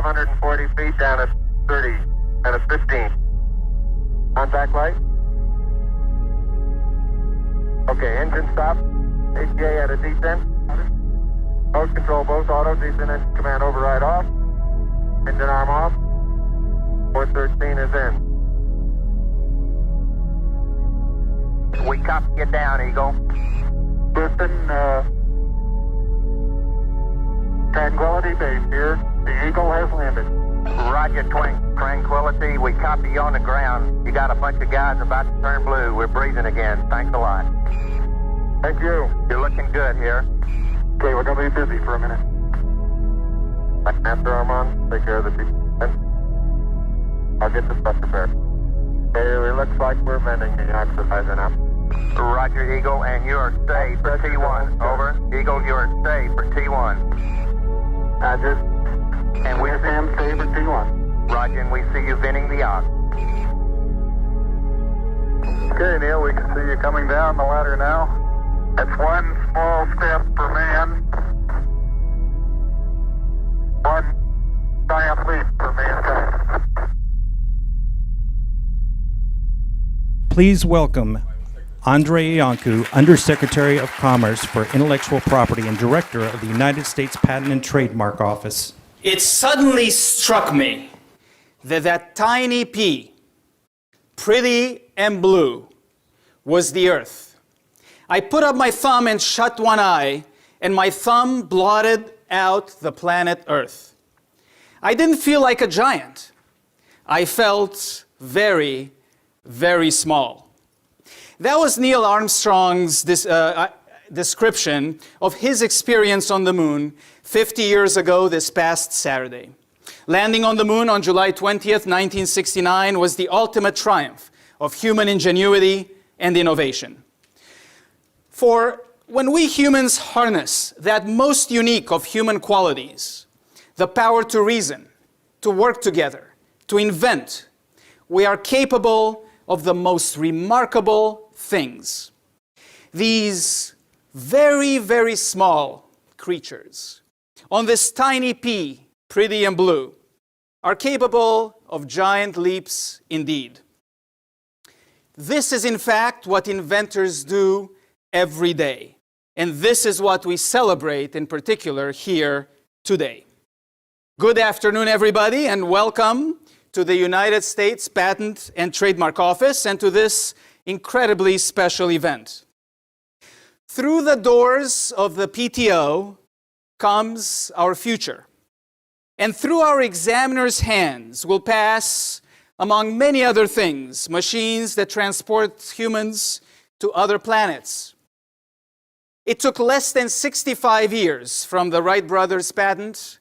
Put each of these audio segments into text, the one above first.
140 feet down at 30 and at 15. Contact light. Okay, engine stop. ATA at a descent. Mode control both auto, descent engine command override off. Engine arm off. 413 is in. We copy you down, Eagle. Listen, Tranquility Base here. The Eagle has landed. Roger, Tranquility. We copy you on the ground. You got a bunch of guys about to turn blue. We're breathing again. Thanks a lot. Thank you. You're looking good here. Okay, we're going to be busy for a minute. Master Armand, take care of the descent. I'll get the stuff prepared. Okay, it looks like we're vending the oxidizer now. Roger, Eagle, and you are safe for T1. Over. Eagle, you are safe for T1. Roger. And we stand safe for T1. Roger, and we see you venting the ox. Okay, Neil, we can see you coming down the ladder now. That's one small step for man. One giant leap for mankind. Please welcome Andrei Iancu, Undersecretary of Commerce for Intellectual Property and Director of the United States Patent and Trademark Office. It suddenly struck me that that tiny pea, pretty and blue, was the Earth. I put up my thumb and shut one eye, and my thumb blotted out the planet Earth. I didn't feel like a giant. I felt very, very small. That was Neil Armstrong's description of his experience on the moon 50 years ago this past Saturday. Landing on the moon on July 20th, 1969 was the ultimate triumph of human ingenuity and innovation. For when we humans harness that most unique of human qualities, the power to reason, to work together, to invent, we are capable of the most remarkable things. These very, very small creatures on this tiny pea, pretty and blue, are capable of giant leaps indeed. This is in fact what inventors do every day. And this is what we celebrate in particular here today. Good afternoon, everybody, and welcome to the United States Patent and Trademark Office and to this incredibly special event. Through the doors of the PTO comes our future. And through our examiner's hands will pass, among many other things, machines that transport humans to other planets. It took less than 65 years from the Wright brothers' patent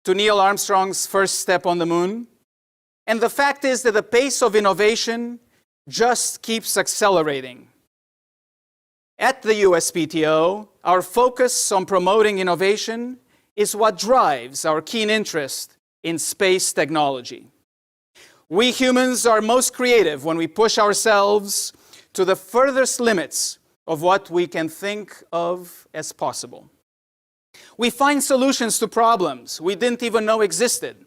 to Neil Armstrong's first step on the moon. And the fact is that the pace of innovation just keeps accelerating. At the USPTO, our focus on promoting innovation is what drives our keen interest in space technology. We humans are most creative when we push ourselves to the furthest limits of what we can think of as possible. We find solutions to problems we didn't even know existed.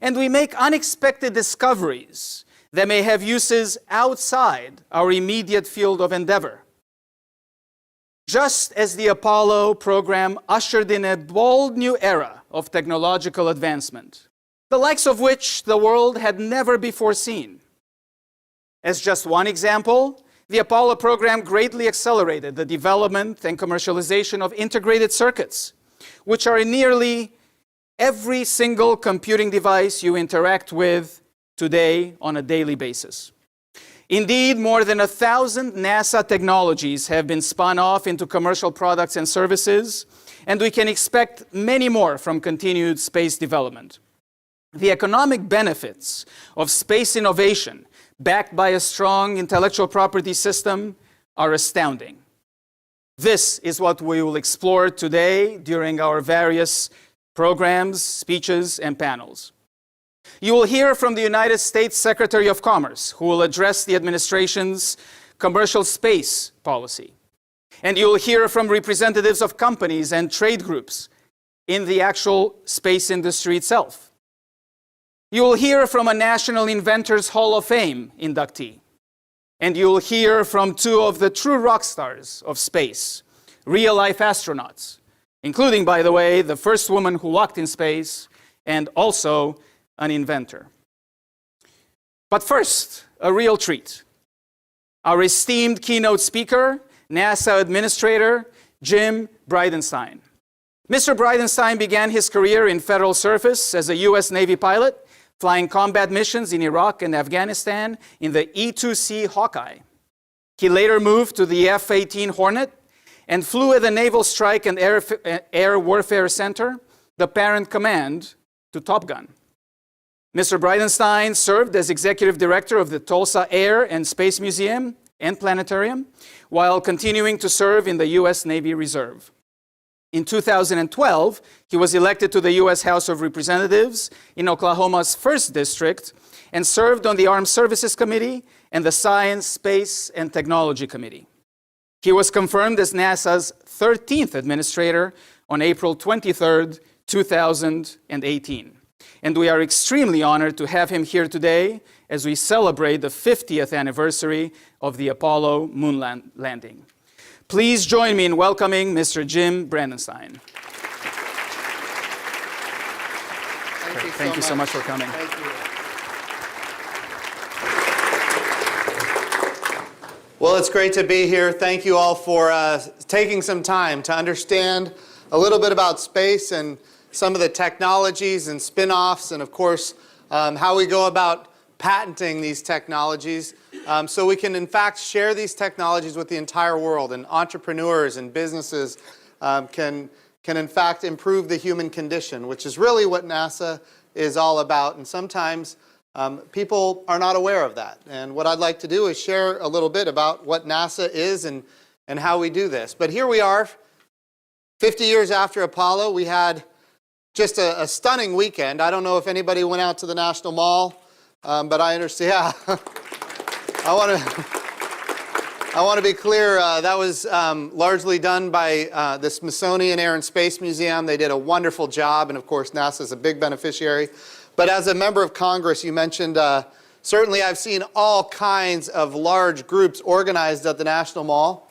And we make unexpected discoveries that may have uses outside our immediate field of endeavor. Just as the Apollo program ushered in a bold new era of technological advancement, the likes of which the world had never before seen. As just one example, the Apollo program greatly accelerated the development and commercialization of integrated circuits, which are in nearly every single computing device you interact with today on a daily basis. Indeed, more than 1,000 NASA technologies have been spun off into commercial products and services, and we can expect many more from continued space development. The economic benefits of space innovation, backed by a strong intellectual property system, are astounding. This is what we will explore today during our various programs, speeches, and panels. You will hear from the United States Secretary of Commerce, who will address the administration's commercial space policy. And you will hear from representatives of companies and trade groups in the actual space industry itself. You will hear from a National Inventors Hall of Fame inductee. And you'll hear from two of the true rock stars of space, real-life astronauts, including, by the way, the first woman who walked in space and also an inventor. But first, a real treat. Our esteemed keynote speaker, NASA Administrator Jim Bridenstine. Mr. Bridenstine began his career in federal service as a U.S. Navy pilot, flying combat missions in Iraq and Afghanistan in the E-2C Hawkeye. He later moved to the F-18 Hornet and flew at the Naval Strike and Air Warfare Center, the parent command to Top Gun. Mr. Bridenstine served as executive director of the Tulsa Air and Space Museum and Planetarium, while continuing to serve in the U.S. Navy Reserve. In 2012, he was elected to the U.S. House of Representatives in Oklahoma's 1st District and served on the Armed Services Committee and the Science, Space, and Technology Committee. He was confirmed as NASA's 13th administrator on April 23, 2018. And we are extremely honored to have him here today as we celebrate the 50th anniversary of the Apollo moon landing. Please join me in welcoming Mr. Jim Bridenstine. Thank you so much for coming. Thank you. Well, it's great to be here. Thank you all for taking some time to understand a little bit about space and some of the technologies and spin-offs, and of course, how we go about patenting these technologies so we can, in fact, share these technologies with the entire world, and entrepreneurs and businesses can in fact improve the human condition, which is really what NASA is all about. And sometimes people are not aware of that. And what I'd like to do is share a little bit about what NASA is and how we do this. But here we are, 50 years after Apollo. We had just a stunning weekend. I don't know if anybody went out to the National Mall, but I understand. Yeah. I want to be clear, that was largely done by the Smithsonian Air and Space Museum. They did a wonderful job, and of course NASA is a big beneficiary. But as a member of Congress, you mentioned, certainly I've seen all kinds of large groups organized at the National Mall.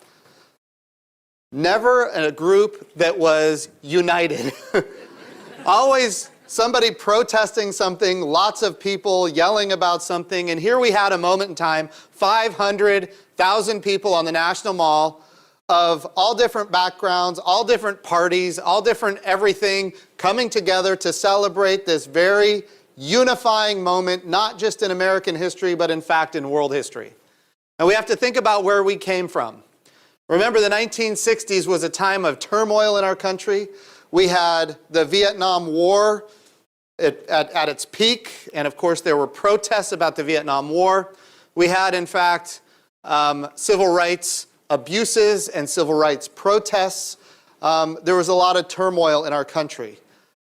Never a group that was united. Always somebody protesting something, lots of people yelling about something, and here we had a moment in time, 500,000 people on the National Mall of all different backgrounds, all different parties, all different everything coming together to celebrate this very unifying moment, not just in American history, but in fact in world history. And we have to think about where we came from. Remember, the 1960s was a time of turmoil in our country. We had the Vietnam War at its peak, and of course there were protests about the Vietnam War. We had, in fact, civil rights abuses and civil rights protests. There was a lot of turmoil in our country.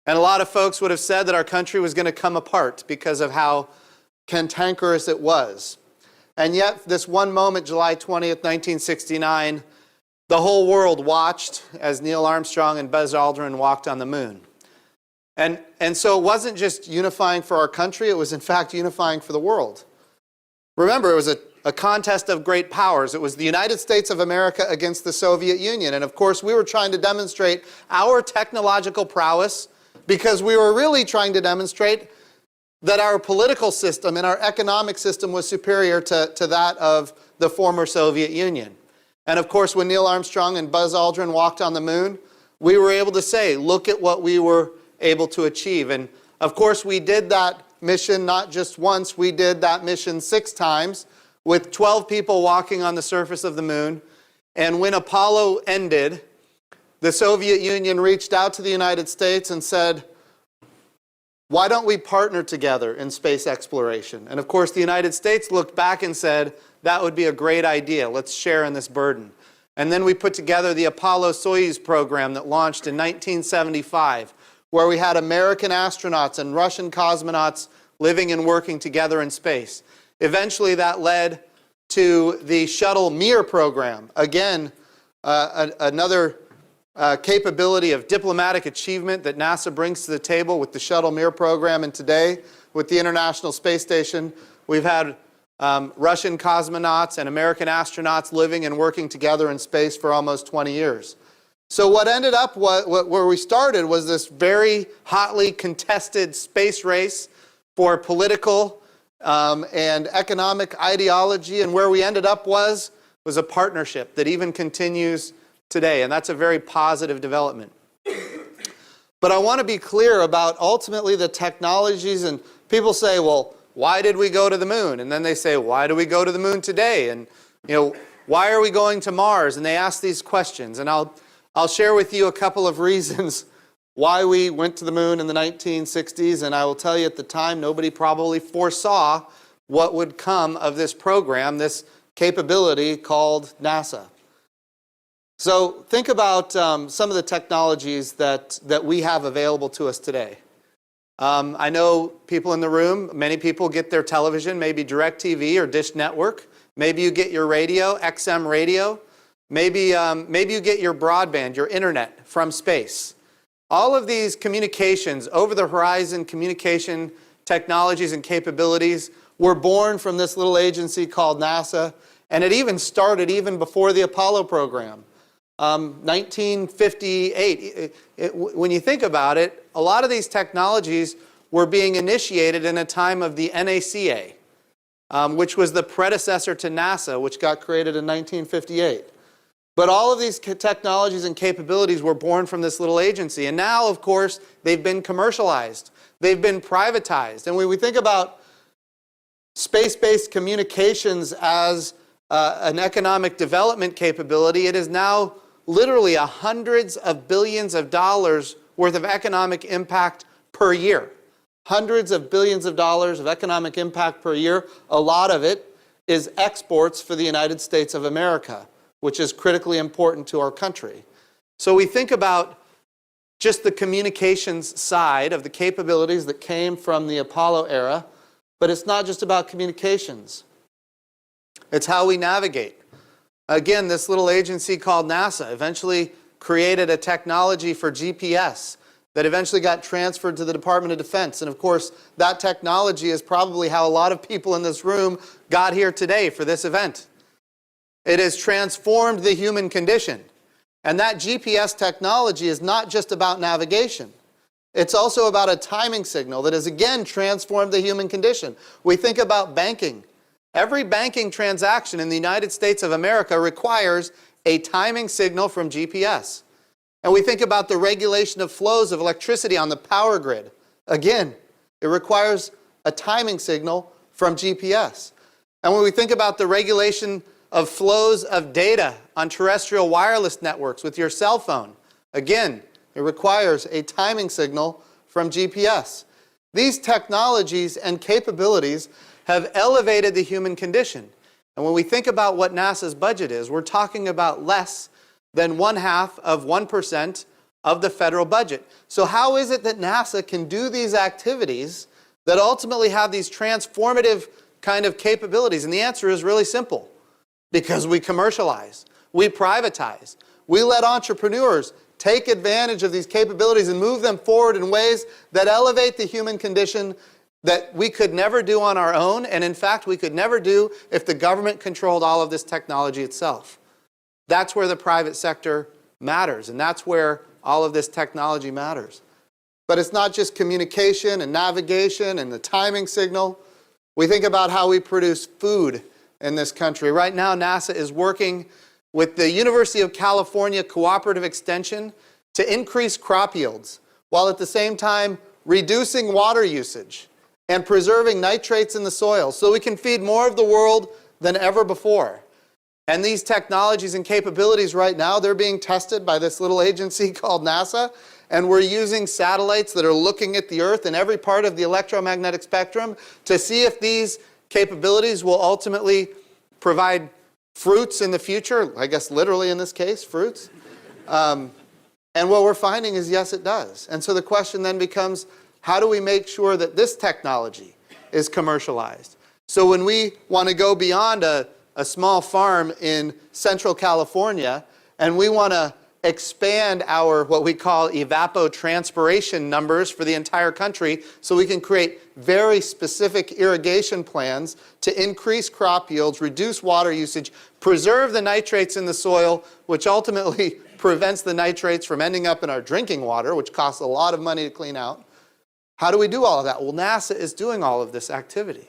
And a lot of folks would have said that our country was going to come apart because of how cantankerous it was. And yet, this one moment, July 20th, 1969, the whole world watched as Neil Armstrong and Buzz Aldrin walked on the moon. And so it wasn't just unifying for our country, it was in fact unifying for the world. Remember, it was a contest of great powers. It was the United States of America against the Soviet Union. And of course, we were trying to demonstrate our technological prowess because we were really trying to demonstrate that our political system and our economic system was superior to that of the former Soviet Union. And of course, when Neil Armstrong and Buzz Aldrin walked on the moon, we were able to say, look at what we were able to achieve. And of course, we did that mission not just once, we did that mission 6 times with 12 people walking on the surface of the moon. And when Apollo ended, the Soviet Union reached out to the United States and said, why don't we partner together in space exploration? And of course, the United States looked back and said, that would be a great idea. Let's share in this burden. And then we put together the Apollo-Soyuz program that launched in 1975, where we had American astronauts and Russian cosmonauts living and working together in space. Eventually, that led to the Shuttle Mir program. Again, another capability of diplomatic achievement that NASA brings to the table with the Shuttle Mir program. And today, with the International Space Station. We've had Russian cosmonauts and American astronauts living and working together in space for almost 20 years. So what ended up, where we started, was this very hotly contested space race for political and economic ideology, and where we ended up was a partnership that even continues today, and that's a very positive development. But I want to be clear about ultimately the technologies, and people say, well, why did we go to the moon? And then they say, why do we go to the moon today? And why are we going to Mars? And they ask these questions, and I'll share with you a couple of reasons why we went to the moon in the 1960s, and I will tell you at the time nobody probably foresaw what would come of this program, this capability called NASA. So think about some of the technologies that we have available to us today. I know people in the room, many people get their television, maybe DirecTV or Dish Network. Maybe you get your radio, XM radio. Maybe you get your broadband, your internet from space. All of these communications, over-the-horizon communication technologies and capabilities were born from this little agency called NASA, and it even started even before the Apollo program. 1958, when you think about it, a lot of these technologies were being initiated in a time of the NACA, which was the predecessor to NASA, which got created in 1958. But all of these technologies and capabilities were born from this little agency. And now, of course, they've been commercialized. They've been privatized. And when we think about space-based communications as an economic development capability, it is now literally hundreds of billions of dollars worth of economic impact per year. Hundreds of billions of dollars of economic impact per year. A lot of it is exports for the United States of America, which is critically important to our country. So we think about just the communications side of the capabilities that came from the Apollo era, but it's not just about communications. It's how we navigate. Again, this little agency called NASA eventually created a technology for GPS that eventually got transferred to the Department of Defense. And of course, that technology is probably how a lot of people in this room got here today for this event. It has transformed the human condition. And that GPS technology is not just about navigation. It's also about a timing signal that has again transformed the human condition. We think about banking. Every banking transaction in the United States of America requires a timing signal from GPS. And we think about the regulation of flows of electricity on the power grid. Again, it requires a timing signal from GPS. And when we think about the regulation of flows of data on terrestrial wireless networks with your cell phone, again, it requires a timing signal from GPS. These technologies and capabilities have elevated the human condition. And when we think about what NASA's budget is, we're talking about less than 0.5% of the federal budget. So how is it that NASA can do these activities that ultimately have these transformative kind of capabilities? And the answer is really simple. Because we commercialize, we privatize, we let entrepreneurs take advantage of these capabilities and move them forward in ways that elevate the human condition that we could never do on our own, and in fact, we could never do if the government controlled all of this technology itself. That's where the private sector matters, and that's where all of this technology matters. But it's not just communication and navigation and the timing signal. We think about how we produce food in this country. Right now, NASA is working with the University of California Cooperative Extension to increase crop yields, while at the same time reducing water usage and preserving nitrates in the soil so we can feed more of the world than ever before. And these technologies and capabilities right now, they're being tested by this little agency called NASA, and we're using satellites that are looking at the Earth and every part of the electromagnetic spectrum to see if these capabilities will ultimately provide fruits in the future, I guess literally in this case, fruits. And what we're finding is yes, it does. And so the question then becomes, how do we make sure that this technology is commercialized? So when we want to go beyond a small farm in Central California and we want to expand our what we call evapotranspiration numbers for the entire country so we can create very specific irrigation plans to increase crop yields, reduce water usage, preserve the nitrates in the soil, which ultimately prevents the nitrates from ending up in our drinking water, which costs a lot of money to clean out. How do we do all of that? Well, NASA is doing all of this activity.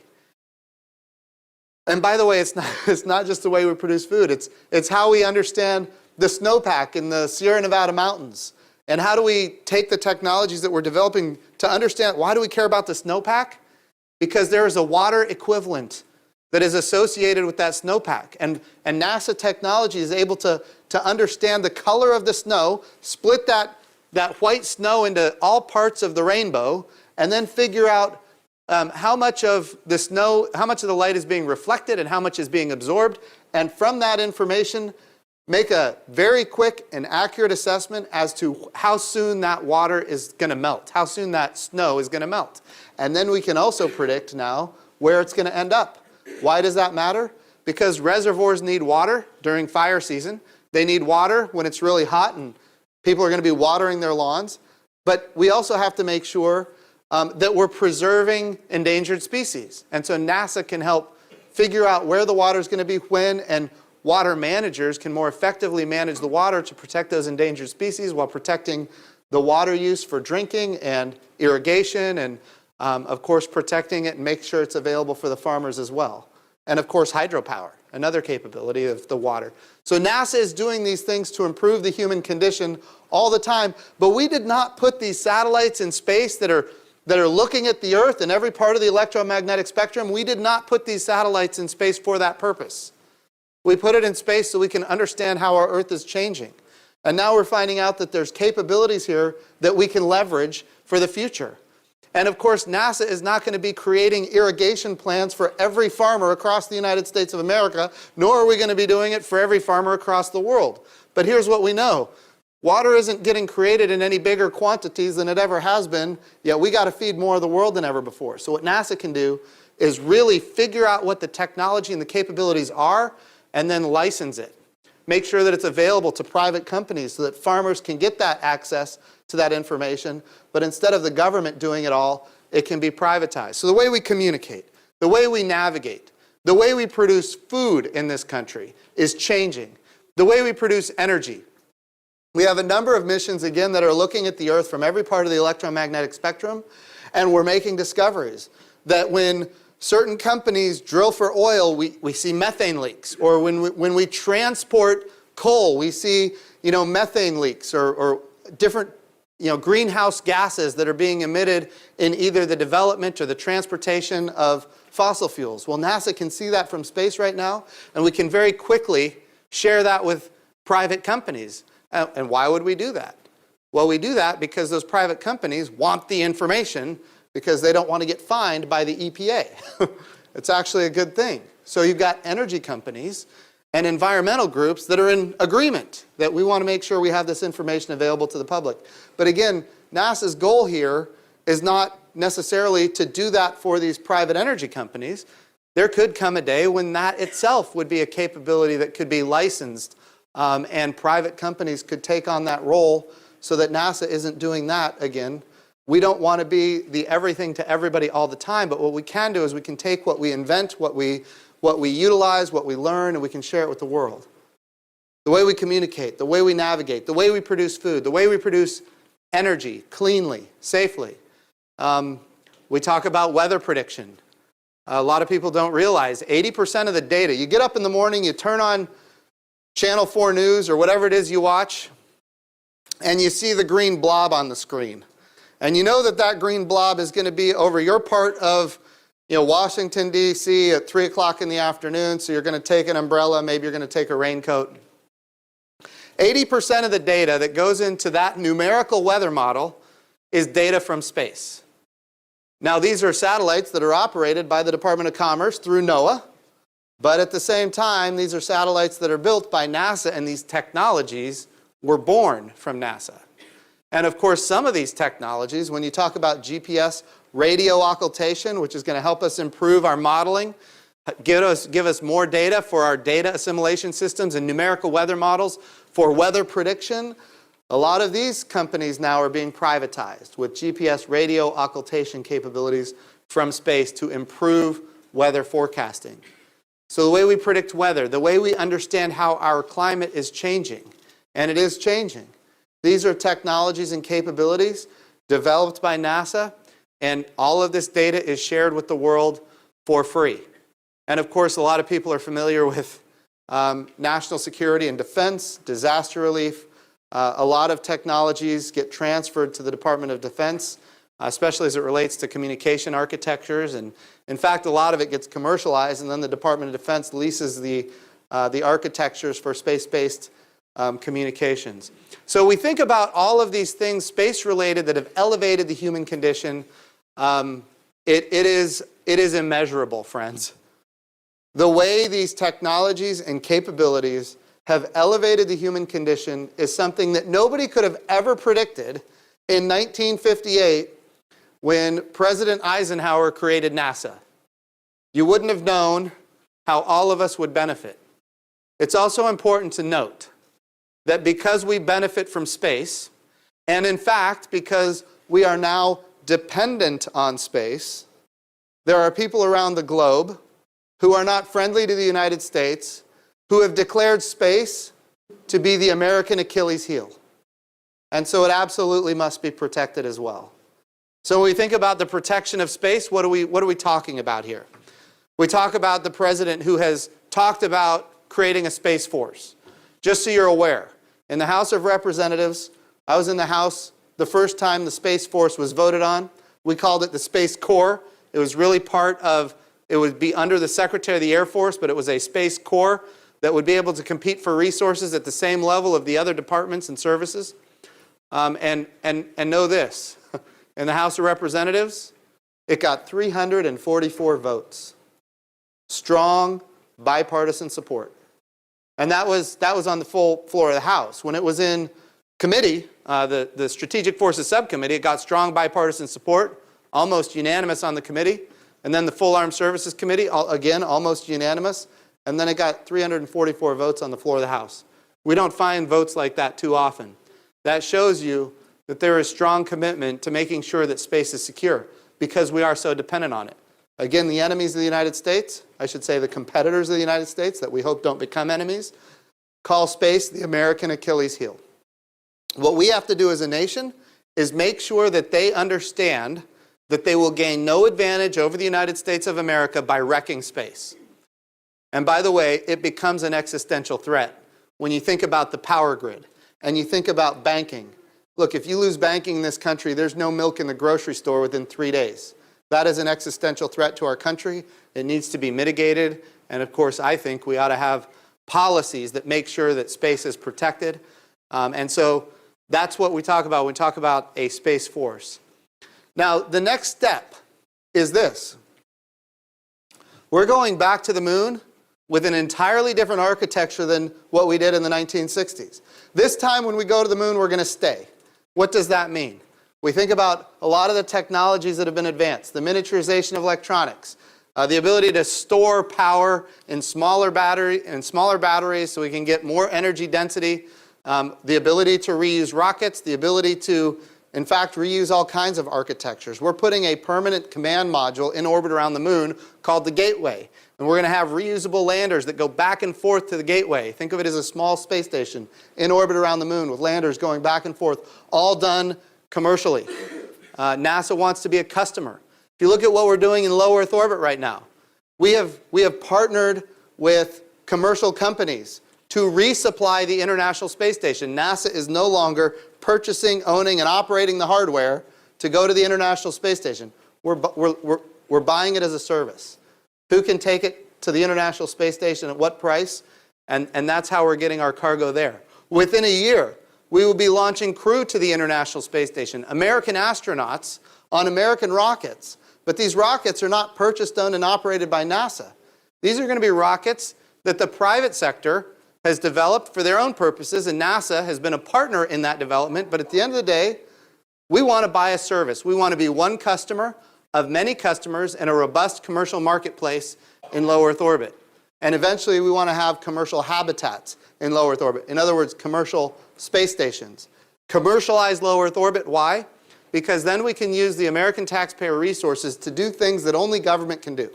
And by the way, it's not just the way we produce food. It's how we understand the snowpack in the Sierra Nevada mountains. And how do we take the technologies that we're developing to understand why do we care about the snowpack? Because there is a water equivalent that is associated with that snowpack. And NASA technology is able to understand the color of the snow, split that white snow into all parts of the rainbow, and then figure out how much of the light is being reflected and how much is being absorbed. And from that information, make a very quick and accurate assessment as to how soon that water is going to melt, how soon that snow is going to melt. And then we can also predict now where it's going to end up. Why does that matter? Because reservoirs need water during fire season. They need water when it's really hot and people are going to be watering their lawns. But we also have to make sure that we're preserving endangered species. And so NASA can help figure out where the water is going to be when, and water managers can more effectively manage the water to protect those endangered species while protecting the water use for drinking and irrigation and, of course, protecting it and make sure it's available for the farmers as well. And, of course, hydropower, another capability of the water. So NASA is doing these things to improve the human condition all the time, but we did not put these satellites in space that are looking at the Earth and every part of the electromagnetic spectrum. We did not put these satellites in space for that purpose. We put it in space so we can understand how our Earth is changing. And now we're finding out that there's capabilities here that we can leverage for the future. And of course, NASA is not going to be creating irrigation plans for every farmer across the United States of America, nor are we going to be doing it for every farmer across the world. But here's what we know. Water isn't getting created in any bigger quantities than it ever has been, yet we got to feed more of the world than ever before. So what NASA can do is really figure out what the technology and the capabilities are, and then license it. Make sure that it's available to private companies so that farmers can get that access to that information, but instead of the government doing it all, it can be privatized. So the way we communicate, the way we navigate, the way we produce food in this country is changing. The way we produce energy. We have a number of missions, again, that are looking at the Earth from every part of the electromagnetic spectrum, and we're making discoveries that when certain companies drill for oil, we see methane leaks. Or when we transport coal, we see methane leaks or different greenhouse gases that are being emitted in either the development or the transportation of fossil fuels. Well, NASA can see that from space right now, and we can very quickly share that with private companies. And why would we do that? Well, we do that because those private companies want the information because they don't want to get fined by the EPA. It's actually a good thing. So you've got energy companies and environmental groups that are in agreement that we want to make sure we have this information available to the public. But again, NASA's goal here is not necessarily to do that for these private energy companies. There could come a day when that itself would be a capability that could be licensed, and private companies could take on that role so that NASA isn't doing that again. We don't want to be the everything to everybody all the time, but what we can do is we can take what we invent, what we utilize, what we learn, and we can share it with the world. The way we communicate, the way we navigate, the way we produce food, the way we produce energy cleanly, safely. We talk about weather prediction. A lot of people don't realize 80% of the data, you get up in the morning, you turn on Channel 4 News or whatever it is you watch, and you see the green blob on the screen. And you know that green blob is going to be over your part of Washington, D.C. at 3 o'clock in the afternoon, so you're going to take an umbrella, maybe you're going to take a raincoat. 80% of the data that goes into that numerical weather model is data from space. Now, these are satellites that are operated by the Department of Commerce through NOAA, but at the same time, these are satellites that are built by NASA, and these technologies were born from NASA. And of course, some of these technologies, when you talk about GPS radio occultation, which is going to help us improve our modeling, give us more data for our data assimilation systems and numerical weather models For weather prediction, a lot of these companies now are being privatized with GPS radio occultation capabilities from space to improve weather forecasting. So the way we predict weather, the way we understand how our climate is changing, and it is changing. These are technologies and capabilities developed by NASA, and all of this data is shared with the world for free. And of course, a lot of people are familiar with national security and defense, disaster relief. A lot of technologies get transferred to the Department of Defense, especially as it relates to communication architectures. And in fact, a lot of it gets commercialized, and then the Department of Defense leases the architectures for space-based communications. So we think about all of these things space-related that have elevated the human condition. It is immeasurable, friends. The way these technologies and capabilities have elevated the human condition is something that nobody could have ever predicted in 1958 when President Eisenhower created NASA. You wouldn't have known how all of us would benefit. It's also important to note that because we benefit from space, and in fact, because we are now dependent on space, there are people around the globe who are not friendly to the United States who have declared space to be the American Achilles heel. And so it absolutely must be protected as well. So when we think about the protection of space, what are we talking about here? We talk about the president who has talked about creating a space force. Just so you're aware, in the House of Representatives, I was in the House the first time the Space Force was voted on. We called it the Space Corps. It was really it would be under the Secretary of the Air Force, but it was a Space Corps that would be able to compete for resources at the same level of the other departments and services. And know this, in the House of Representatives, it got 344 votes. Strong bipartisan support. And that was on the full floor of the House. When it was in committee, the Strategic Forces Subcommittee, it got strong bipartisan support, almost unanimous on the committee. And then the Full Armed Services Committee, again, almost unanimous. And then it got 344 votes on the floor of the House. We don't find votes like that too often. That shows you that there is strong commitment to making sure that space is secure because we are so dependent on it. Again, the enemies of the United States, I should say the competitors of the United States that we hope don't become enemies, call space the American Achilles heel. What we have to do as a nation is make sure that they understand that they will gain no advantage over the United States of America by wrecking space. And by the way, it becomes an existential threat when you think about the power grid and you think about banking. Look, if you lose banking in this country, there's no milk in the grocery store within 3 days. That is an existential threat to our country. It needs to be mitigated. And of course, I think we ought to have policies that make sure that space is protected. And so that's what we talk about when we talk about a space force. Now, the next step is this. We're going back to the moon with an entirely different architecture than what we did in the 1960s. This time when we go to the moon, we're going to stay. What does that mean? We think about a lot of the technologies that have been advanced, the miniaturization of electronics, the ability to store power in smaller batteries so we can get more energy density, the ability to reuse rockets, the ability to, in fact, reuse all kinds of architectures. We're putting a permanent command module in orbit around the moon called the Gateway. And we're going to have reusable landers that go back and forth to the Gateway. Think of it as a small space station in orbit around the moon with landers going back and forth, all done commercially. NASA wants to be a customer. If you look at what we're doing in low Earth orbit right now, we have partnered with commercial companies to resupply the International Space Station. NASA is no longer purchasing, owning, and operating the hardware to go to the International Space Station. We're buying it as a service. Who can take it to the International Space Station at what price? And that's how we're getting our cargo there. Within a year, we will be launching crew to the International Space Station, American astronauts on American rockets. But these rockets are not purchased, owned, and operated by NASA. These are going to be rockets that the private sector has developed for their own purposes, and NASA has been a partner in that development. But at the end of the day, we want to buy a service. We want to be one customer of many customers in a robust commercial marketplace in low Earth orbit. And eventually we want to have commercial habitats in low Earth orbit. In other words, commercial space stations. Commercialize low Earth orbit, why? Because then we can use the American taxpayer resources to do things that only government can do.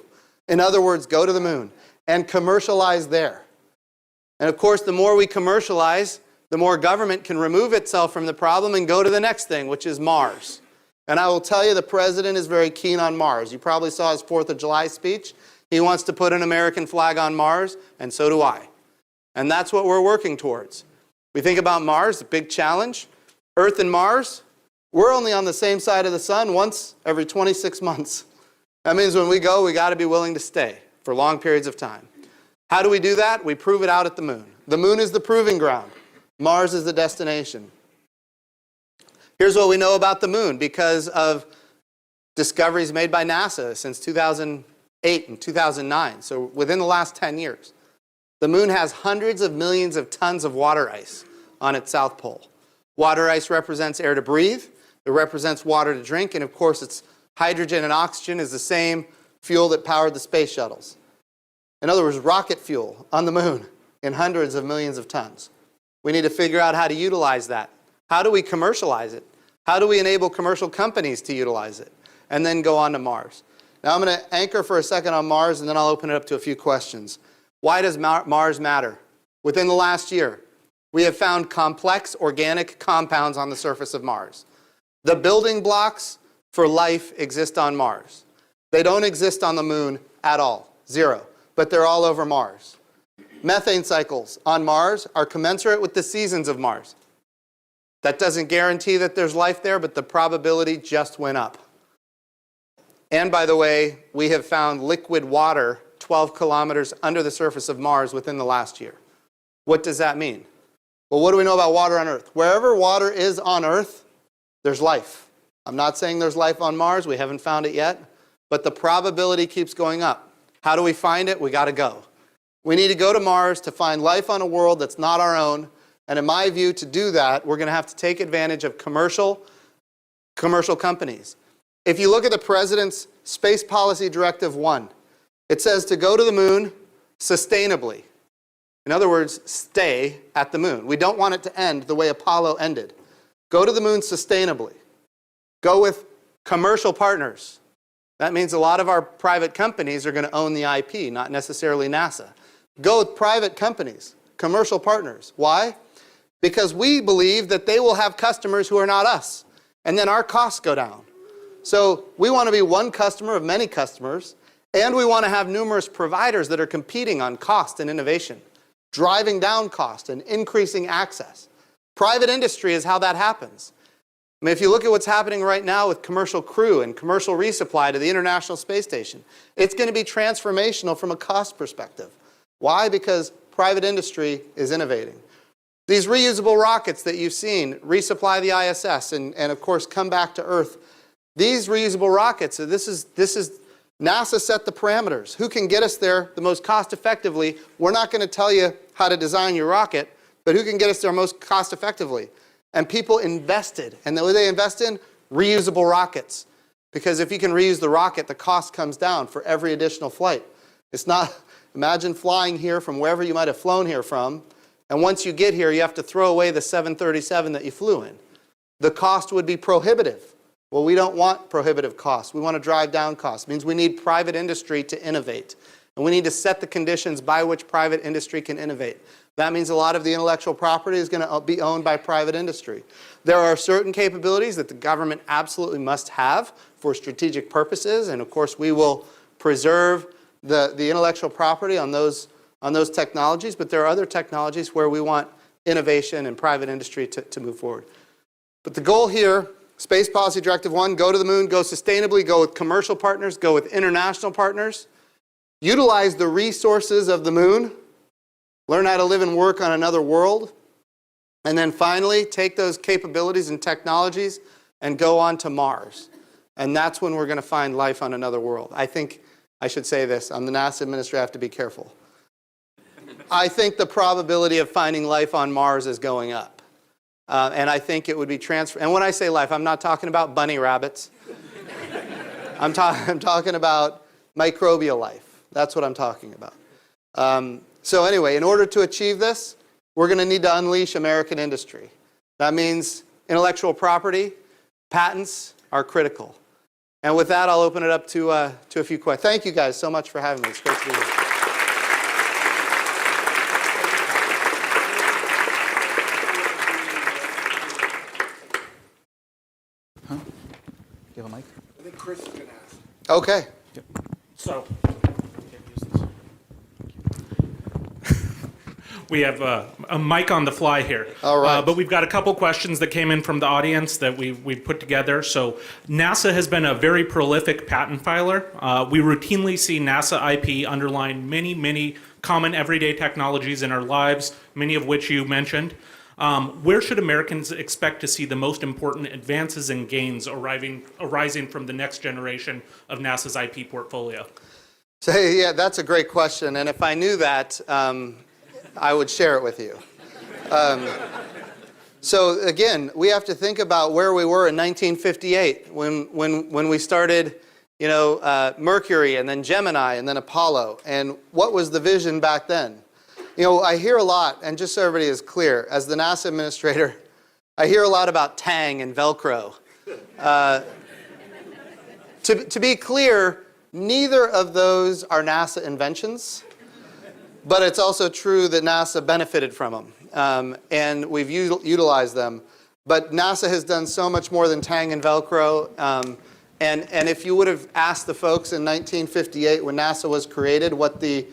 In other words, go to the moon and commercialize there. And of course, the more we commercialize, the more government can remove itself from the problem and go to the next thing, which is Mars. And I will tell you, the president is very keen on Mars. You probably saw his 4th of July speech. He wants to put an American flag on Mars, and so do I. And that's what we're working towards. We think about Mars, a big challenge. Earth and Mars, we're only on the same side of the sun once every 26 months. That means when we go, we got to be willing to stay for long periods of time. How do we do that? We prove it out at the moon. The moon is the proving ground. Mars is the destination. Here's what we know about the moon because of discoveries made by NASA since 2008 and 2009, so within the last 10 years. The moon has hundreds of millions of tons of water ice on its south pole. Water ice represents air to breathe, it represents water to drink, and of course it's hydrogen and oxygen is the same fuel that powered the space shuttles. In other words, rocket fuel on the moon in hundreds of millions of tons. We need to figure out how to utilize that. How do we commercialize it? How do we enable commercial companies to utilize it? And then go on to Mars. Now I'm going to anchor for a second on Mars, and then I'll open it up to a few questions. Why does Mars matter? Within the last year, we have found complex organic compounds on the surface of Mars. The building blocks for life exist on Mars. They don't exist on the moon at all, zero, but they're all over Mars. Methane cycles on Mars are commensurate with the seasons of Mars. That doesn't guarantee that there's life there, but the probability just went up. And by the way, we have found liquid water 12 kilometers under the surface of Mars within the last year. What does that mean? Well, what do we know about water on Earth? Wherever water is on Earth, there's life. I'm not saying there's life on Mars. We haven't found it yet. But the probability keeps going up. How do we find it? We got to go. We need to go to Mars to find life on a world that's not our own. And in my view, to do that, we're going to have to take advantage of commercial companies. If you look at the President's Space Policy Directive 1, it says to go to the moon sustainably. In other words, stay at the moon. We don't want it to end the way Apollo ended. Go to the moon sustainably. Go with commercial partners. That means a lot of our private companies are going to own the IP, not necessarily NASA. Go with private companies, commercial partners. Why? Because we believe that they will have customers who are not us, and then our costs go down. So we want to be one customer of many customers, and we want to have numerous providers that are competing on cost and innovation, driving down cost and increasing access. Private industry is how that happens. I mean, if you look at what's happening right now with commercial crew and commercial resupply to the International Space Station, it's going to be transformational from a cost perspective. Why? Because private industry is innovating. These reusable rockets that you've seen resupply the ISS and of course come back to Earth. These reusable rockets, so this is NASA set the parameters. Who can get us there the most cost effectively? We're not going to tell you how to design your rocket, but who can get us there most cost effectively? And people invested. And the way they invest in? Reusable rockets. Because if you can reuse the rocket, the cost comes down for every additional flight. It's not, imagine flying here from wherever you might have flown here from, and once you get here, you have to throw away the 737 that you flew in. The cost would be prohibitive. Well, we don't want prohibitive costs. We want to drive down costs. It means we need private industry to innovate. And we need to set the conditions by which private industry can innovate. That means a lot of the intellectual property is going to be owned by private industry. There are certain capabilities that the government absolutely must have for strategic purposes, and of course we will preserve the intellectual property on those technologies, but there are other technologies where we want innovation and private industry to move forward. But the goal here, Space Policy Directive 1, go to the moon, go sustainably, go with commercial partners, go with international partners, utilize the resources of the moon, learn how to live and work on another world, and then finally take those capabilities and technologies and go on to Mars. And that's when we're going to find life on another world. I think I should say this, I'm the NASA administrator, I have to be careful. I think the probability of finding life on Mars is going up. And I think it would be transferred. And when I say life, I'm not talking about bunny rabbits. I'm talking about microbial life. That's what I'm talking about. So anyway, in order to achieve this, we're going to need to unleash American industry. That means intellectual property, patents are critical. And with that, I'll open it up to a few questions. Thank you guys so much for having me. It's great to be here. Huh? Do you have a mic? I think Chris is going to ask. Okay. So, we have a mic on the fly here. All right. But we've got a couple questions that came in from the audience that we've put together. So NASA has been a very prolific patent filer. We routinely see NASA IP underline many, many common everyday technologies in our lives, many of which you mentioned. Where should Americans expect to see the most important advances and gains arising from the next generation of NASA's IP portfolio? So yeah, that's a great question. And if I knew that, I would share it with you. So again, we have to think about where we were in 1958 when we started, Mercury and then Gemini and then Apollo. And what was the vision back then? I hear a lot, and just so everybody is clear, as the NASA administrator, I hear a lot about Tang and Velcro. To be clear, neither of those are NASA inventions. But it's also true that NASA benefited from them, and we've utilized them. But NASA has done so much more than Tang and Velcro. And if you would have asked the folks in 1958 when NASA was created what the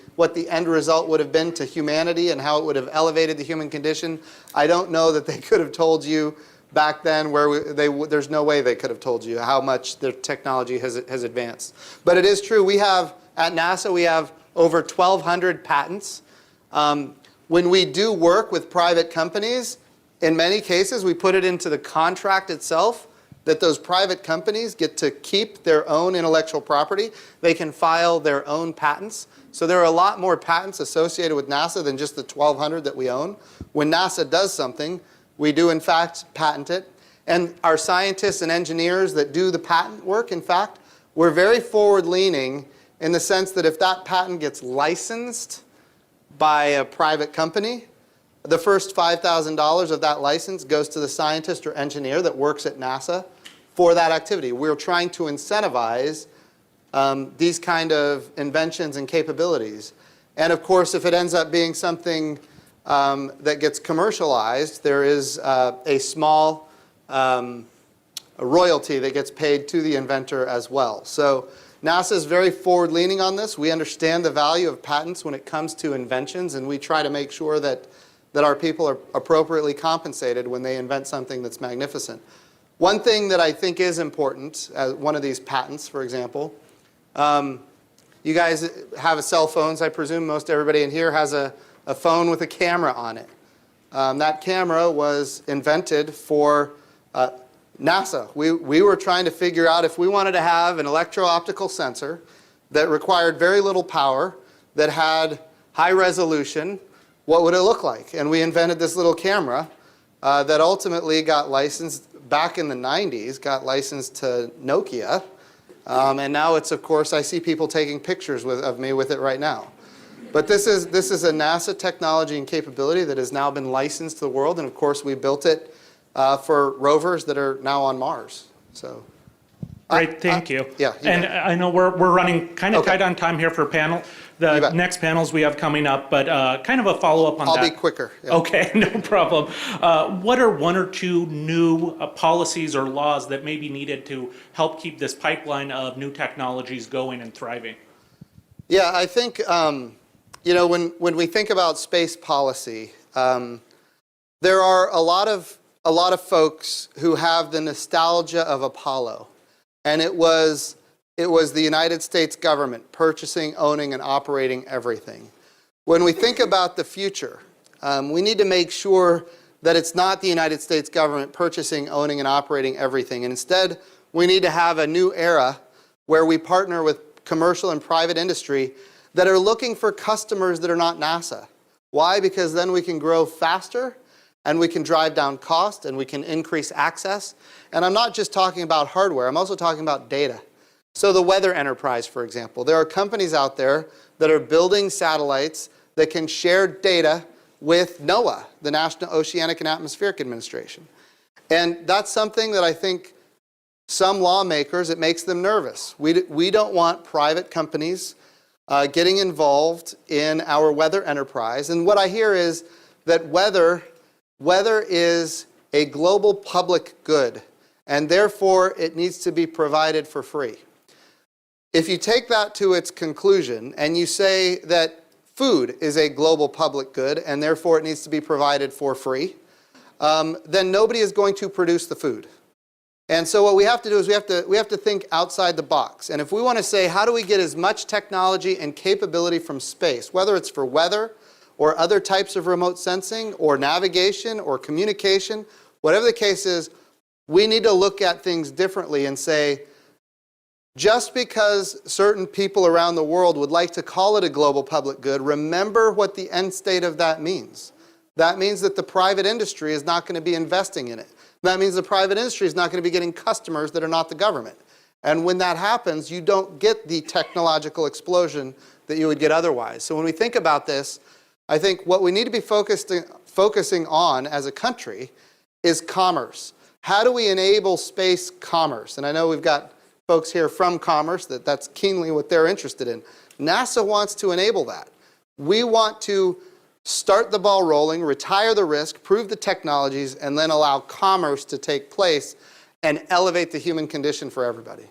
end result would have been to humanity and how it would have elevated the human condition, I don't know that they could have told you back then there's no way they could have told you how much their technology has advanced. But it is true, at NASA we have over 1,200 patents. When we do work with private companies, in many cases we put it into the contract itself that those private companies get to keep their own intellectual property. They can file their own patents. So there are a lot more patents associated with NASA than just the 1,200 that we own. When NASA does something, we do in fact patent it. And our scientists and engineers that do the patent work, in fact, we're very forward-leaning in the sense that if that patent gets licensed by a private company, the first $5,000 of that license goes to the scientist or engineer that works at NASA for that activity. We're trying to incentivize these kind of inventions and capabilities. And of course, if it ends up being something that gets commercialized, there is a small royalty that gets paid to the inventor as well. So NASA is very forward-leaning on this. We understand the value of patents when it comes to inventions, and we try to make sure that our people are appropriately compensated when they invent something that's magnificent. One thing that I think is important, one of these patents, for example, you guys have cell phones. I presume most everybody in here has a phone with a camera on it. That camera was invented for NASA. We were trying to figure out if we wanted to have an electro-optical sensor that required very little power, that had high resolution, what would it look like? And we invented this little camera that ultimately got licensed back in the 90s, got licensed to Nokia. And now it's, of course, I see people taking pictures of me with it right now. But this is a NASA technology and capability that has now been licensed to the world. And of course, we built it for rovers that are now on Mars. So, Great, thank you. Yeah. And I know we're running kind of tight on time here for panel. The next panels we have coming up, but kind of a follow-up on that. I'll be quicker. Yeah. Okay, no problem. What are one or two new policies or laws that may be needed to help keep this pipeline of new technologies going and thriving? Yeah, I think when we think about space policy, there are a lot of folks who have the nostalgia of Apollo, and it was the United States government purchasing, owning, and operating everything. When we think about the future, we need to make sure that it's not the United States government purchasing, owning, and operating everything. And instead, we need to have a new era where we partner with commercial and private industry that are looking for customers that are not NASA. Why? Because then we can grow faster, and we can drive down cost, and we can increase access. And I'm not just talking about hardware, I'm also talking about data. So the weather enterprise, for example. There are companies out there that are building satellites that can share data with NOAA, the National Oceanic and Atmospheric Administration. And that's something that I think some lawmakers, it makes them nervous. We don't want private companies getting involved in our weather enterprise. And what I hear is that weather is a global public good, and therefore it needs to be provided for free. If you take that to its conclusion and you say that food is a global public good and therefore it needs to be provided for free, then nobody is going to produce the food. And so what we have to do is we have to think outside the box. And if we want to say, how do we get as much technology and capability from space, whether it's for weather or other types of remote sensing or navigation or communication, whatever the case is, we need to look at things differently and say, just because certain people around the world would like to call it a global public good, remember what the end state of that means. That means that the private industry is not going to be investing in it. That means the private industry is not going to be getting customers that are not the government. And when that happens, you don't get the technological explosion that you would get otherwise. So when we think about this, I think what we need to be focusing on as a country is commerce. How do we enable space commerce? And I know we've got folks here from commerce that's keenly what they're interested in. NASA wants to enable that. We want to start the ball rolling, retire the risk, prove the technologies, and then allow commerce to take place and elevate the human condition for everybody.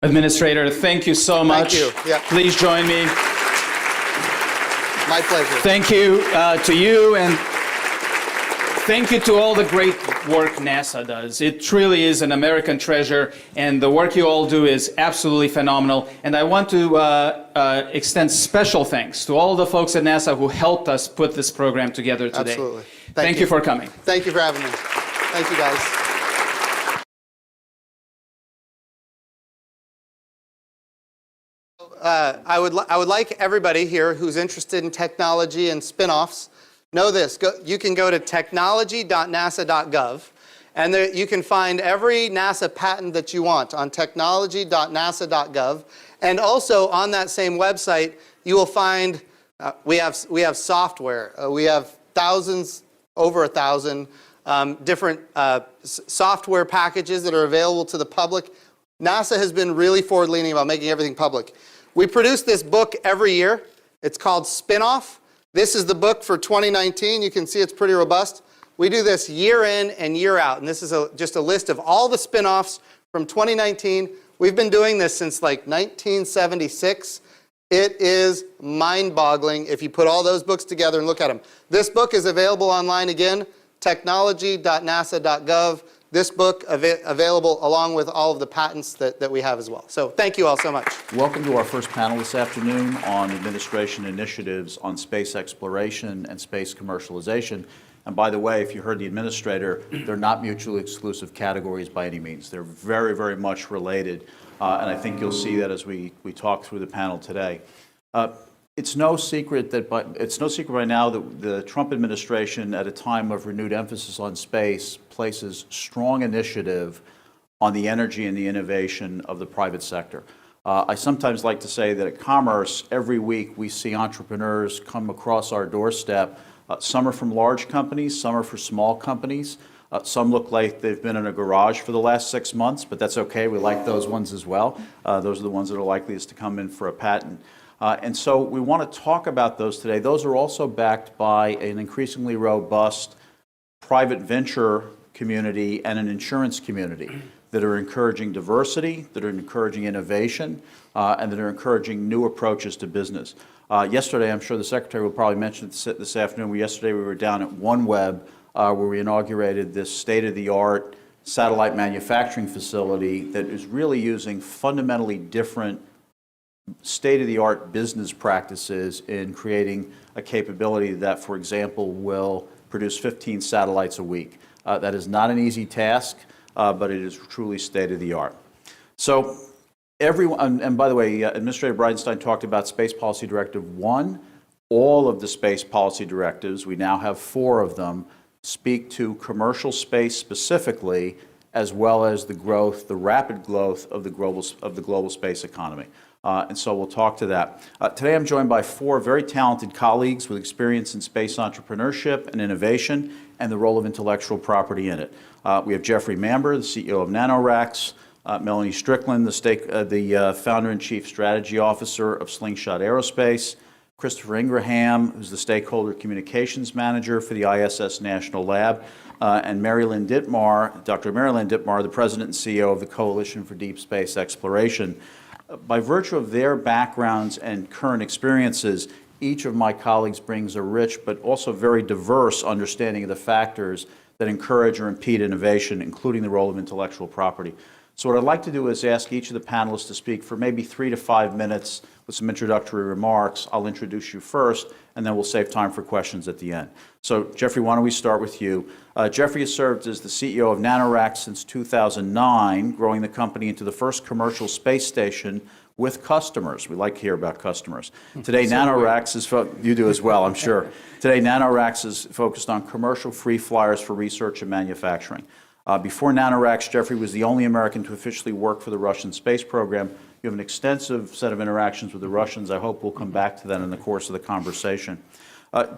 Administrator, thank you so much. Thank you. Yeah. Please join me. My pleasure. Thank you to you, and thank you to all the great work NASA does. It truly is an American treasure, and the work you all do is absolutely phenomenal. And I want to extend special thanks to all the folks at NASA who helped us put this program together today. Absolutely. Thank you for coming. Thank you for having me. Thank you, guys. I would like everybody here who's interested in technology and spin-offs, know this. You can go to technology.nasa.gov, and there, you can find every NASA patent that you want on technology.nasa.gov. And also on that same website, you will find we have software. We have thousands, over 1,000 different software packages that are available to the public. NASA has been really forward-leaning about making everything public. We produce this book every year. It's called Spin-Off. This is the book for 2019. You can see it's pretty robust. We do this year in and year out, and this is just a list of all the spin-offs from 2019. We've been doing this since like 1976. It is mind-boggling if you put all those books together and look at them. This book is available online again, technology.nasa.gov. This book available along with all of the patents that we have as well. So thank you all so much. Welcome to our first panel this afternoon on administration initiatives on space exploration and space commercialization. And by the way, if you heard the administrator, they're not mutually exclusive categories by any means. They're very, very much related. And I think you'll see that as we talk through the panel today. It's no secret by now that the Trump administration, at a time of renewed emphasis on space, places strong initiative on the energy and the innovation of the private sector. I sometimes like to say that at Commerce, every week we see entrepreneurs come across our doorstep. Some are from large companies, some are for small companies. Some look like they've been in a garage for the last 6 months, but that's okay. We like those ones as well. Those are the ones that are likeliest to come in for a patent. And so we want to talk about those today. Those are also backed by an increasingly robust private venture community and an insurance community that are encouraging diversity, that are encouraging innovation, and that are encouraging new approaches to business. Yesterday, I'm sure the Secretary will probably mention it this afternoon, yesterday we were down at OneWeb where we inaugurated this state-of-the-art satellite manufacturing facility that is really using fundamentally different state-of-the-art business practices in creating a capability that, for example, will produce 15 satellites a week. That is not an easy task, but it is truly state-of-the-art. So everyone, and by the way, Administrator Bridenstine talked about Space Policy Directive 1. All of the space policy directives, we now have 4 of them, speak to commercial space specifically, as well as the growth, the rapid growth of the global space economy. And so we'll talk to that. Today I'm joined by four very talented colleagues with experience in space entrepreneurship and innovation and the role of intellectual property in it. We have Jeffrey Mamber, the CEO of NanoRacks, Melanie Strickland, the founder and chief strategy officer of Slingshot Aerospace, Christopher Ingraham, who's the stakeholder communications manager for the ISS National Lab, and Dr. Mary Lynn Dittmar, the president and CEO of the Coalition for Deep Space Exploration. By virtue of their backgrounds and current experiences, each of my colleagues brings a rich but also very diverse understanding of the factors that encourage or impede innovation, including the role of intellectual property. So what I'd like to do is ask each of the panelists to speak for maybe 3 to 5 minutes with some introductory remarks. I'll introduce you first, and then we'll save time for questions at the end. So Jeffrey, why don't we start with you? Jeffrey has served as the CEO of NanoRacks since 2009, growing the company into the first commercial space station with customers. We like to hear about customers. Today, NanoRacks is, you do as well, I'm sure. Today, NanoRacks is focused on commercial free flyers for research and manufacturing. Before NanoRacks, Jeffrey was the only American to officially work for the Russian space program. You have an extensive set of interactions with the Russians. I hope we'll come back to that in the course of the conversation.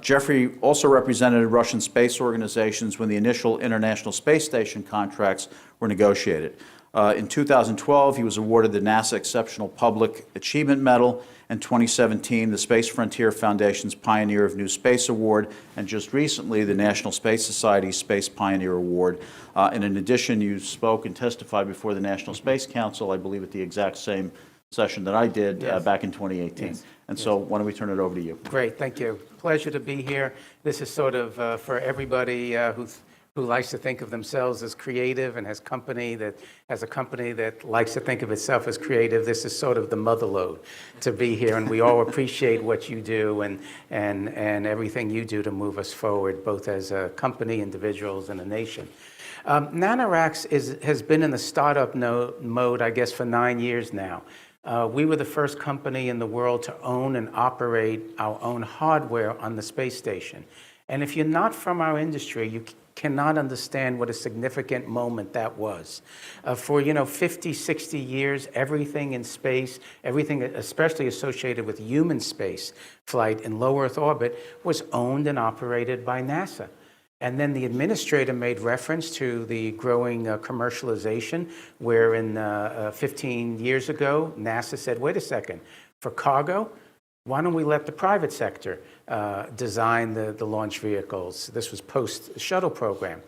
Jeffrey also represented Russian space organizations when the initial International Space Station contracts were negotiated. In 2012, he was awarded the NASA Exceptional Public Achievement Medal, and 2017, the Space Frontier Foundation's Pioneer of New Space Award, and just recently, the National Space Society's Space Pioneer Award. And in addition, you spoke and testified before the National Space Council, I believe at the exact same session that I did back in 2018. Yes. And so why don't we turn it over to you? Great, thank you. Pleasure to be here. This is sort of for everybody who likes to think of themselves as creative and has a company that likes to think of itself as creative. This is sort of the mother lode to be here, and we all appreciate what you do and everything you do to move us forward, both as a company, individuals, and a nation. NanoRacks has been in the startup mode, I guess, for 9 years now. We were the first company in the world to own and operate our own hardware on the space station. And if you're not from our industry, you cannot understand what a significant moment that was. For 50, 60 years, everything in space, everything especially associated with human space flight in low Earth orbit, was owned and operated by NASA. And then the administrator made reference to the growing commercialization, where in 15 years ago, NASA said, wait a second, for cargo, why don't we let the private sector design the launch vehicles? This was post-shuttle program.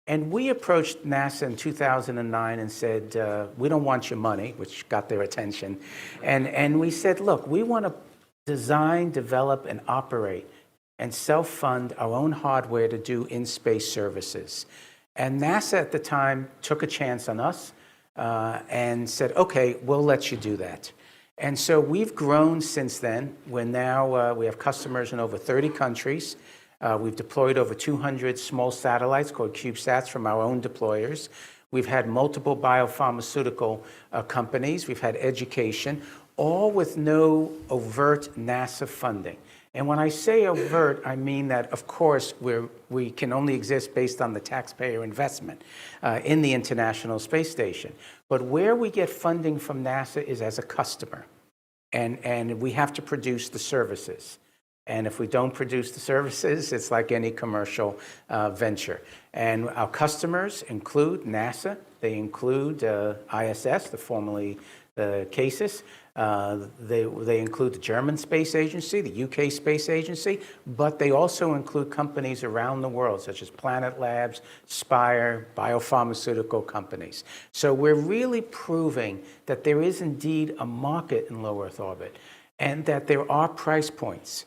And we approached NASA in 2009 and said, we don't want your money, which got their attention. And we said, look, we want to design, develop, and operate and self-fund our own hardware to do in-space services. And NASA at the time took a chance on us and said, okay, we'll let you do that. And so we've grown since then. We're now, we have customers in over 30 countries. We've deployed over 200 small satellites called CubeSats from our own deployers. We've had multiple biopharmaceutical companies. We've had education, all with no overt NASA funding. And when I say overt, I mean that, of course, we can only exist based on the taxpayer investment in the International Space Station. But where we get funding from NASA is as a customer. And we have to produce the services. And if we don't produce the services, it's like any commercial venture. And our customers include NASA. They include ISS, the formerly CASIS. They include the German Space Agency, the UK Space Agency, but they also include companies around the world, such as Planet Labs, Spire, biopharmaceutical companies. So we're really proving that there is indeed a market in low Earth orbit and that there are price points.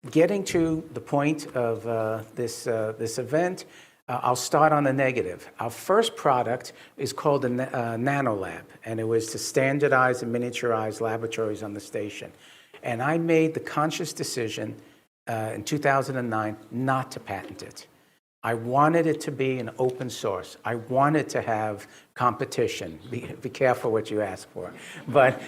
Getting to the point of this event, I'll start on the negative. Our first product is called a NanoLab, and it was to standardize and miniaturize laboratories on the station. And I made the conscious decision in 2009 not to patent it. I wanted it to be an open source. I wanted to have competition. Be careful what you ask for. But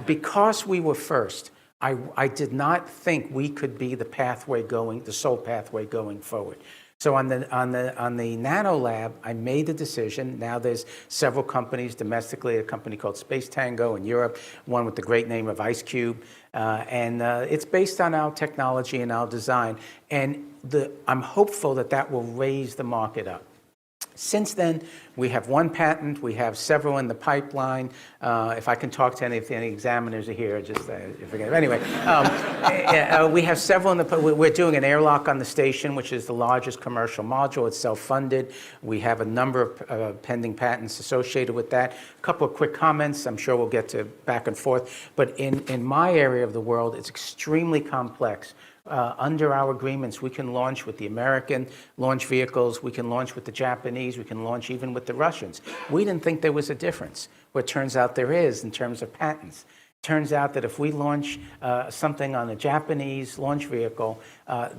because we were first, I did not think we could be the sole pathway going forward. So on the Nano Lab, I made the decision. Now there's several companies domestically, a company called Space Tango in Europe, one with the great name of Ice Cube, and it's based on our technology and our design. And I'm hopeful that that will raise the market up. Since then, we have one patent. We have several in the pipeline. If I can talk to any examiners are here, just forget. Anyway, we have several in the. We're doing an airlock on the station, which is the largest commercial module. It's self-funded. We have a number of pending patents associated with that. A couple of quick comments. I'm sure we'll get to back and forth. But in my area of the world, it's extremely complex. Under our agreements, we can launch with the American launch vehicles, we can launch with the Japanese, we can launch even with the Russians. We didn't think there was a difference. Well, it turns out there is in terms of patents. Turns out that if we launch something on a Japanese launch vehicle,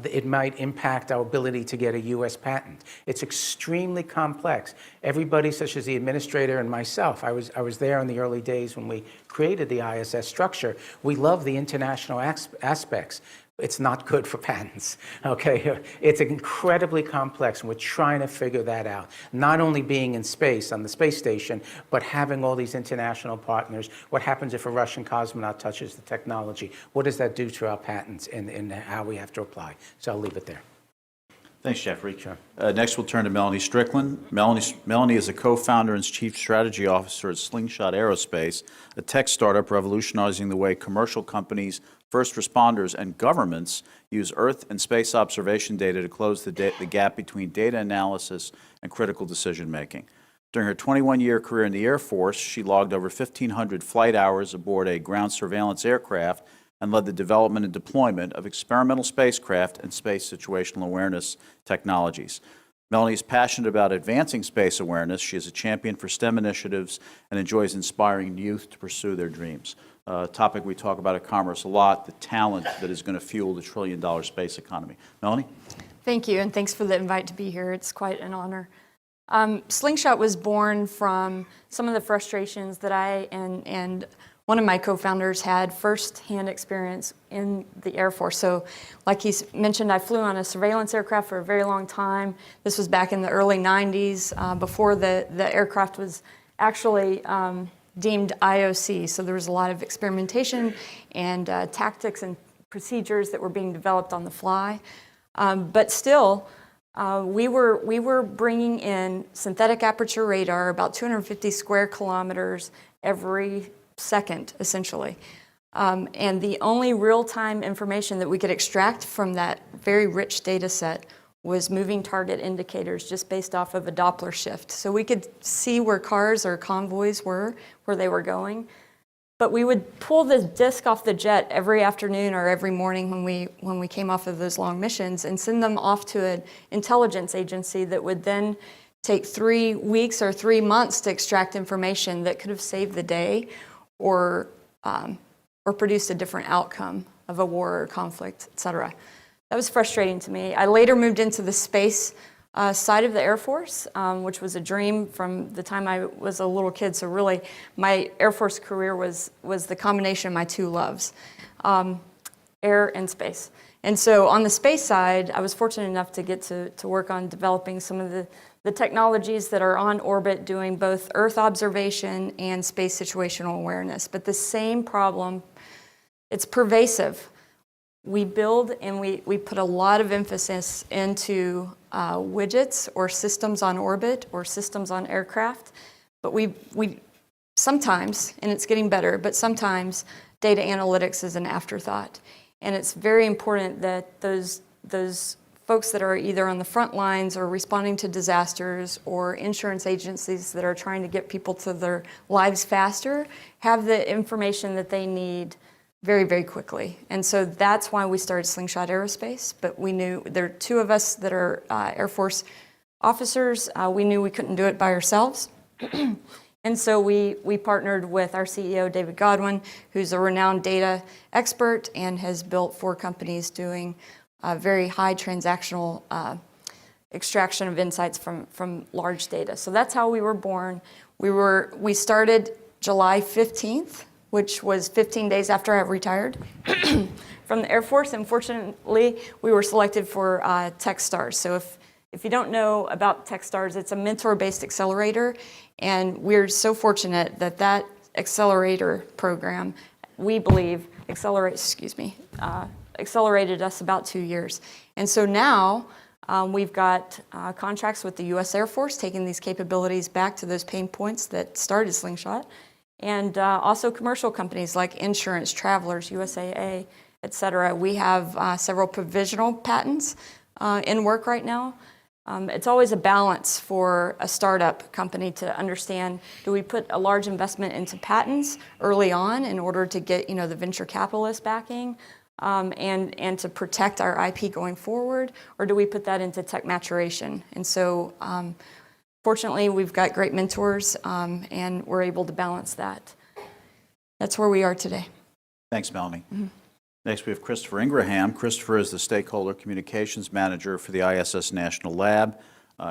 it might impact our ability to get a U.S. patent. It's extremely complex. Everybody, such as the administrator and myself, I was there in the early days when we created the ISS structure. We love the international aspects. It's not good for patents, okay? It's incredibly complex, and we're trying to figure that out. Not only being in space, on the space station, but having all these international partners. What happens if a Russian cosmonaut touches the technology? What does that do to our patents and how we have to apply? So I'll leave it there. Thanks, Jeffrey. Sure. Next, we'll turn to Melanie Strickland. Melanie is a co-founder and chief strategy officer at Slingshot Aerospace, a tech startup revolutionizing the way commercial companies, first responders, and governments use Earth and space observation data to close the gap between data analysis and critical decision-making. During her 21-year career in the Air Force, she logged over 1,500 flight hours aboard a ground surveillance aircraft and led the development and deployment of experimental spacecraft and space situational awareness technologies. Melanie is passionate about advancing space awareness. She is a champion for STEM initiatives and enjoys inspiring youth to pursue their dreams. A topic we talk about at Commerce a lot, the talent that is going to fuel the trillion-dollar space economy. Melanie? Thank you, and thanks for the invite to be here. It's quite an honor. Slingshot was born from some of the frustrations that I and one of my co-founders had first-hand experience in the Air Force. So like he mentioned, I flew on a surveillance aircraft for a very long time. This was back in the early 90s, before the aircraft was actually deemed IOC. So there was a lot of experimentation and tactics and procedures that were being developed on the fly. But still, we were bringing in synthetic aperture radar, about 250 square kilometers every second, essentially. And the only real-time information that we could extract from that very rich data set was moving target indicators just based off of a Doppler shift. So we could see where cars or convoys were, where they were going. But we would pull the disk off the jet every afternoon or every morning when we came off of those long missions and send them off to an intelligence agency that would then take 3 weeks or 3 months to extract information that could have saved the day or produced a different outcome of a war or conflict, et cetera. That was frustrating to me. I later moved into the space side of the Air Force, which was a dream from the time I was a little kid. So really, my Air Force career was the combination of my two loves, air and space. And so on the space side, I was fortunate enough to get to work on developing some of the technologies that are on orbit doing both Earth observation and space situational awareness. But the same problem, it's pervasive. We build and we put a lot of emphasis into widgets or systems on orbit or systems on aircraft. But we sometimes, and it's getting better, but sometimes data analytics is an afterthought. And it's very important that those folks that are either on the front lines or responding to disasters or insurance agencies that are trying to get people to their lives faster have the information that they need very, very quickly. And so that's why we started Slingshot Aerospace. But we knew there are two of us that are Air Force officers. We knew we couldn't do it by ourselves. And so we partnered with our CEO, David Godwin, who's a renowned data expert and has built 4 companies doing very high transactional extraction of insights from large data. So that's how we were born. We started July 15th, which was 15 days after I retired from the Air Force. And fortunately, we were selected for TechStars. So If you don't know about Techstars, it's a mentor-based accelerator, and we're so fortunate that that accelerator program, we believe, accelerated us about 2 years. And so now we've got contracts with the U.S. Air Force, taking these capabilities back to those pain points that started Slingshot, and also commercial companies like insurance, travelers, USAA, et cetera. We have several provisional patents in work right now. It's always a balance for a startup company to understand, do we put a large investment into patents early on in order to get the venture capitalist backing and to protect our IP going forward, or do we put that into tech maturation? And so fortunately, we've got great mentors and we're able to balance that. That's where we are today. Thanks, Melanie. Next, we have Christopher Ingraham. Christopher is the Stakeholder Communications Manager for the ISS National Lab.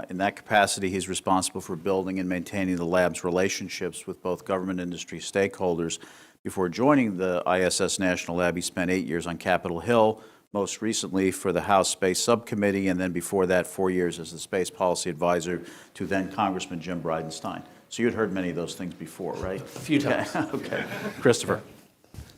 In that capacity, he's responsible for building and maintaining the lab's relationships with both government industry stakeholders. Before joining the ISS National Lab, he spent 8 years on Capitol Hill, most recently for the House Space Subcommittee, and then before that, 4 years as the Space Policy Advisor to then Congressman Jim Bridenstine. So you'd heard many of those things before, right? A few times. Okay. Christopher.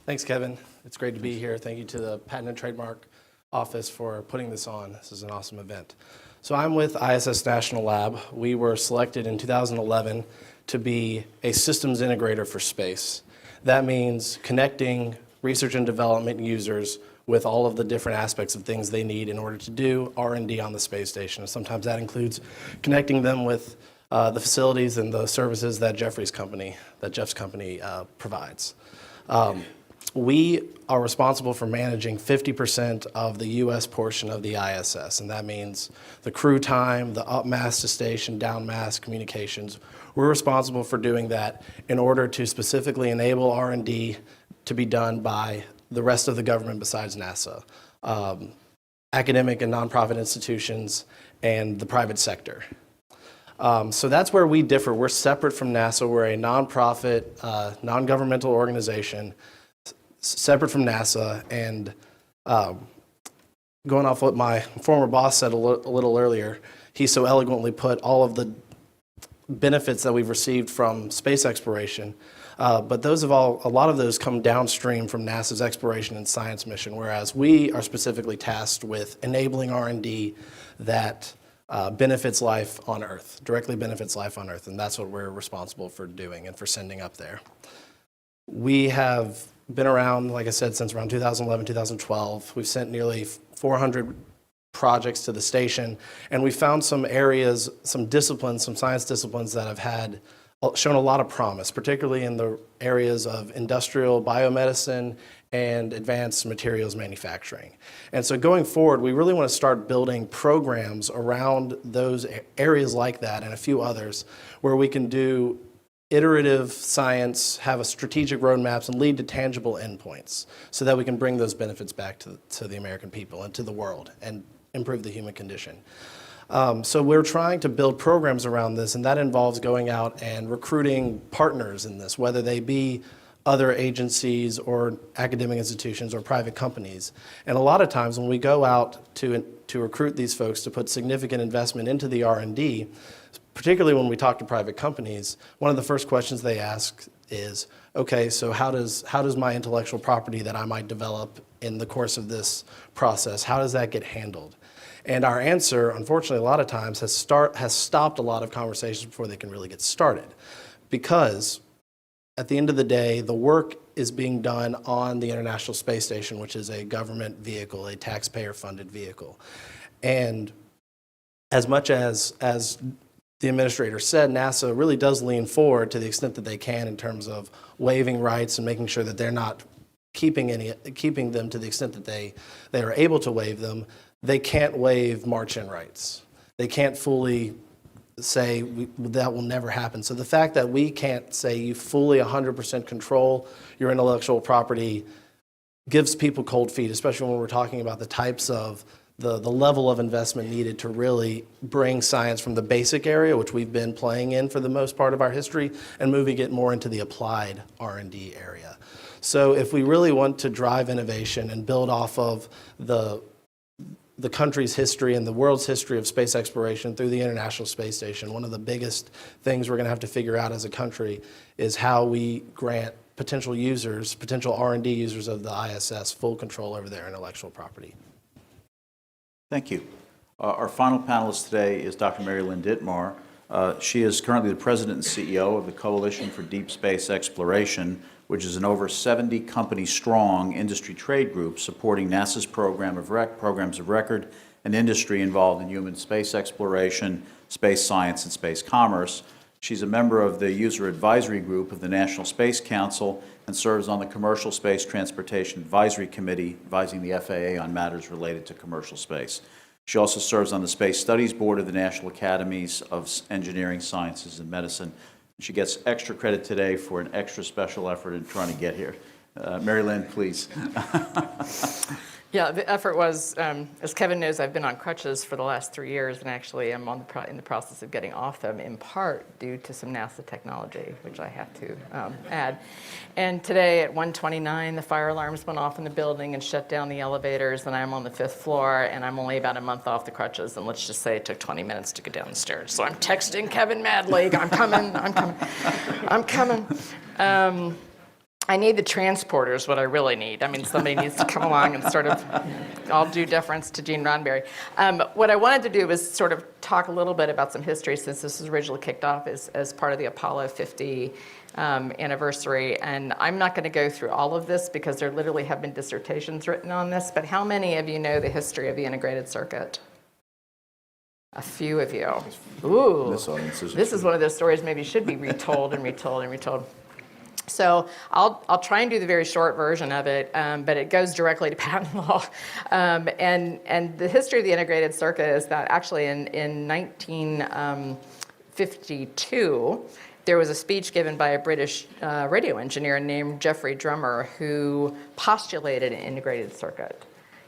Thanks, Kevin. It's great to be here. Thank you to the Patent and Trademark Office for putting this on. This is an awesome event. So I'm with ISS National Lab. We were selected in 2011 to be a systems integrator for space. That means connecting research and development users with all of the different aspects of things they need in order to do R&D on the space station. And sometimes that includes connecting them with the facilities and the services that Jeff's company provides. We are responsible for managing 50% of the U.S. portion of the ISS, and that means the crew time, the up mast to station, down mast communications. We're responsible for doing that in order to specifically enable R&D to be done by the rest of the government besides NASA, academic and nonprofit institutions, and the private sector. So that's where we differ. We're separate from NASA. We're a nonprofit, non-governmental organization, separate from NASA, and going off what my former boss said a little earlier, he so eloquently put all of the benefits that we've received from space exploration, but a lot of those come downstream from NASA's exploration and science mission, whereas we are specifically tasked with enabling R&D that benefits life on Earth, directly benefits life on Earth, and that's what we're responsible for doing and for sending up there. We have been around, like I said, since around 2011, 2012. We've sent nearly 400 projects to the station, and we found some areas, some disciplines, some science disciplines that have shown a lot of promise, particularly in the areas of industrial biomedicine and advanced materials manufacturing. And so going forward, we really want to start building programs around those areas like that and a few others where we can do iterative science, have a strategic roadmaps, and lead to tangible endpoints so that we can bring those benefits back to the American people and to the world and improve the human condition. So we're trying to build programs around this, and that involves going out and recruiting partners in this, whether they be other agencies or academic institutions or private companies. And a lot of times when we go out to recruit these folks to put significant investment into the R&D, particularly when we talk to private companies, one of the first questions they ask is, okay, so how does my intellectual property that I might develop in the course of this process, how does that get handled? And our answer, unfortunately, a lot of times has stopped a lot of conversations before they can really get started. Because at the end of the day, the work is being done on the International Space Station, which is a government vehicle, a taxpayer-funded vehicle. And as much as the administrator said, NASA really does lean forward to the extent that they can in terms of waiving rights and making sure that they're not keeping them to the extent that they are able to waive them. They can't waive march-in rights. They can't fully say that will never happen. So the fact that we can't say you fully 100% control your intellectual property gives people cold feet, especially when we're talking about the types of the level of investment needed to really bring science from the basic area, which we've been playing in for the most part of our history, and moving it more into the applied R&D area. So if we really want to drive innovation and build off of the the country's history and the world's history of space exploration through the International Space Station. One of the biggest things we're going to have to figure out as a country is how we grant potential users, potential R&D users of the ISS, full control over their intellectual property. Thank you. Our final panelist today is Dr. Mary Lynn Dittmar. She is currently the president and CEO of the Coalition for Deep Space Exploration, which is an over 70 company strong industry trade group supporting NASA's programs of record and industry involved in human space exploration, space science, and space commerce. She's a member of the user advisory group of the National Space Council and serves on the Commercial Space Transportation Advisory Committee, advising the FAA on matters related to commercial space. She also serves on the Space Studies Board of the National Academies of Engineering, Sciences, and Medicine. She gets extra credit today for an extra special effort in trying to get here. Mary Lynn, please. Yeah, the effort was, as Kevin knows, I've been on crutches for the last 3 years, and actually I'm in the process of getting off them, in part due to some NASA technology, which I have to add. And today at 1:29, the fire alarms went off in the building and shut down the elevators, and I'm on the 5th floor, and I'm only about a month off the crutches, and let's just say it took 20 minutes to get down the stairs. So I'm texting Kevin madly, I'm coming. I need the transporter is what I really need. I mean, somebody needs to come along and sort of, all due deference to Gene Roddenberry. What I wanted to do was sort of talk a little bit about some history, since this was originally kicked off as part of the Apollo 50 anniversary. And I'm not going to go through all of this because there literally have been dissertations written on this, but how many of you know the history of the integrated circuit? A few of you. Ooh, this is one of those stories maybe should be retold and retold and retold. So I'll try and do the very short version of it, but it goes directly to patent law. And the history of the integrated circuit is that actually in 1952, there was a speech given by a British radio engineer named Geoffrey Drummer who postulated an integrated circuit.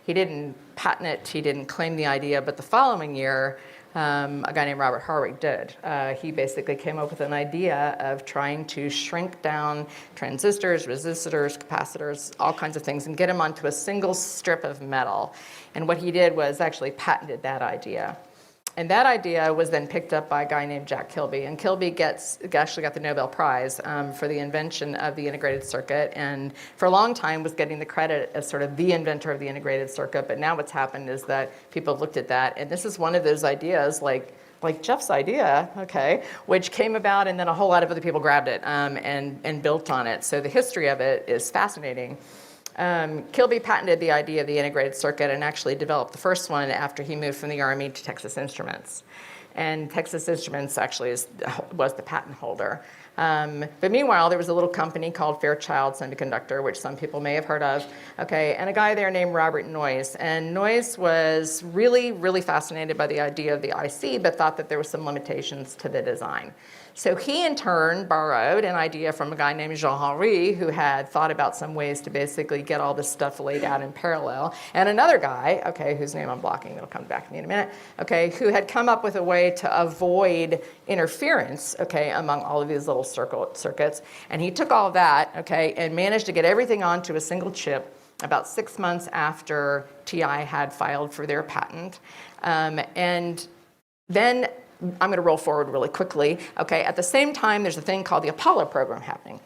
He didn't patent it, he didn't claim the idea, but the following year, a guy named Robert Harwick did. He basically came up with an idea of trying to shrink down transistors, resistors, capacitors, all kinds of things, and get them onto a single strip of metal. And what he did was actually patented that idea. And that idea was then picked up by a guy named Jack Kilby. And Kilby actually got the Nobel Prize for the invention of the integrated circuit, and for a long time was getting the credit as sort of the inventor of the integrated circuit. But now what's happened is that people have looked at that, and this is one of those ideas like Jeff's idea, okay, which came about, and then a whole lot of other people grabbed it and built on it. So the history of it is fascinating. Kilby patented the idea of the integrated circuit and actually developed the first one after he moved from the Army to Texas Instruments. And Texas Instruments actually was the patent holder. But meanwhile, there was a little company called Fairchild Semiconductor, which some people may have heard of, okay, and a guy there named Robert Noyce. And Noyce was really, really fascinated by the idea of the IC, but thought that there were some limitations to the design. So he, in turn, borrowed an idea from a guy named Jean-Henri, who had thought about some ways to basically get all this stuff laid out in parallel, and another guy, okay, whose name I'm blocking, it'll come back to me in a minute, okay, who had come up with a way to avoid interference, okay, among all of these little circuits, and he took all of that, okay, and managed to get everything onto a single chip about 6 months after TI had filed for their patent, and then I'm going to roll forward really quickly. Okay, at the same time, there's a thing called the Apollo program happening.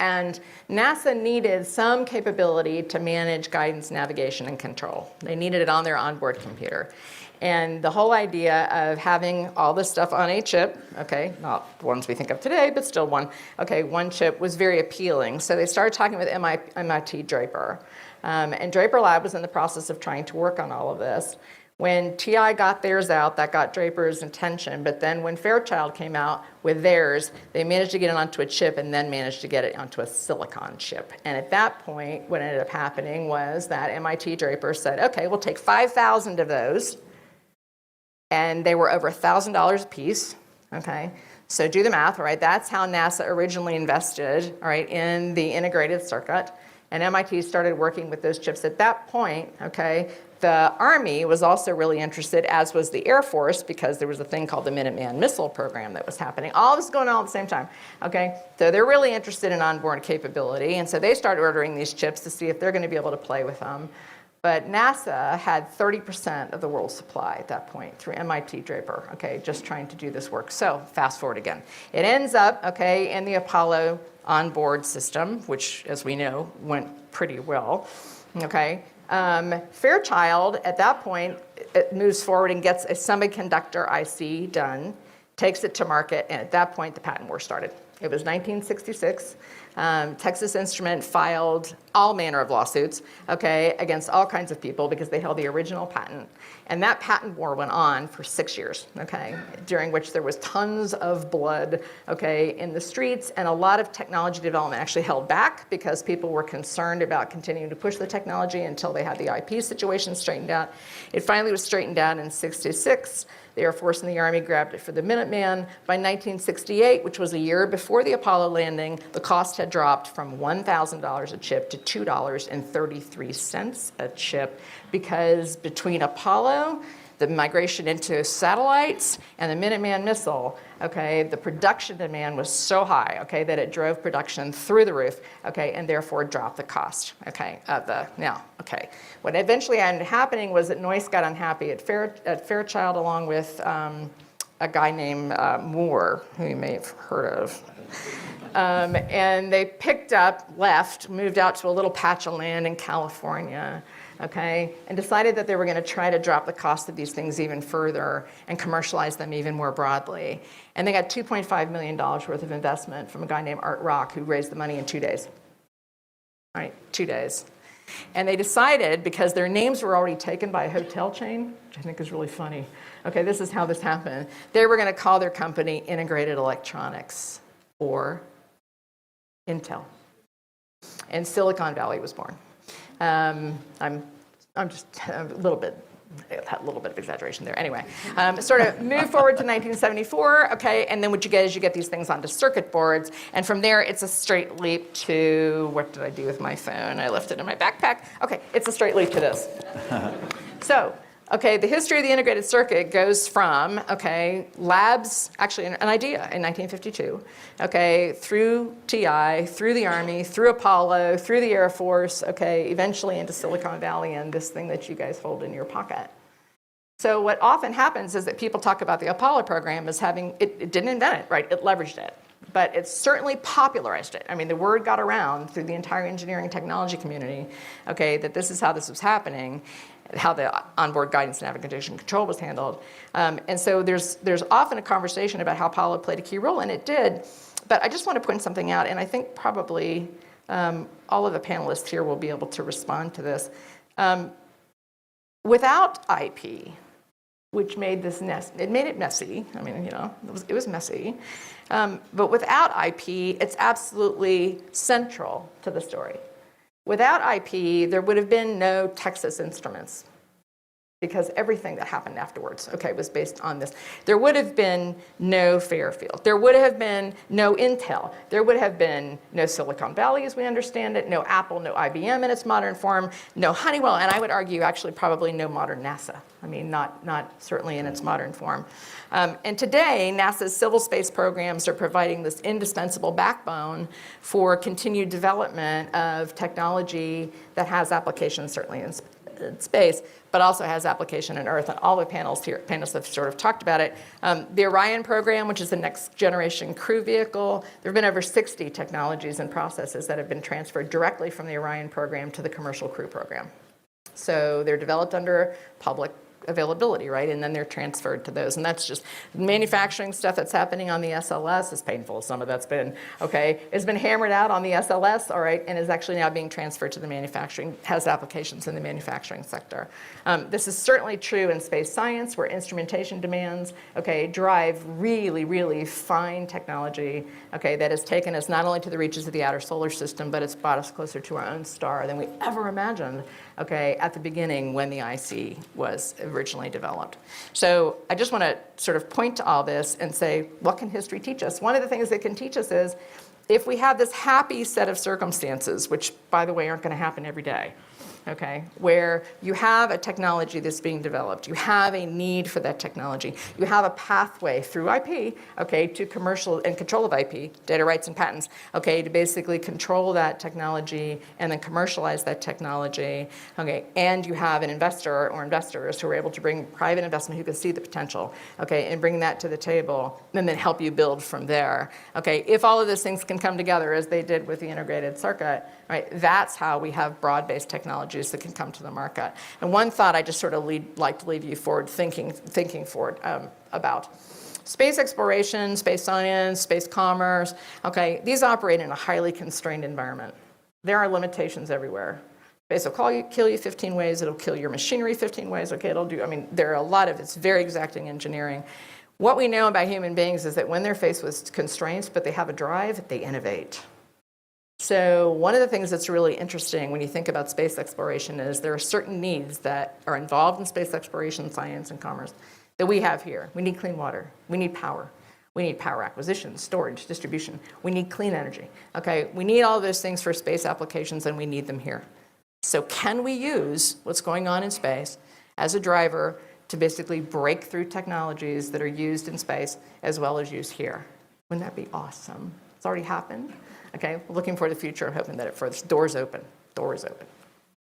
And NASA needed some capability to manage guidance, navigation, and control. They needed it on their onboard computer. And the whole idea of having all this stuff on a chip, okay, not the ones we think of today, but still one chip was very appealing. So they started talking with MIT Draper. And Draper Lab was in the process of trying to work on all of this. When TI got theirs out, that got Draper's attention, but then when Fairchild came out with theirs, they managed to get it onto a chip and then managed to get it onto a silicon chip. And at that point, what ended up happening was that MIT Draper said, okay, we'll take 5,000 of those, and they were over $1,000 a piece, okay? So do the math, right? That's how NASA originally invested, all right, in the integrated circuit. And MIT started working with those chips at that point, okay? The Army was also really interested, as was the Air Force, because there was a thing called the Minuteman missile program that was happening. All this going on at the same time, okay? So they're really interested in onboard capability, and so they started ordering these chips to see if they're going to be able to play with them. But NASA had 30% of the world's supply at that point through MIT Draper, okay, just trying to do this work. So fast forward again. It ends up, okay, in the Apollo onboard system, which, as we know, went pretty well, okay. Fairchild, at that point, it moves forward and gets a semiconductor IC done, takes it to market, and at that point, the patent war started. It was 1966. Texas Instrument filed all manner of lawsuits, okay, against all kinds of people because they held the original patent. And that patent war went on for 6 years, okay, during which there was tons of blood, okay, in the streets, and a lot of technology development actually held back because people were concerned about continuing to push the technology until they had the IP situation straightened out. It finally was straightened out in 66. The Air Force and the Army grabbed it for the Minuteman. By 1968, which was a year before the Apollo landing, the cost had dropped from $1,000 a chip to $2.33 a chip, because between Apollo, the migration into satellites, and the Minuteman missile, okay, the production demand was so high, okay, that it drove production through the roof, okay, and therefore dropped the cost, okay, of the, now, okay. What eventually ended up happening was that Noyce got unhappy at Fairchild, along with a guy named Moore, who you may have heard of. And they picked up, left, moved out to a little patch of land in California, okay, and decided that they were going to try to drop the cost of these things even further and commercialize them even more broadly. And they got $2.5 million worth of investment from a guy named Art Rock, who raised the money in 2 days. All right, 2 days. And they decided, because their names were already taken by a hotel chain, which I think is really funny. Okay, this is how this happened. They were going to call their company Integrated Electronics, or Intel. And Silicon Valley was born. I'm just a little bit of exaggeration there. Anyway, sort of move forward to 1974, okay, and then what you get is you get these things onto circuit boards, and from there it's a straight leap to, what did I do with my phone? I left it in my backpack. Okay, it's a straight leap to this. So, okay, the history of the integrated circuit goes from, okay, labs, actually an idea in 1952, okay, through TI, through the Army, through Apollo, through the Air Force, okay, eventually into Silicon Valley and this thing that you guys hold in your pocket. So what often happens is that people talk about the Apollo program as having, it didn't invent it, right, it leveraged it. But it certainly popularized it. I mean, the word got around through the entire engineering technology community, okay, that this is how this was happening, how the onboard guidance, navigation, control was handled. And so there's often a conversation about how Apollo played a key role, and it did. But I just want to point something out, and I think probably all of the panelists here will be able to respond to this. Without IP, which made this it made it messy. I mean, you know, it was messy. But without IP, it's absolutely central to the story. Without IP, there would have been no Texas Instruments, because everything that happened afterwards, okay, was based on this. There would have been no Fairfield. There would have been no Intel. There would have been no Silicon Valley as we understand it, no Apple, no IBM in its modern form, no Honeywell, and I would argue actually probably no modern NASA. I mean, not certainly in its modern form. And today, NASA's civil space programs are providing this indispensable backbone for continued development of technology that has applications certainly in space, but also has application in Earth. And all the panelists have sort of talked about it. The Orion program, which is the next generation crew vehicle, there have been over 60 technologies and processes that have been transferred directly from the Orion program to the commercial crew program. So they're developed under public availability, right? And then they're transferred to those. And that's just manufacturing stuff that's happening on the SLS is painful. Some of that's been, okay, it's been hammered out on the SLS, all right, and is actually now being transferred to the manufacturing, has applications in the manufacturing sector. This is certainly true in space science, where instrumentation demands, okay, drive really, really fine technology, okay, that has taken us not only to the reaches of the outer solar system, but it's brought us closer to our own star than we ever imagined, okay, at the beginning when the IC was originally developed. So I just want to sort of point to all this and say, what can history teach us? One of the things it can teach us is, if we have this happy set of circumstances, which, by the way, aren't going to happen every day, okay, where you have a technology that's being developed, you have a need for that technology, you have a pathway through IP, okay, to commercial and control of IP, data rights and patents, okay, to basically control that technology and then commercialize that technology, okay, and you have an investor or investors who are able to bring private investment who can see the potential, okay, and bring that to the table, and then help you build from there, okay. If all of those things can come together as they did with the integrated circuit, right, that's how we have broad-based technologies that can come to the market. And one thought I just sort of like to leave you forward thinking forward about. Space exploration, space science, space commerce, okay, these operate in a highly constrained environment. There are limitations everywhere. Space will kill you 15 ways, it'll kill your machinery 15 ways, okay, there are a lot of, it's very exacting engineering. What we know about human beings is that when they're faced with constraints, but they have a drive, they innovate. So one of the things that's really interesting when you think about space exploration is there are certain needs that are involved in space exploration, science, and commerce that we have here. We need clean water. We need power. We need power acquisition, storage, distribution. We need clean energy. Okay, we need all those things for space applications, and we need them here. So can we use what's going on in space as a driver to basically break through technologies that are used in space as well as used here? Wouldn't that be awesome? It's already happened. Okay, we're looking for the future, hoping that it further. Doors open. Doors open.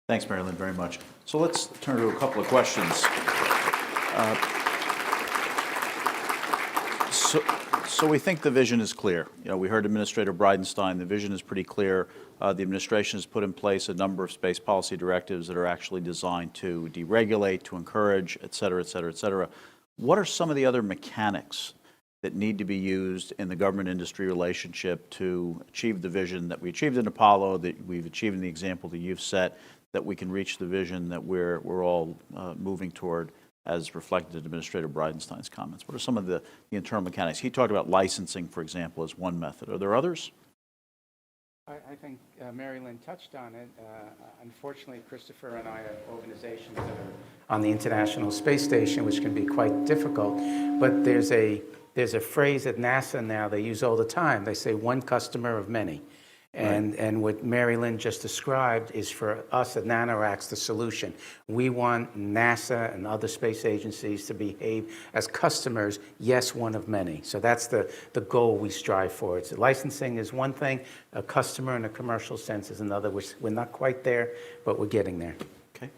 Thanks, Marilyn, very much. So let's turn to a couple of questions. So we think the vision is clear. You know, we heard Administrator Bridenstine. The vision is pretty clear. The administration has put in place a number of space policy directives that are actually designed to deregulate, to encourage, et cetera, et cetera, et cetera. What are some of the other mechanics that need to be used in the government-industry relationship to achieve the vision that we achieved in Apollo, that we've achieved in the example that you've set, that we can reach the vision that we're all moving toward, as reflected in Administrator Bridenstine's comments? What are some of the internal mechanics? He talked about licensing, for example, as one method. Are there others? I think Mary Lynn touched on it. Unfortunately, Christopher and I have organizations that are on the International Space Station, which can be quite difficult. But there's a phrase at NASA now they use all the time. They say one customer of many. And what Mary Lynn just described is for us at NanoRacks the solution. We want NASA and other space agencies to behave as customers, yes, one of many. So that's the goal we strive for. It's licensing is one thing, a customer in a commercial sense is another. We're not quite there, but we're getting there. Okay.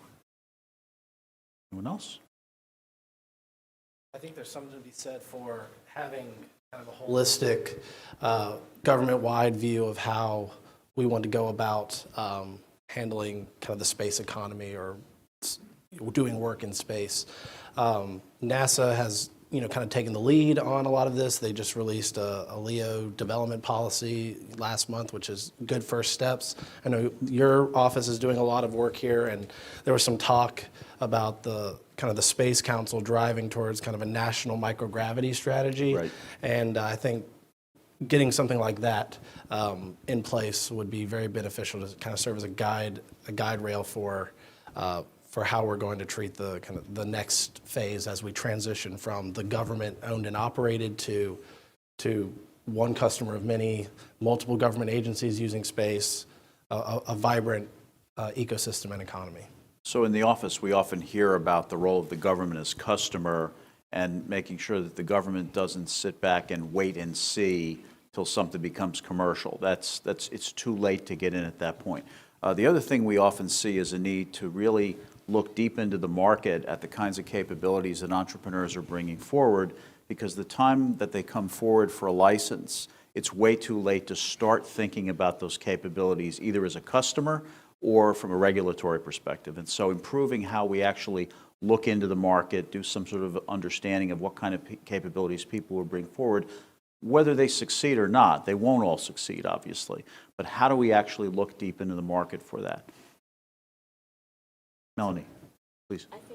Anyone else? I think there's something to be said for having kind of a holistic, government-wide view of how we want to go about handling kind of the space economy or doing work in space. NASA has, kind of taken the lead on a lot of this. They just released a LEO development policy last month, which is good first steps. I know your office is doing a lot of work here, and there was some talk about the Space Council driving towards kind of a national microgravity strategy. Right. And I think getting something like that in place would be very beneficial to kind of serve as a guide rail for how we're going to treat the next phase as we transition from the government owned and operated to one customer of many, multiple government agencies using space, a vibrant ecosystem and economy. So in the office, we often hear about the role of the government as customer and making sure that the government doesn't sit back and wait and see till something becomes commercial. It's too late to get in at that point. The other thing we often see is a need to really look deep into the market at the kinds of capabilities that entrepreneurs are bringing forward, because the time that they come forward for a license, it's way too late to start thinking about those capabilities either as a customer or from a regulatory perspective. And so improving how we actually look into the market, do some sort of understanding of what kind of capabilities people will bring forward, whether they succeed or not. They won't all succeed, obviously. But how do we actually look deep into the market for that? Melanie, please. I think,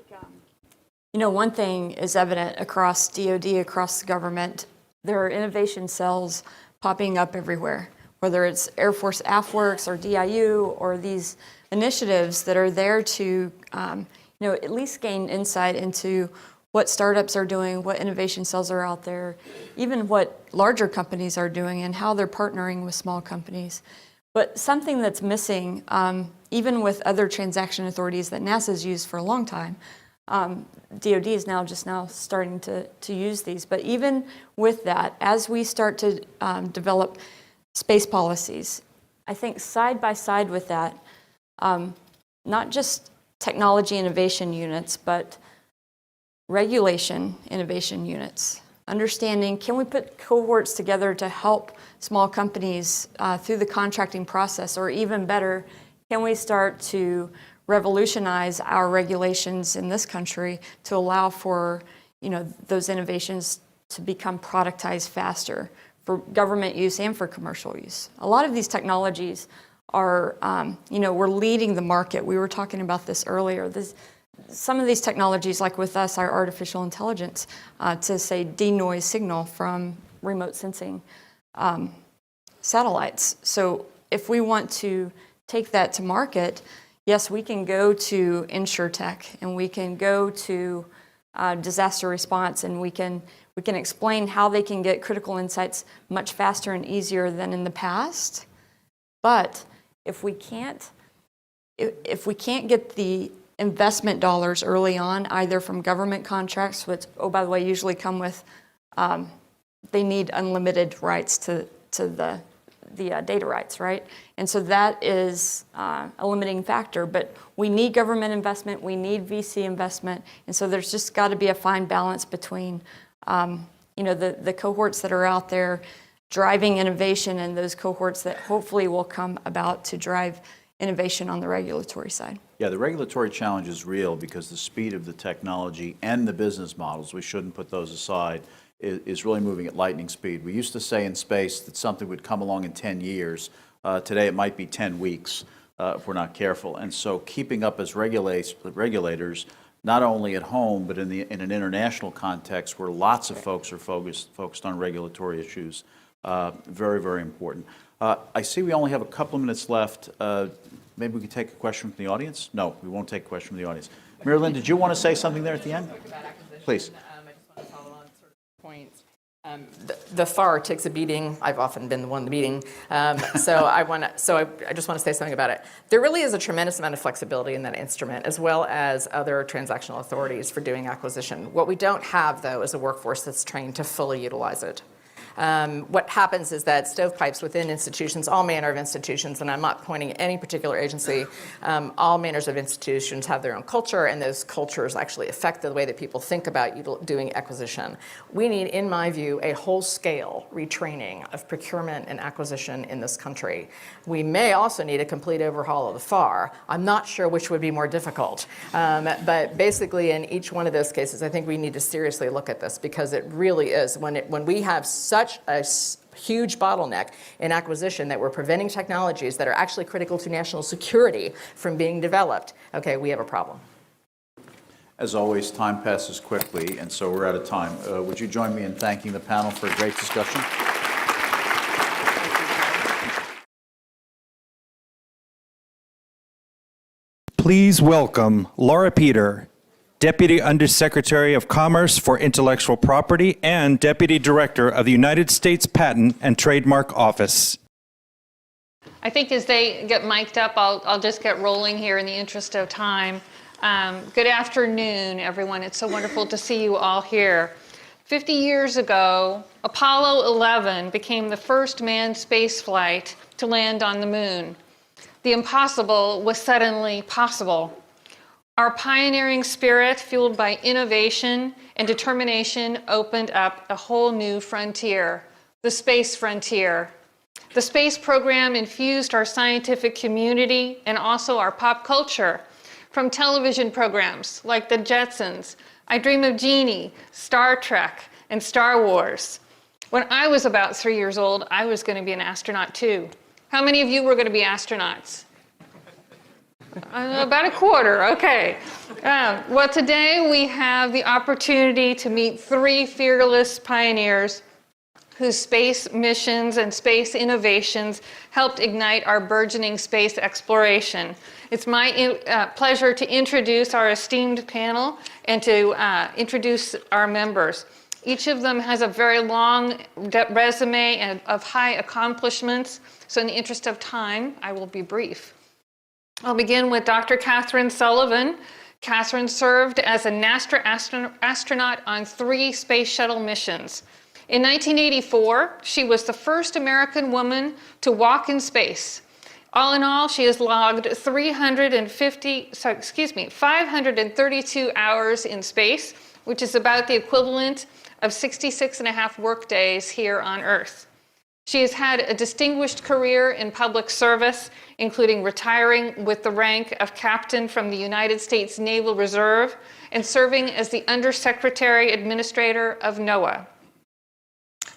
one thing is evident across DoD, across the government. There are innovation cells popping up everywhere, whether it's Air Force AFWorks or DIU or these initiatives that are there to, at least gain insight into what startups are doing, what innovation cells are out there, even what larger companies are doing and how they're partnering with small companies. But something that's missing, even with other transaction authorities that NASA's used for a long time, DoD is now starting to use these. But even with that, as we start to develop space policies, I think side by side with that, not just technology innovation units, but regulation innovation units. Understanding, can we put cohorts together to help small companies through the contracting process, or even better, can we start to revolutionize our regulations in this country to allow for, those innovations to become productized faster for government use and for commercial use. A lot of these technologies are, we're leading the market. We were talking about this earlier. Some of these technologies, like with us, our artificial intelligence, to say denoise signal from remote sensing satellites. So if we want to take that to market, yes, we can go to InsurTech and we can go to disaster response, and we can explain how they can get critical insights much faster and easier than in the past. But if we can't get the investment dollars early on, either from government contracts, which, oh, by the way, usually come with, they need unlimited rights to the data rights, right? And so that is a limiting factor, but we need government investment, we need VC investment, and so there's just got to be a fine balance between, the cohorts that are out there driving innovation and those cohorts that hopefully will come about to drive innovation on the regulatory side. Yeah, the regulatory challenge is real because the speed of the technology and the business models, we shouldn't put those aside, is really moving at lightning speed. We used to say in space that something would come along in 10 years. Today it might be 10 weeks if we're not careful. And so keeping up as regulators, not only at home, but in an international context where lots of folks are focused on regulatory issues, very, very important. I see we only have a couple of minutes left. Maybe we could take a question from the audience? No, we won't take a question from the audience. Mary Lynn, did you want to say something there at the end? Please. I just want to follow on sort of points. The FAR takes a beating. I've often been the one in the beating. So I just want to say something about it. There really is a tremendous amount of flexibility in that instrument, as well as other transactional authorities for doing acquisition. What we don't have, though, is a workforce that's trained to fully utilize it. What happens is that stovepipes within institutions, all manner of institutions, and I'm not pointing at any particular agency, all manners of institutions have their own culture, and those cultures actually affect the way that people think about doing acquisition. We need, in my view, a whole-scale retraining of procurement and acquisition in this country. We may also need a complete overhaul of the FAR. I'm not sure which would be more difficult, but basically in each one of those cases, I think we need to seriously look at this, because it really is, when we have such a huge bottleneck in acquisition that we're preventing technologies that are actually critical to national security from being developed, okay, we have a problem. As always, time passes quickly, and so we're out of time. Would you join me in thanking the panel for a great discussion? Please welcome Laura Peter, Deputy Undersecretary of Commerce for Intellectual Property and Deputy Director of the United States Patent and Trademark Office. I think as they get mic'd up, I'll just get rolling here in the interest of time. Good afternoon, everyone. It's so wonderful to see you all here. 50 years ago, Apollo 11 became the first manned space flight to land on the moon. The impossible was suddenly possible. Our pioneering spirit, fueled by innovation and determination, opened up a whole new frontier, the space frontier. The space program infused our scientific community and also our pop culture, from television programs like The Jetsons, I Dream of Jeannie, Star Trek, and Star Wars. When I was about 3 years old, I was going to be an astronaut too. How many of you were going to be astronauts? About a quarter, okay. Well, today we have the opportunity to meet 3 fearless pioneers whose space missions and space innovations helped ignite our burgeoning space exploration. It's my pleasure to introduce our esteemed panel and to introduce our members. Each of them has a very long resume and of high accomplishments. So in the interest of time, I will be brief. I'll begin with Dr. Catherine Sullivan. Catherine served as a NASA astronaut on 3 space shuttle missions. In 1984, she was the first American woman to walk in space. All in all, she has logged 532 hours in space, which is about the equivalent of 66.5 work days here on Earth. She has had a distinguished career in public service, including retiring with the rank of captain from the United States Naval Reserve and serving as the Undersecretary Administrator of NOAA.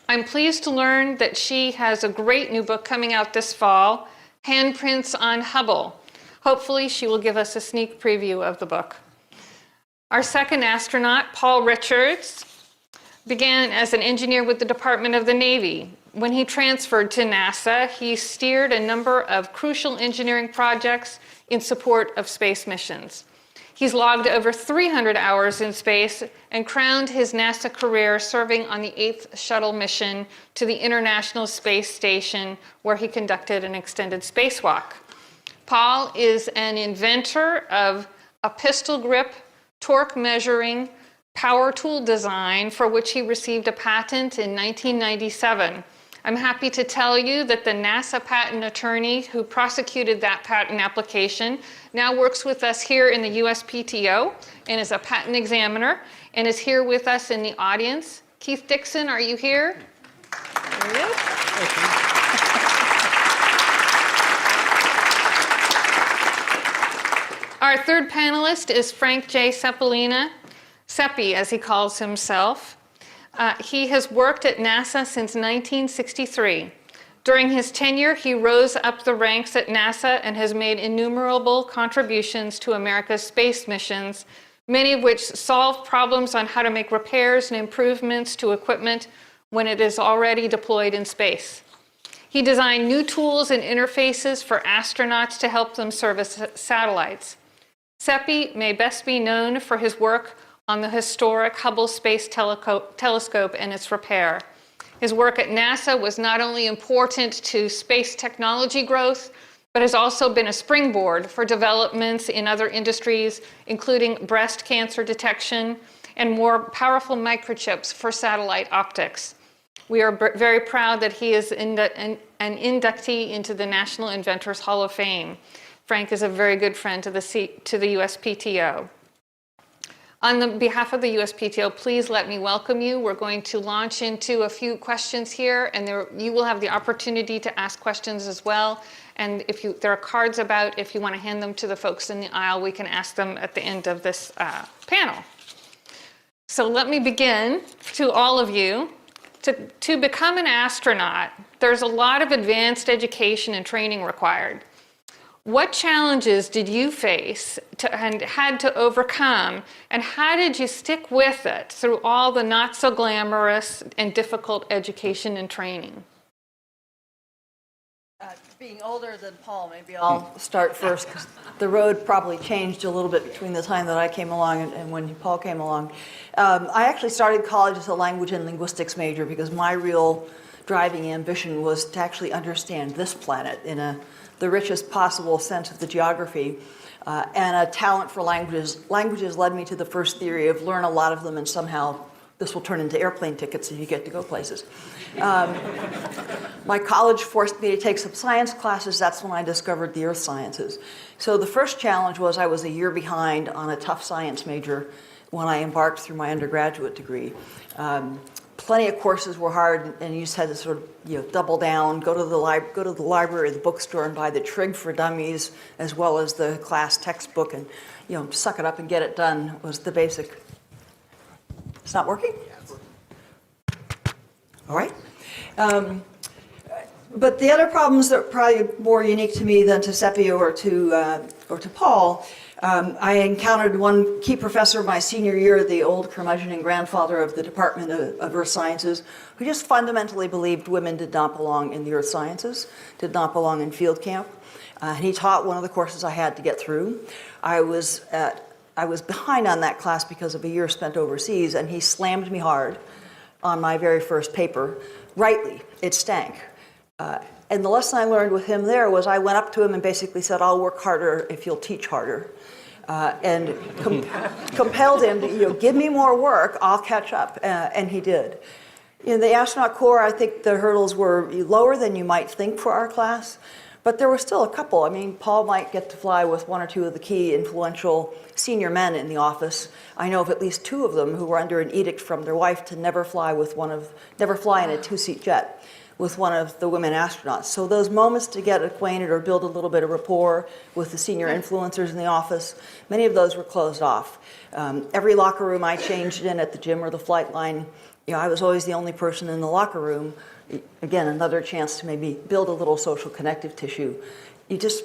I'm pleased to learn that she has a great new book coming out this fall, Handprints on Hubble. Hopefully, she will give us a sneak preview of the book. Our second astronaut, Paul Richards, began as an engineer with the Department of the Navy. When he transferred to NASA, he steered a number of crucial engineering projects in support of space missions. He's logged over 300 hours in space and crowned his NASA career serving on the 8th shuttle mission to the International Space Station, where he conducted an extended spacewalk. Paul is an inventor of a pistol grip, torque measuring, power tool design for which he received a patent in 1997. I'm happy to tell you that the NASA patent attorney who prosecuted that patent application now works with us here in the USPTO and is a patent examiner and is here with us in the audience. Keith Dixon, are you here? There he is. Our third panelist is Frank J. Cepollina, Cepi as he calls himself. He has worked at NASA since 1963. During his tenure, he rose up the ranks at NASA and has made innumerable contributions to America's space missions, many of which solve problems on how to make repairs and improvements to equipment when it is already deployed in space. He designed new tools and interfaces for astronauts to help them service satellites. Cepi may best be known for his work on the historic Hubble Space Telescope and its repair. His work at NASA was not only important to space technology growth, but has also been a springboard for developments in other industries, including breast cancer detection and more powerful microchips for satellite optics. We are very proud that he is an inductee into the National Inventors Hall of Fame. Frank is a very good friend to the USPTO. On behalf of the USPTO, please let me welcome you. We're going to launch into a few questions here, and you will have the opportunity to ask questions as well. And if there are cards about, if you want to hand them to the folks in the aisle, we can ask them at the end of this panel. So let me begin to all of you. To become an astronaut, there's a lot of advanced education and training required. What challenges did you face and had to overcome, and how did you stick with it through all the not so glamorous and difficult education and training? Being older than Paul, maybe I'll start first, because the road probably changed a little bit between the time that I came along and when Paul came along. I actually started college as a language and linguistics major because my real driving ambition was to actually understand this planet in the richest possible sense of the geography, and a talent for languages. Languages led me to the first theory of learn a lot of them and somehow this will turn into airplane tickets and you get to go places. My college forced me to take some science classes. That's when I discovered the earth sciences. So the first challenge was I was a year behind on a tough science major when I embarked through my undergraduate degree. Plenty of courses were hard, and you just had to sort of double down, go to the library or the bookstore and buy the Trig for Dummies as well as the class textbook, and suck it up and get it done was the basic. It's not working? All right. But the other problems that are probably more unique to me than to Seppi or to Paul, I encountered one key professor my senior year, the old curmudgeon and grandfather of the Department of Earth Sciences, who just fundamentally believed women did not belong in the earth sciences, did not belong in field camp. And he taught one of the courses I had to get through. I was behind on that class because of a year spent overseas, and he slammed me hard on my very first paper, rightly. It stank. And the lesson I learned with him there was I went up to him and basically said, I'll work harder if you'll teach harder. And compelled him to, give me more work, I'll catch up. And he did. In the astronaut corps, I think the hurdles were lower than you might think for our class, but there were still a couple. I mean, Paul might get to fly with one or two of the key influential senior men in the office. I know of at least two of them who were under an edict from their wife to never fly in a two-seat jet with one of the women astronauts. So those moments to get acquainted or build a little bit of rapport with the senior influencers in the office, many of those were closed off. Every locker room I changed in at the gym or the flight line, I was always the only person in the locker room. Again, another chance to maybe build a little social connective tissue. You just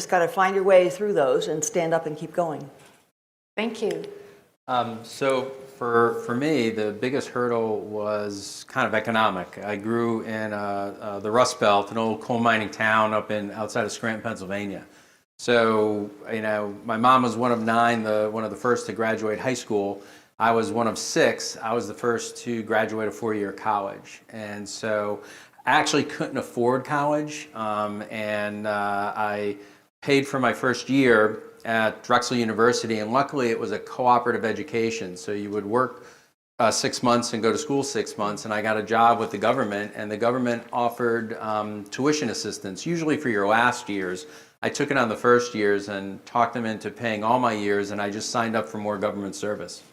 got to find your way through those and stand up and keep going. Thank you. So for me, the biggest hurdle was kind of economic. I grew in the Rust Belt, an old coal mining town outside of Scranton, Pennsylvania. So, my mom was one of 9, one of the first to graduate high school. I was one of 6. I was the first to graduate a 4-year college. And so I actually couldn't afford college. And I paid for my first year at Drexel University. And luckily it was a cooperative education. So you would work 6 months and go to school 6 months. And I got a job with the government. And the government offered tuition assistance, usually for your last years. I took it on the first years and talked them into paying all my years. And I just signed up for more government service.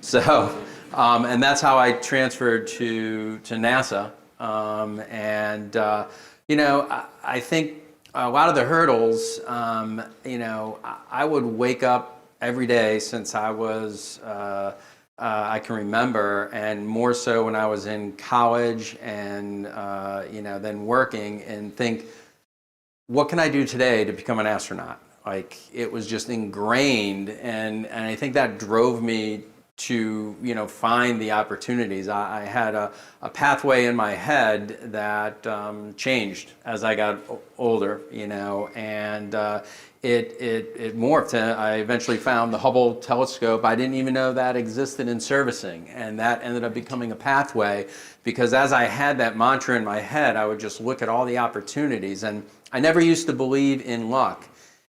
So, and that's how I transferred to NASA. I think a lot of the hurdles, I would wake up every day since I was, I can remember, and more so when I was in college and, then working and think, what can I do today to become an astronaut? Like, it was just ingrained, and I think that drove me to find the opportunities. I had a pathway in my head that changed as I got older, and it morphed. I eventually found the Hubble telescope. I didn't even know that existed in servicing, and that ended up becoming a pathway because as I had that mantra in my head, I would just look at all the opportunities, and I never used to believe in luck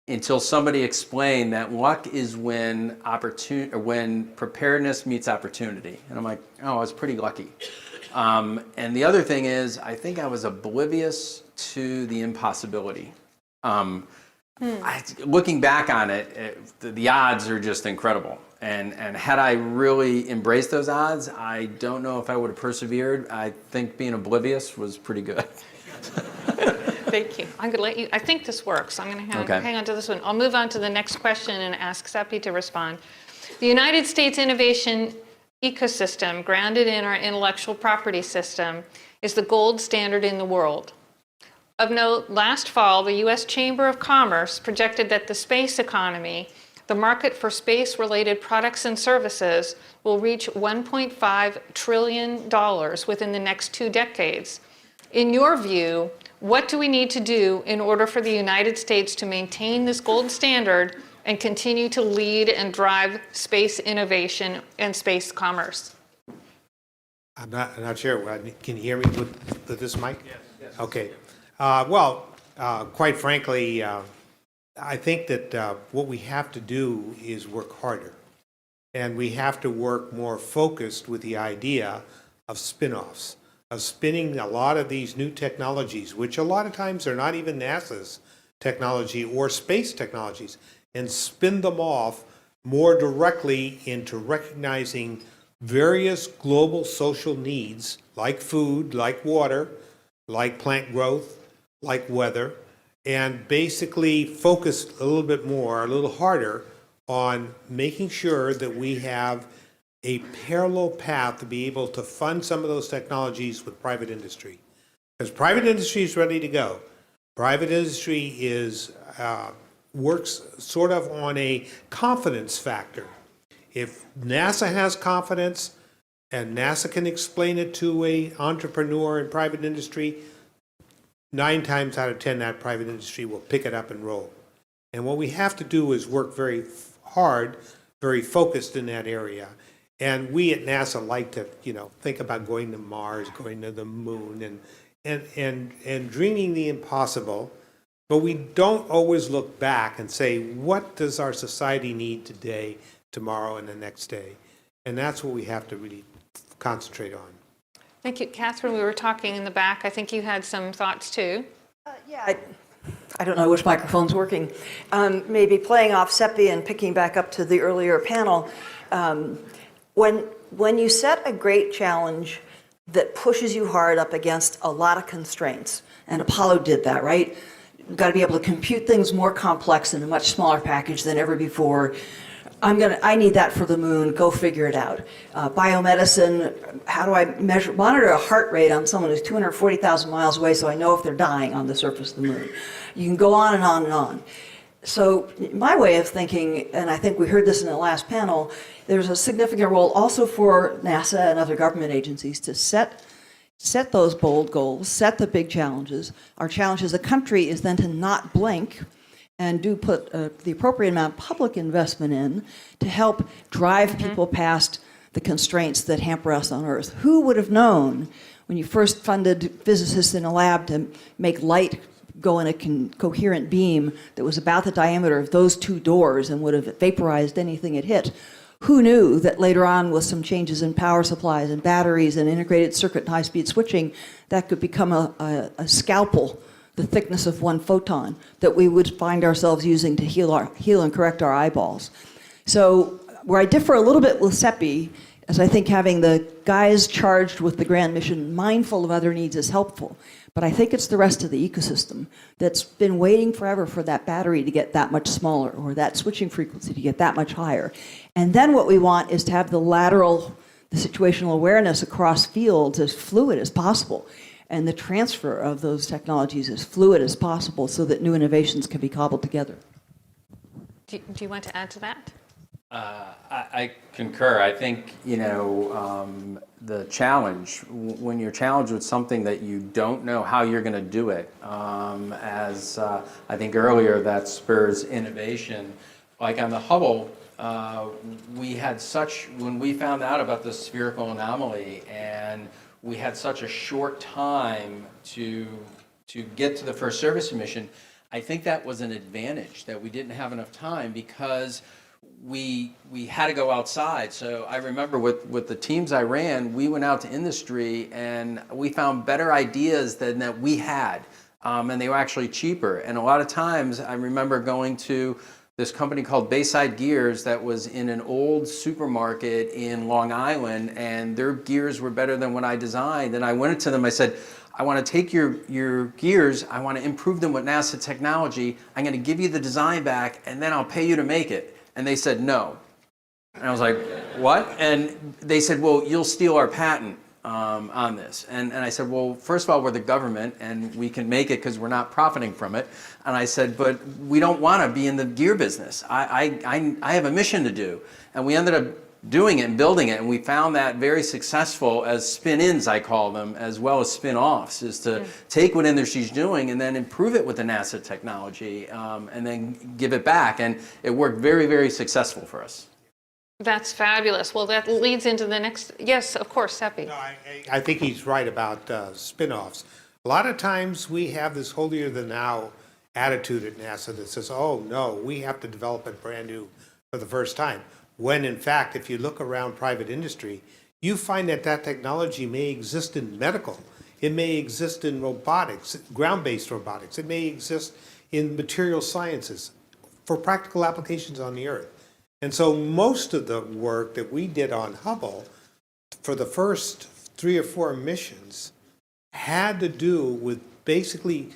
until somebody explained that luck is when preparedness meets opportunity. And I'm like, oh, I was pretty lucky. And the other thing is, I think I was oblivious to the impossibility. Looking back on it, the odds are just incredible. And had I really embraced those odds, I don't know if I would have persevered. I think being oblivious was pretty good. Thank you. I'm going to let you, I think this works. I'm going to hang on to this one. I'll move on to the next question and ask Cepi to respond. The United States innovation ecosystem, grounded in our intellectual property system, is the gold standard in the world. Of note, last fall, the U.S. Chamber of Commerce projected that the space economy, the market for space-related products and services, will reach $1.5 trillion within the next 2 decades. In your view, what do we need to do in order for the United States to maintain this gold standard and continue to lead and drive space innovation and space commerce? I'm not sure. Can you hear me with this mic? Yes. Okay. Quite frankly, I think that what we have to do is work harder. And we have to work more focused with the idea of spin-offs, of spinning a lot of these new technologies, which a lot of times are not even NASA's technology or space technologies, and spin them off more directly into recognizing various global social needs like food, like water, like plant growth, like weather, and basically focus a little bit more, a little harder on making sure that we have a parallel path to be able to fund some of those technologies with private industry. Because private industry is ready to go. Private industry works sort of on a confidence factor. If NASA has confidence and NASA can explain it to an entrepreneur in private industry, 9 times out of 10 that private industry will pick it up and roll. And what we have to do is work very hard, very focused in that area. And we at NASA like to, think about going to Mars, going to the moon, and dreaming the impossible. But we don't always look back and say, what does our society need today, tomorrow, and the next day? And that's what we have to really concentrate on. Thank you. Catherine, we were talking in the back. I think you had some thoughts too. I don't know which microphone's working. Maybe playing off Seppi and picking back up to the earlier panel. When you set a great challenge that pushes you hard up against a lot of constraints, and Apollo did that, right? You've got to be able to compute things more complex in a much smaller package than ever before. I need that for the moon, go figure it out. Biomedicine, how do I monitor a heart rate on someone who's 240,000 miles away so I know if they're dying on the surface of the moon? You can go on and on and on. So my way of thinking, and I think we heard this in the last panel, there's a significant role also for NASA and other government agencies to set those bold goals, set the big challenges. Our challenge as a country is then to not blink and do put the appropriate amount of public investment in to help drive people past the constraints that hamper us on Earth. Who would have known when you first funded physicists in a lab to make light go in a coherent beam that was about the diameter of those two doors and would have vaporized anything it hit? Who knew that later on, with some changes in power supplies and batteries and integrated circuit and high-speed switching, that could become a scalpel, the thickness of one photon, that we would find ourselves using to heal and correct our eyeballs. So where I differ a little bit with Seppi, is I think having the guys charged with the grand mission mindful of other needs is helpful. But I think it's the rest of the ecosystem that's been waiting forever for that battery to get that much smaller or that switching frequency to get that much higher. And then what we want is to have the situational awareness across fields as fluid as possible, and the transfer of those technologies as fluid as possible so that new innovations can be cobbled together. Do you want to add to that? I concur. I think, the challenge, when you're challenged with something that you don't know how you're going to do it, as I think earlier, that spurs innovation. Like on the Hubble, when we found out about the spherical anomaly, and we had such a short time to get to the first service mission, I think that was an advantage, that we didn't have enough time because we had to go outside. So I remember with the teams I ran, we went out to industry and we found better ideas than that we had, and they were actually cheaper. And a lot of times I remember going to this company called Bayside Gears that was in an old supermarket in Long Island, and their gears were better than what I designed. And I went to them, I said, I want to take your gears, I want to improve them with NASA technology, I'm going to give you the design back, and then I'll pay you to make it. And they said no. And I was like, what? And they said, well, you'll steal our patent on this. And I said, well, first of all, we're the government and we can make it because we're not profiting from it. And I said, but we don't want to be in the gear business. I have a mission to do. And we ended up doing it and building it. And we found that very successful as spin-ins, I call them, as well as spin-offs, is to take what industry's doing and then improve it with the NASA technology and then give it back. And it worked very, very successful for us. That's fabulous. Well, that leads into the next. Yes, of course, Seppi. No, I think he's right about spin-offs. A lot of times we have this holier-than-thou attitude at NASA that says, oh, no, we have to develop it brand new for the first time. When, in fact, if you look around private industry, you find that technology may exist in medical. It may exist in robotics, ground-based robotics. It may exist in material sciences for practical applications on the Earth. And so most of the work that we did on Hubble for the first 3 or 4 missions had to do with basically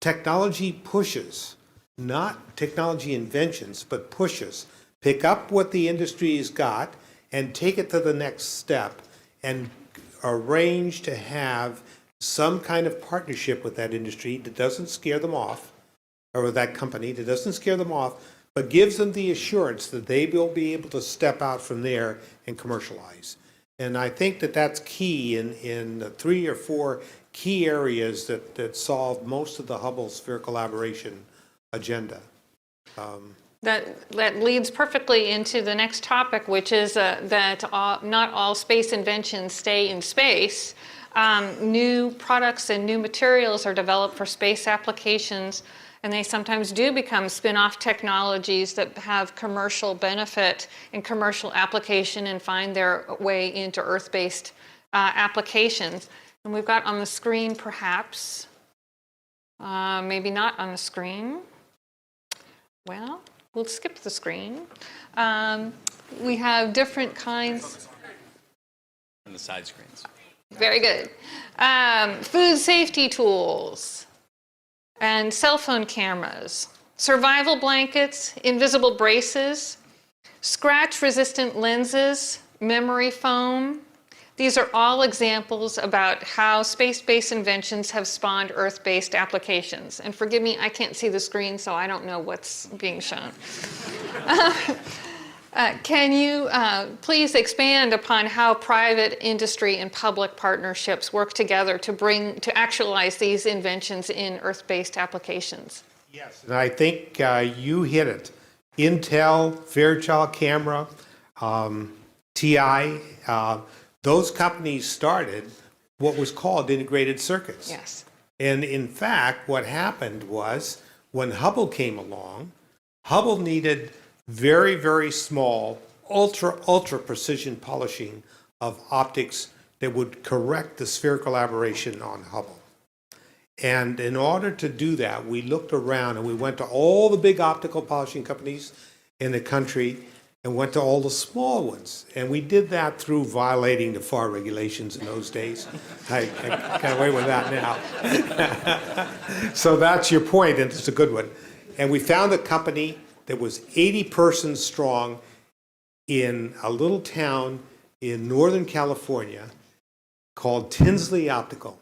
technology pushes, not technology inventions, but pushes. Pick up what the industry's got and take it to the next step and arrange to have some kind of partnership with that industry that doesn't scare them off, or with that company that doesn't scare them off, but gives them the assurance that they will be able to step out from there and commercialize. And I think that that's key in the 3 or 4 key areas that solve most of the Hubble spherical aberration agenda. That leads perfectly into the next topic, which is that not all space inventions stay in space. New products and new materials are developed for space applications, and they sometimes do become spin-off technologies that have commercial benefit and commercial application and find their way into Earth-based applications. And we've got on the screen, perhaps, maybe not on the screen. Well, we'll skip the screen. We have different kinds. And the side screens. Very good. Food safety tools and cell phone cameras, survival blankets, invisible braces, scratch-resistant lenses, memory foam. These are all examples about how space-based inventions have spawned Earth-based applications. And forgive me, I can't see the screen, so I don't know what's being shown. Can you please expand upon how private industry and public partnerships work together to actualize these inventions in Earth-based applications? Yes, and I think you hit it. Intel, Fairchild Camera, TI, those companies started what was called integrated circuits. Yes. And in fact, what happened was when Hubble came along, Hubble needed very, very small, ultra precision polishing of optics that would correct the spherical aberration on Hubble. And in order to do that, we looked around and we went to all the big optical polishing companies in the country and went to all the small ones. And we did that through violating the FAR regulations in those days. I got away with that now. So that's your point, and it's a good one. And we found a company that was 80 persons strong in a little town in Northern California called Tinsley Optical.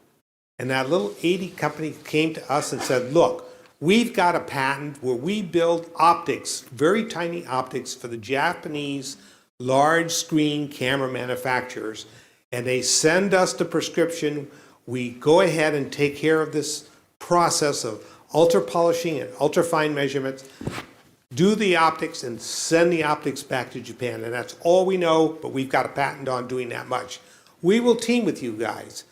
And that little 80 company came to us and said, look, we've got a patent where we build optics, very tiny optics for the Japanese large screen camera manufacturers. And they send us the prescription. We go ahead and take care of this process of ultra polishing and ultra fine measurements, do the optics and send the optics back to Japan. And that's all we know, but we've got a patent on doing that much. We will team with you guys.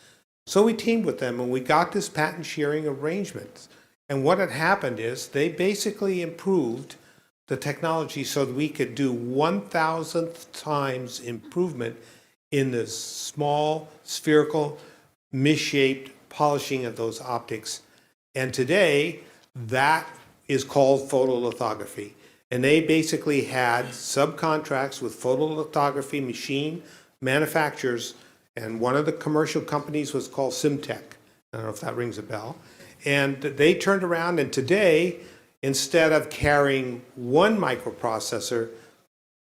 So we teamed with them and we got this patent sharing arrangement. And what had happened is they basically improved the technology so that we could do 1,000th times improvement in the small, spherical, misshaped polishing of those optics. And today, that is called photolithography. And they basically had subcontracts with photolithography machine manufacturers, and one of the commercial companies was called Simtech. I don't know if that rings a bell. And they turned around, and today, instead of carrying one microprocessor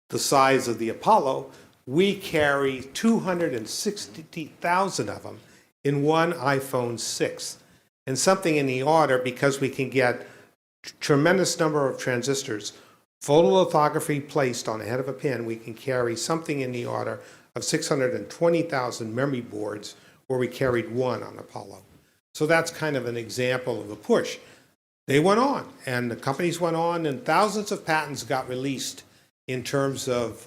the size of the Apollo, we carry 260,000 of them in one iPhone 6. And something in the order, because we can get tremendous number of transistors, photolithography placed on the head of a pin, we can carry something in the order of 620,000 memory boards, where we carried one on Apollo. So that's kind of an example of a push. They went on, and the companies went on, and thousands of patents got released in terms of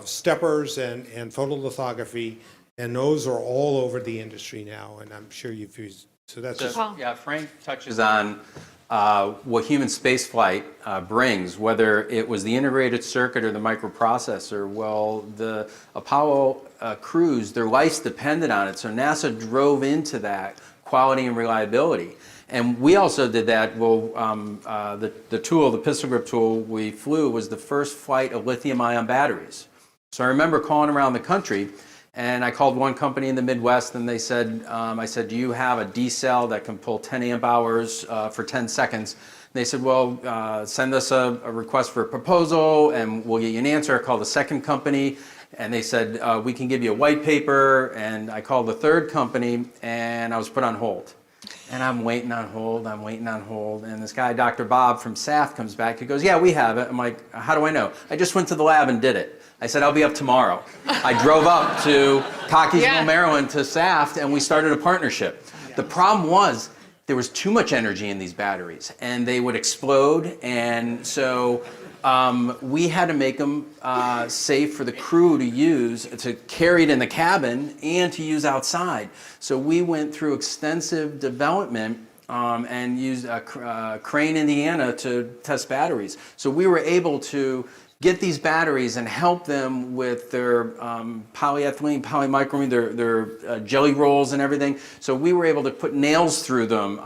steppers and photolithography, and those are all over the industry now. And I'm sure you've used. So that's just, yeah. Frank touches on what human spaceflight brings, whether it was the integrated circuit or the microprocessor. Well, the Apollo crews, their lives depended on it, so NASA drove into that quality and reliability. And we also did that. Well, the tool, the pistol grip tool we flew, was the first flight of lithium-ion batteries. So I remember calling around the country, and I called one company in the Midwest, and they said, I said, do you have a D cell that can pull 10 amp hours for 10 seconds? And they said, well, send us a request for a proposal, and we'll get you an answer. I called the second company, and they said, we can give you a white paper. And I called the third company, and I was put on hold. And I'm waiting on hold, I'm waiting on hold. And this guy, Dr. Bob from SAF, comes back. He goes, yeah, we have it. I'm like, how do I know? I just went to the lab and did it. I said, I'll be up tomorrow. I drove up to Cockeysville, Maryland to SAF, and we started a partnership. The problem was, there was too much energy in these batteries and they would explode. And so we had to make them safe for the crew to use, to carry it in the cabin and to use outside. So we went through extensive development and used Crane, Indiana to test batteries. So we were able to get these batteries and help them with their polyethylene, polymicromine, their jelly rolls and everything. So we were able to put nails through them,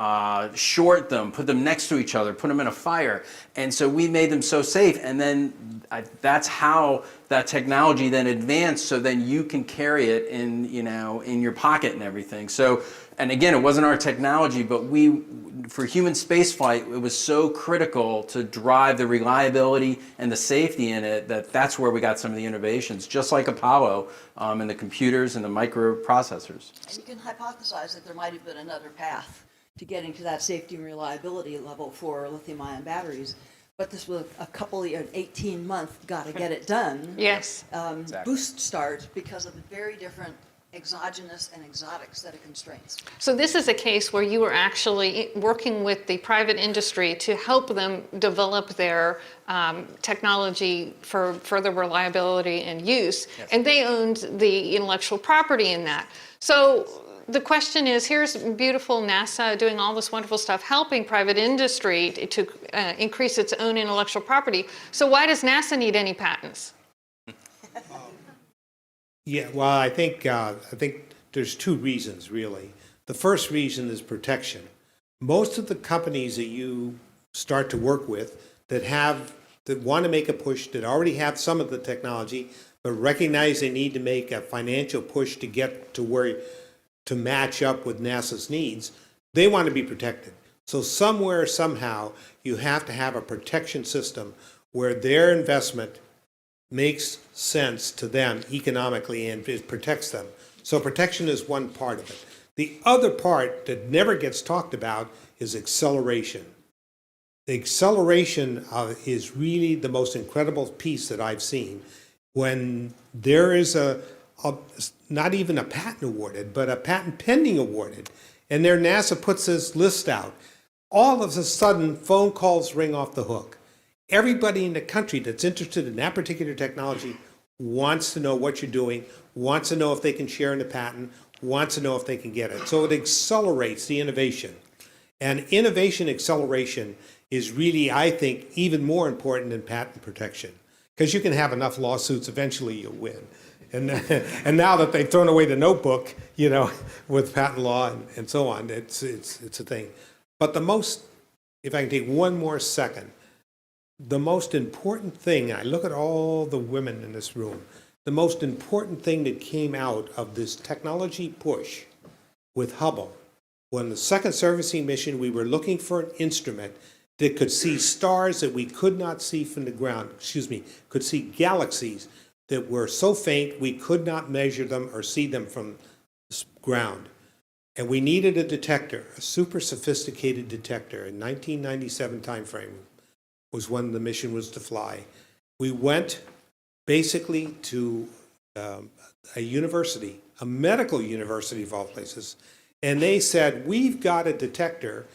short them, put them next to each other, put them in a fire. And so we made them so safe. And then that's how that technology then advanced, so then you can carry it in, in your pocket and everything. So, and again, it wasn't our technology, but for human spaceflight, it was so critical to drive the reliability and the safety in it that's where we got some of the innovations, just like Apollo and the computers and the microprocessors. And you can hypothesize that there might have been another path to getting to that safety and reliability level for lithium-ion batteries. But this was a couple of 18-month, got to get it done. Yes. Boost start because of the very different exogenous and exotic set of constraints. So this is a case where you were actually working with the private industry to help them develop their technology for further reliability and use, yes. And they owned the intellectual property in that. So the question is, here's beautiful NASA doing all this wonderful stuff, helping private industry to increase its own intellectual property. So why does NASA need any patents? Yeah, well, I think there's two reasons, really. The first reason is protection. Most of the companies that you start to work with that want to make a push, that already have some of the technology, but recognize they need to make a financial push to get to match up with NASA's needs, they want to be protected. So somewhere, somehow, you have to have a protection system where their investment makes sense to them economically and it protects them. So protection is one part of it. The other part that never gets talked about is acceleration. The acceleration is really the most incredible piece that I've seen. When there is not even a patent awarded, but a patent pending awarded, and there NASA puts this list out, all of a sudden phone calls ring off the hook. Everybody in the country that's interested in that particular technology wants to know what you're doing, wants to know if they can share in the patent, wants to know if they can get it. So it accelerates the innovation. And innovation acceleration is really, I think, even more important than patent protection. Because you can have enough lawsuits, eventually you'll win. And now that they've thrown away the notebook, with patent law and so on, it's a thing. But if I can take one more second, the most important thing, I look at all the women in this room, the most important thing that came out of this technology push with Hubble, when the second servicing mission, we were looking for an instrument that could see stars that we could not see from the ground, could see galaxies that were so faint we could not measure them or see them from the ground. And we needed a detector, a super sophisticated detector in 1997 timeframe. Was when the mission was to fly. We went basically to a university, a medical university of all places, and they said, we've got a detector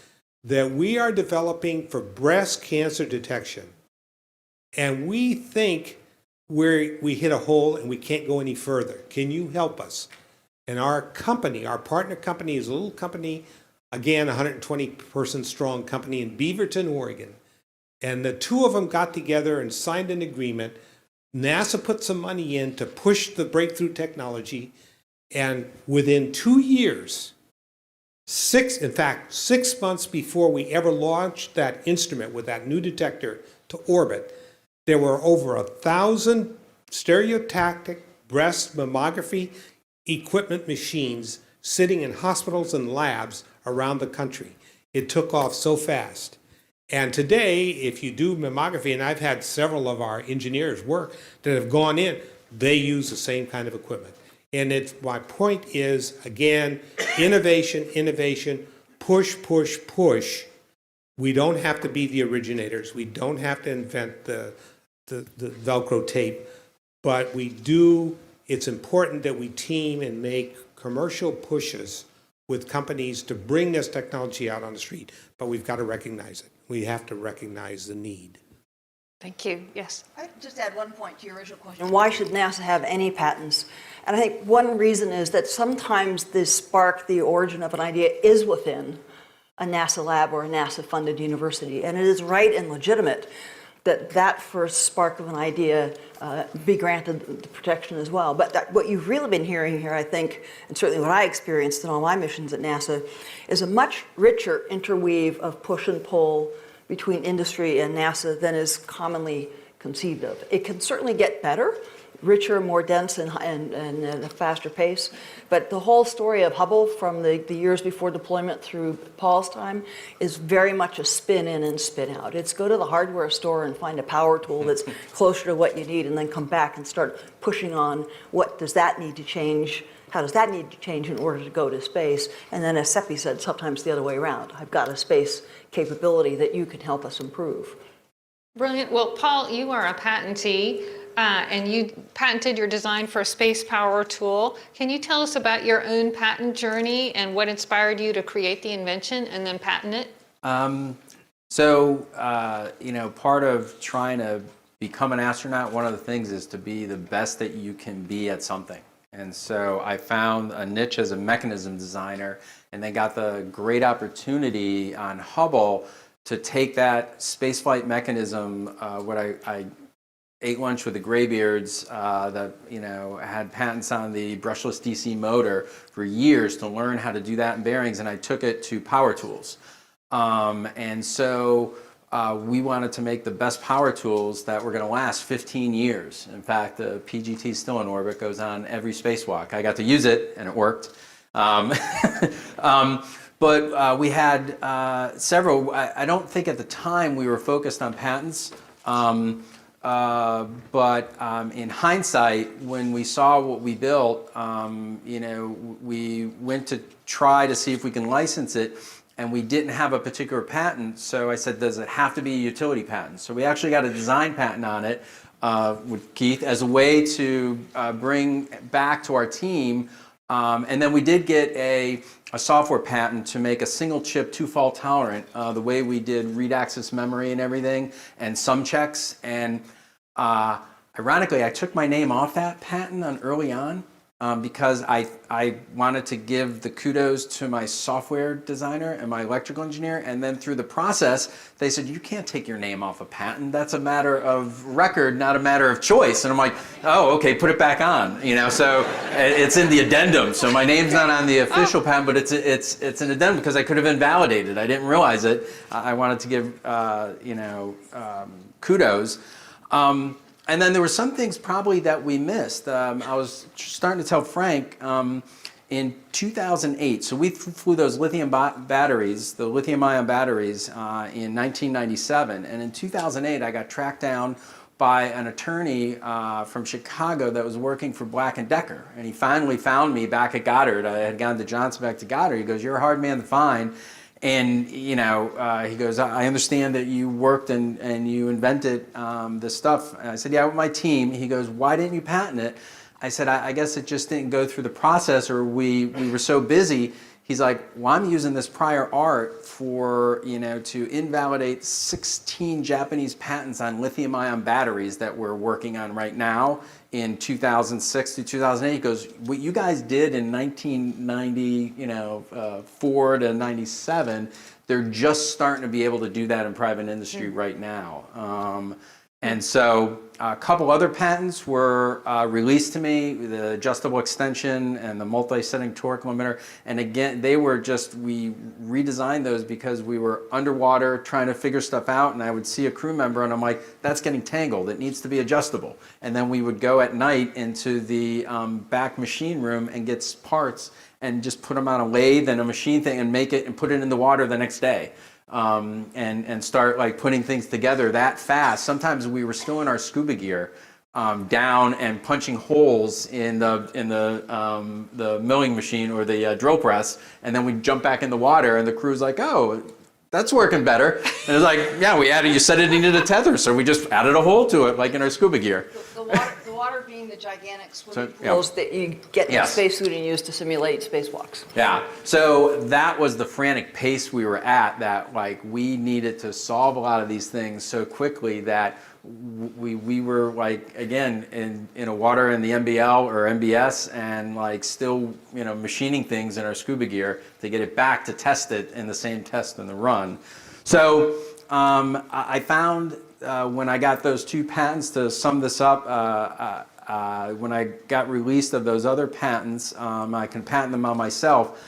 that we are developing for breast cancer detection. And we think we hit a hole and we can't go any further. Can you help us? And our company, our partner company, is a little company, again, 120-person strong company in Beaverton, Oregon. And the two of them got together and signed an agreement. NASA put some money in to push the breakthrough technology. And within 2 years, 6 months before we ever launched that instrument with that new detector to orbit, there were over 1,000 stereotactic breast mammography equipment machines sitting in hospitals and labs around the country. It took off so fast. And today, if you do mammography, and I've had several of our engineers work that have gone in, they use the same kind of equipment. And my point is, again, innovation, push. We don't have to be the originators. We don't have to invent the Velcro tape. But it's important that we team and make commercial pushes with companies to bring this technology out on the street, but we've got to recognize it. We have to recognize the need. Thank you. Yes. I'd just add one point to your original question. Why should NASA have any patents? And I think one reason is that sometimes the spark, the origin of an idea, is within a NASA lab or a NASA-funded university. And it is right and legitimate that that first spark of an idea be granted the protection as well. But what you've really been hearing here, I think, and certainly what I experienced in all my missions at NASA, is a much richer interweave of push and pull between industry and NASA than is commonly conceived of. It can certainly get better, richer, more dense, and at a faster pace. But the whole story of Hubble from the years before deployment through Paul's time is very much a spin in and spin out. It's go to the hardware store and find a power tool that's closer to what you need, and then come back and start pushing on what does that need to change. How does that need to change in order to go to space? And then, as Seppi said, sometimes the other way around. I've got a space capability that you can help us improve. Brilliant. Well, Paul, you are a patentee, and you patented your design for a space power tool. Can you tell us about your own patent journey and what inspired you to create the invention and then patent it? Part of trying to become an astronaut, one of the things is to be the best that you can be at something. And so I found a niche as a mechanism designer, and then got the great opportunity on Hubble to take that spaceflight mechanism, what I ate lunch with the graybeards that had patents on the brushless DC motor for years to learn how to do that in bearings, and I took it to power tools. We wanted to make the best power tools that were going to last 15 years. In fact, the PGT is still in orbit, goes on every spacewalk. I got to use it, and it worked. But we had several. I don't think at the time we were focused on patents. But in hindsight, when we saw what we built, we went to try to see if we can license it, and we didn't have a particular patent. So I said, does it have to be a utility patent? So we actually got a design patent on it with Keith as a way to bring back to our team. And then we did get a software patent to make a single chip, 2-fault tolerant, the way we did read access memory and everything, and some checks. And ironically, I took my name off that patent early on because I wanted to give the kudos to my software designer and my electrical engineer. And then through the process, they said, you can't take your name off a patent. That's a matter of record, not a matter of choice. And I'm like, oh, okay, put it back on. So it's in the addendum. So my name's not on the official patent, but it's an addendum because I could have invalidated. I didn't realize it. I wanted to give kudos. And then there were some things probably that we missed. I was starting to tell Frank in 2008, so we flew those lithium batteries, the lithium-ion batteries, in 1997. And in 2008, I got tracked down by an attorney from Chicago that was working for Black & Decker. And he finally found me back at Goddard. I had gone to Johnson, back to Goddard. He goes, you're a hard man to find. And, he goes, I understand that you worked and you invented this stuff. And I said, yeah, with my team. He goes, why didn't you patent it? I said, I guess it just didn't go through the process, or we were so busy. He's like, well, I'm using this prior art for, to invalidate 16 Japanese patents on lithium-ion batteries that we're working on right now in 2006 to 2008. He goes, what you guys did in 1994 to 97, they're just starting to be able to do that in private industry right now. And so a couple other patents were released to me, the adjustable extension and the multi-setting torque limiter. And again, we redesigned those because we were underwater trying to figure stuff out, and I would see a crew member and I'm like, that's getting tangled, it needs to be adjustable. And then we would go at night into the back machine room and get parts and just put them on a lathe and a machine thing and make it and put it in the water the next day. And start putting things together that fast. Sometimes we were still in our scuba gear, down and punching holes in the milling machine or the drill press, and then we jump back in the water, and the crew's like, "Oh, that's working better." And it's like, "Yeah, you said it needed a tether, so we just added a hole to it, like in our scuba gear." The water water being the gigantic swimming yeah. pools that you get in Yes. spacesuit and use to simulate spacewalks. Yeah, so that was the frantic pace we were at, that like we needed to solve a lot of these things so quickly that we were like, again, in a water in the MBL or MBS, and like still, you know, machining things in our scuba gear to get it back to test it in the same test in the run. So I found when I got those 2 patents, to sum this up, when I got released of those other patents, I can patent them on myself.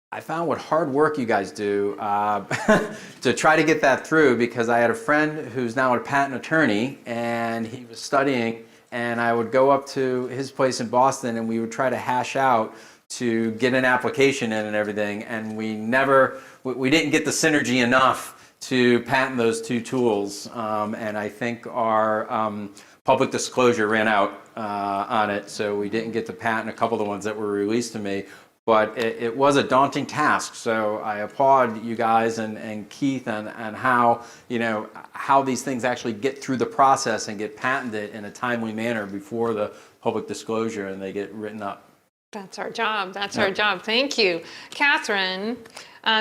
I found what hard work you guys do to try to get that through, because I had a friend who's now a patent attorney, and he was studying, and I would go up to his place in Boston, and we would try to hash out to get an application in and everything, and we didn't get the synergy enough to patent those 2 tools, and I think our public disclosure ran out on it, so we didn't get to patent a couple of the ones that were released to me. But it was a daunting task, so I applaud you guys and Keith and how, you know, how these things actually get through the process and get patented in a timely manner before the public disclosure and they get written up. That's our job. That's our job. Thank you. Catherine,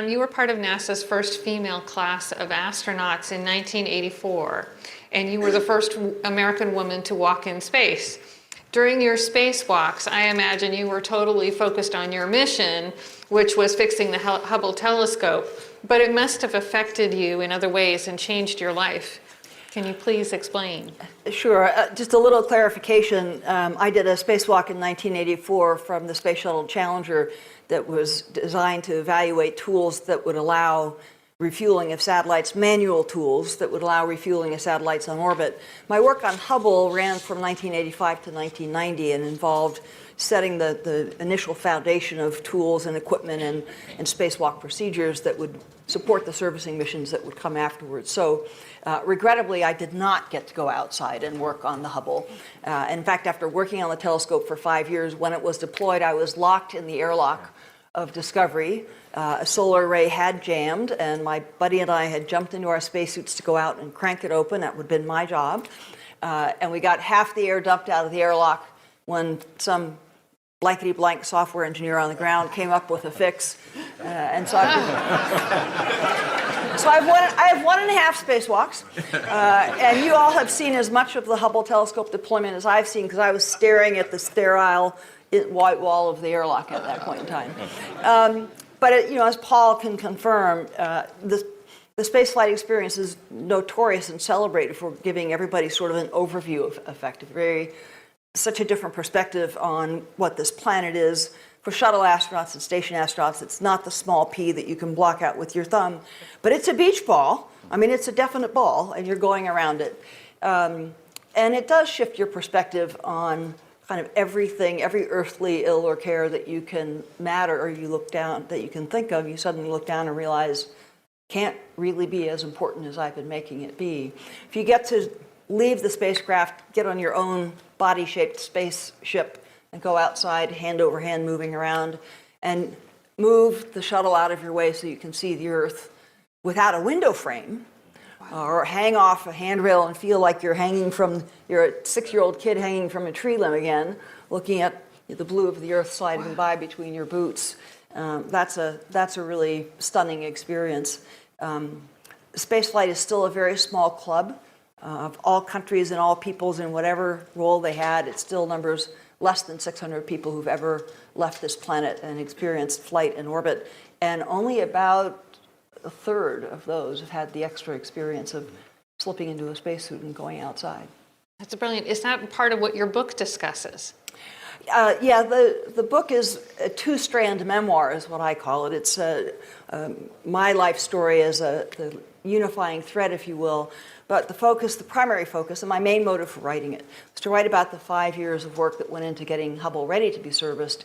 you were part of NASA's first female class of astronauts in 1984, and you were the first American woman to walk in space. During your spacewalks, I imagine you were totally focused on your mission, which was fixing the Hubble telescope, but it must have affected you in other ways and changed your life. Can you please explain? Sure. Just a little clarification. I did a spacewalk in 1984 from the Space Shuttle Challenger that was designed to evaluate tools that would allow refueling of satellites, manual tools that would allow refueling of satellites on orbit. My work on Hubble ran from 1985 to 1990 and involved setting the initial foundation of tools and equipment and spacewalk procedures that would support the servicing missions that would come afterwards. So regrettably, I did not get to go outside and work on the Hubble. In fact, after working on the telescope for 5 years, when it was deployed, I was locked in the airlock of Discovery. A solar array had jammed, and my buddy and I had jumped into our spacesuits to go out and crank it open. That would have been my job. And we got half the air dumped out of the airlock when some blankety-blank software engineer on the ground came up with a fix. And so I have 1.5 spacewalks. And you all have seen as much of the Hubble telescope deployment as I've seen, because I was staring at the sterile white wall of the airlock at that point in time. But you know, as Paul can confirm, the spaceflight experience is notorious and celebrated for giving everybody sort of an overview of effect, such a different perspective on what this planet is. For shuttle astronauts and station astronauts, it's not the small p that you can block out with your thumb, but it's a beach ball. I mean, it's a definite ball, and you're going around it. And it does shift your perspective on kind of everything, every earthly ill or care that you can matter or you look down, that you can think of, you suddenly look down and realize can't really be as important as I've been making it be. If you get to leave the spacecraft, get on your own body-shaped spaceship and go outside, hand over hand, moving around, and move the shuttle out of your way so you can see the Earth without a window frame, or hang off a handrail and feel like you're a 6-year-old kid hanging from a tree limb again, looking at the blue of the Earth sliding by between your boots. That's a really stunning experience. Spaceflight is still a very small club of all countries and all peoples in whatever role they had. It still numbers less than 600 people who've ever left this planet and experienced flight in orbit, and only about a third of those have had the extra experience of slipping into a spacesuit and going outside. That's brilliant. Is that part of what your book discusses? Yeah, the book is a 2-strand memoir, is what I call it. It's my life story as the unifying thread, if you will. But the primary focus, and my main motive for writing it, was to write about the 5 years of work that went into getting Hubble ready to be serviced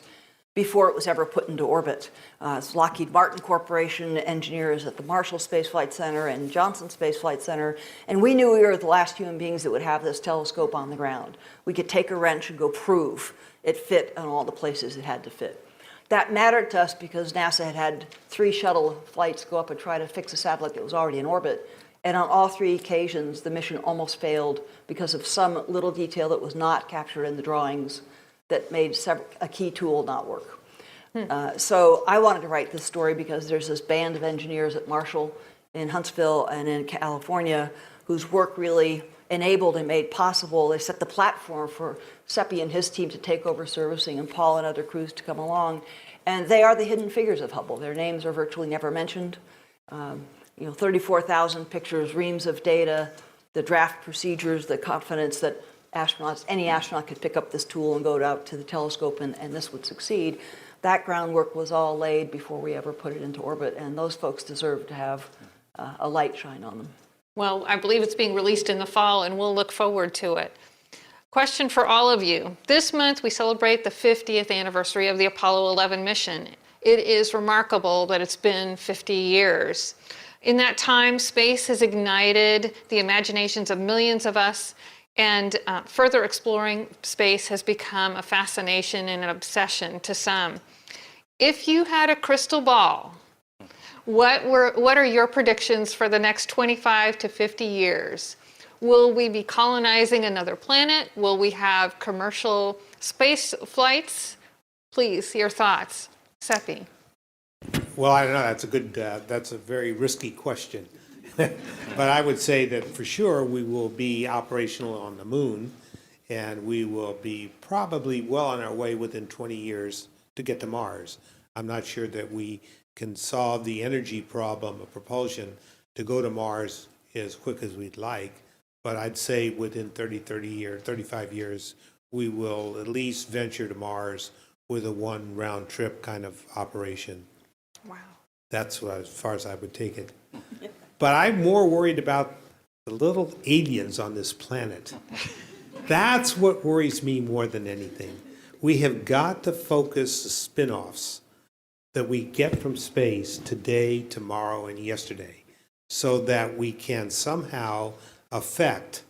before it was ever put into orbit. It's Lockheed Martin Corporation engineers at the Marshall Space Flight Center and Johnson Space Flight Center, and we knew we were the last human beings that would have this telescope on the ground. We could take a wrench and go prove it fit in all the places it had to fit. That mattered to us because NASA had 3 shuttle flights go up and try to fix a satellite that was already in orbit, And on all 3 occasions, the mission almost failed because of some little detail that was not captured in the drawings that made a key tool not work. So I wanted to write this story because there's this band of engineers at Marshall in Huntsville and in California whose work really enabled and made possible. They set the platform for Cepi and his team to take over servicing and Paul and other crews to come along. And they are the hidden figures of Hubble. Their names are virtually never mentioned. 34,000 pictures, reams of data, the draft procedures, the confidence that any astronaut could pick up this tool and go out to the telescope and this would succeed. That groundwork was all laid before we ever put it into orbit, and those folks deserve to have a light shine on them. Well, I believe it's being released in the fall, and we'll look forward to it. Question for all of you. This month, we celebrate the 50th anniversary of the Apollo 11 mission. It is remarkable that it's been 50 years. In that time, space has ignited the imaginations of millions of us, and further exploring space has become a fascination and an obsession to some. If you had a crystal ball, what are your predictions for the next 25 to 50 years? Will we be colonizing another planet? Will we have commercial space flights? Please, your thoughts. Cepi. Well, I don't know. That's a very risky question. But I would say that for sure we will be operational on the moon, and we will be probably well on our way within 20 years to get to Mars. I'm not sure that we can solve the energy problem of propulsion to go to Mars as quick as we'd like, but I'd say within 35 years, we will at least venture to Mars with a one round trip kind of operation. Wow. That's as far as I would take it. But I'm more worried about the little aliens on this planet. That's what worries me more than anything. We have got to focus the spin-offs that we get from space today, tomorrow, and yesterday, so that we can somehow affect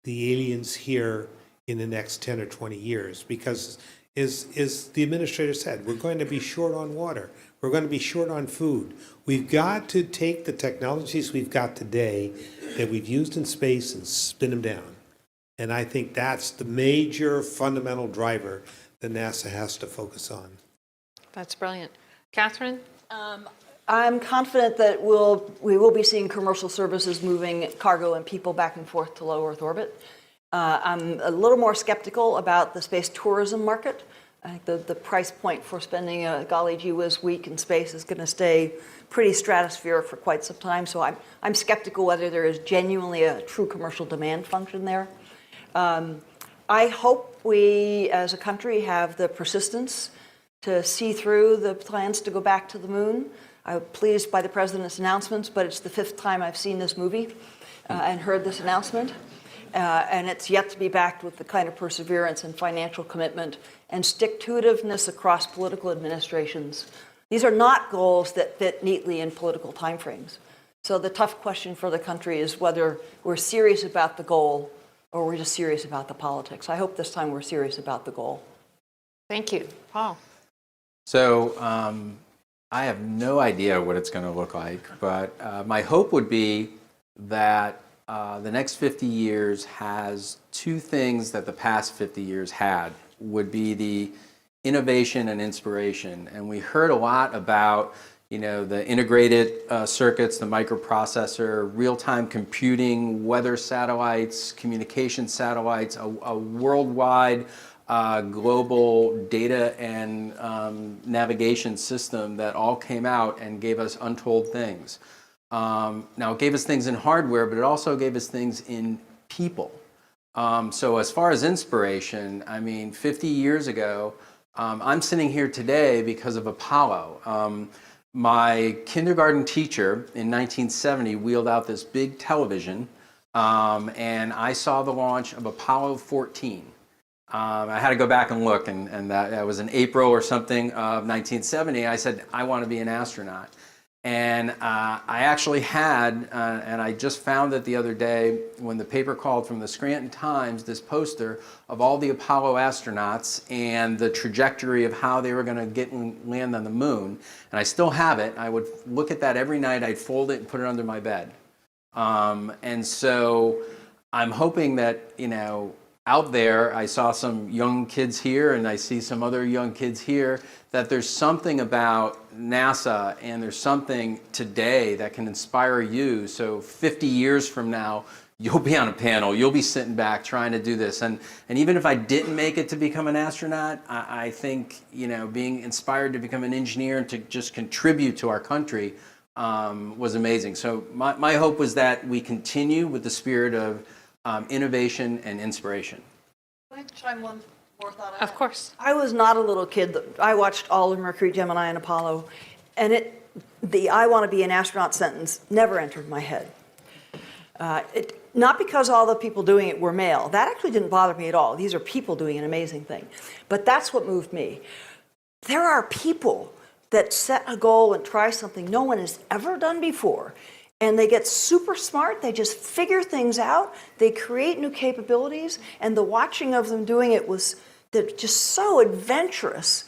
the aliens here in the next 10 or 20 years. Because, as the administrator said, we're going to be short on water. We're going to be short on food. We've got to take the technologies we've got today that we've used in space and spin them down. And I think that's the major fundamental driver that NASA has to focus on. That's brilliant. Catherine? I'm confident that we will be seeing commercial services moving cargo and people back and forth to low Earth orbit. I'm a little more skeptical about the space tourism market. I think the price point for spending a golly gee whiz week in space is going to stay pretty stratospheric for quite some time. So I'm skeptical whether there is genuinely a true commercial demand function there. I hope we, as a country, have the persistence to see through the plans to go back to the moon. I'm pleased by the president's announcements, but it's the 5th time I've seen this movie and heard this announcement. And it's yet to be backed with the kind of perseverance and financial commitment and stick-to-itiveness across political administrations. These are not goals that fit neatly in political timeframes. So the tough question for the country is whether we're serious about the goal or we're just serious about the politics. I hope this time we're serious about the goal. Thank you. Paul? So I have no idea what it's going to look like, but my hope would be that the next 50 years has two things that the past 50 years had, would be the innovation and inspiration. And we heard a lot about, the integrated circuits, the microprocessor, real-time computing, weather satellites, communication satellites, a worldwide global data and navigation system that all came out and gave us untold things. Now, it gave us things in hardware, but it also gave us things in people. So as far as inspiration, 50 years ago, I'm sitting here today because of Apollo. My kindergarten teacher in 1970 wheeled out this big television, and I saw the launch of Apollo 14. I had to go back and look, and that was in April or something of 1970. I said, I want to be an astronaut. And I actually had, and I just found it the other day when the paper called from the Scranton Times, this poster of all the Apollo astronauts and the trajectory of how they were going to get and land on the moon. And I still have it. I would look at that every night. I'd fold it and put it under my bed. And so I'm hoping that, out there, I saw some young kids here and I see some other young kids here, that there's something about NASA and there's something today that can inspire you. So 50 years from now, you'll be on a panel, you'll be sitting back trying to do this. And even if I didn't make it to become an astronaut, I think, being inspired to become an engineer and to just contribute to our country was amazing. So my hope was that we continue with the spirit of innovation and inspiration. Can I chime one more thought on Of that? course. I was not a little kid. I watched all of Mercury, Gemini, and Apollo, and the I want to be an astronaut sentence never entered my head. Not because all the people doing it were male. That actually didn't bother me at all. These are people doing an amazing thing. But that's what moved me. There are people that set a goal and try something no one has ever done before. And they get super smart, they just figure things out, they create new capabilities, and the watching of them doing it they're just so adventurous.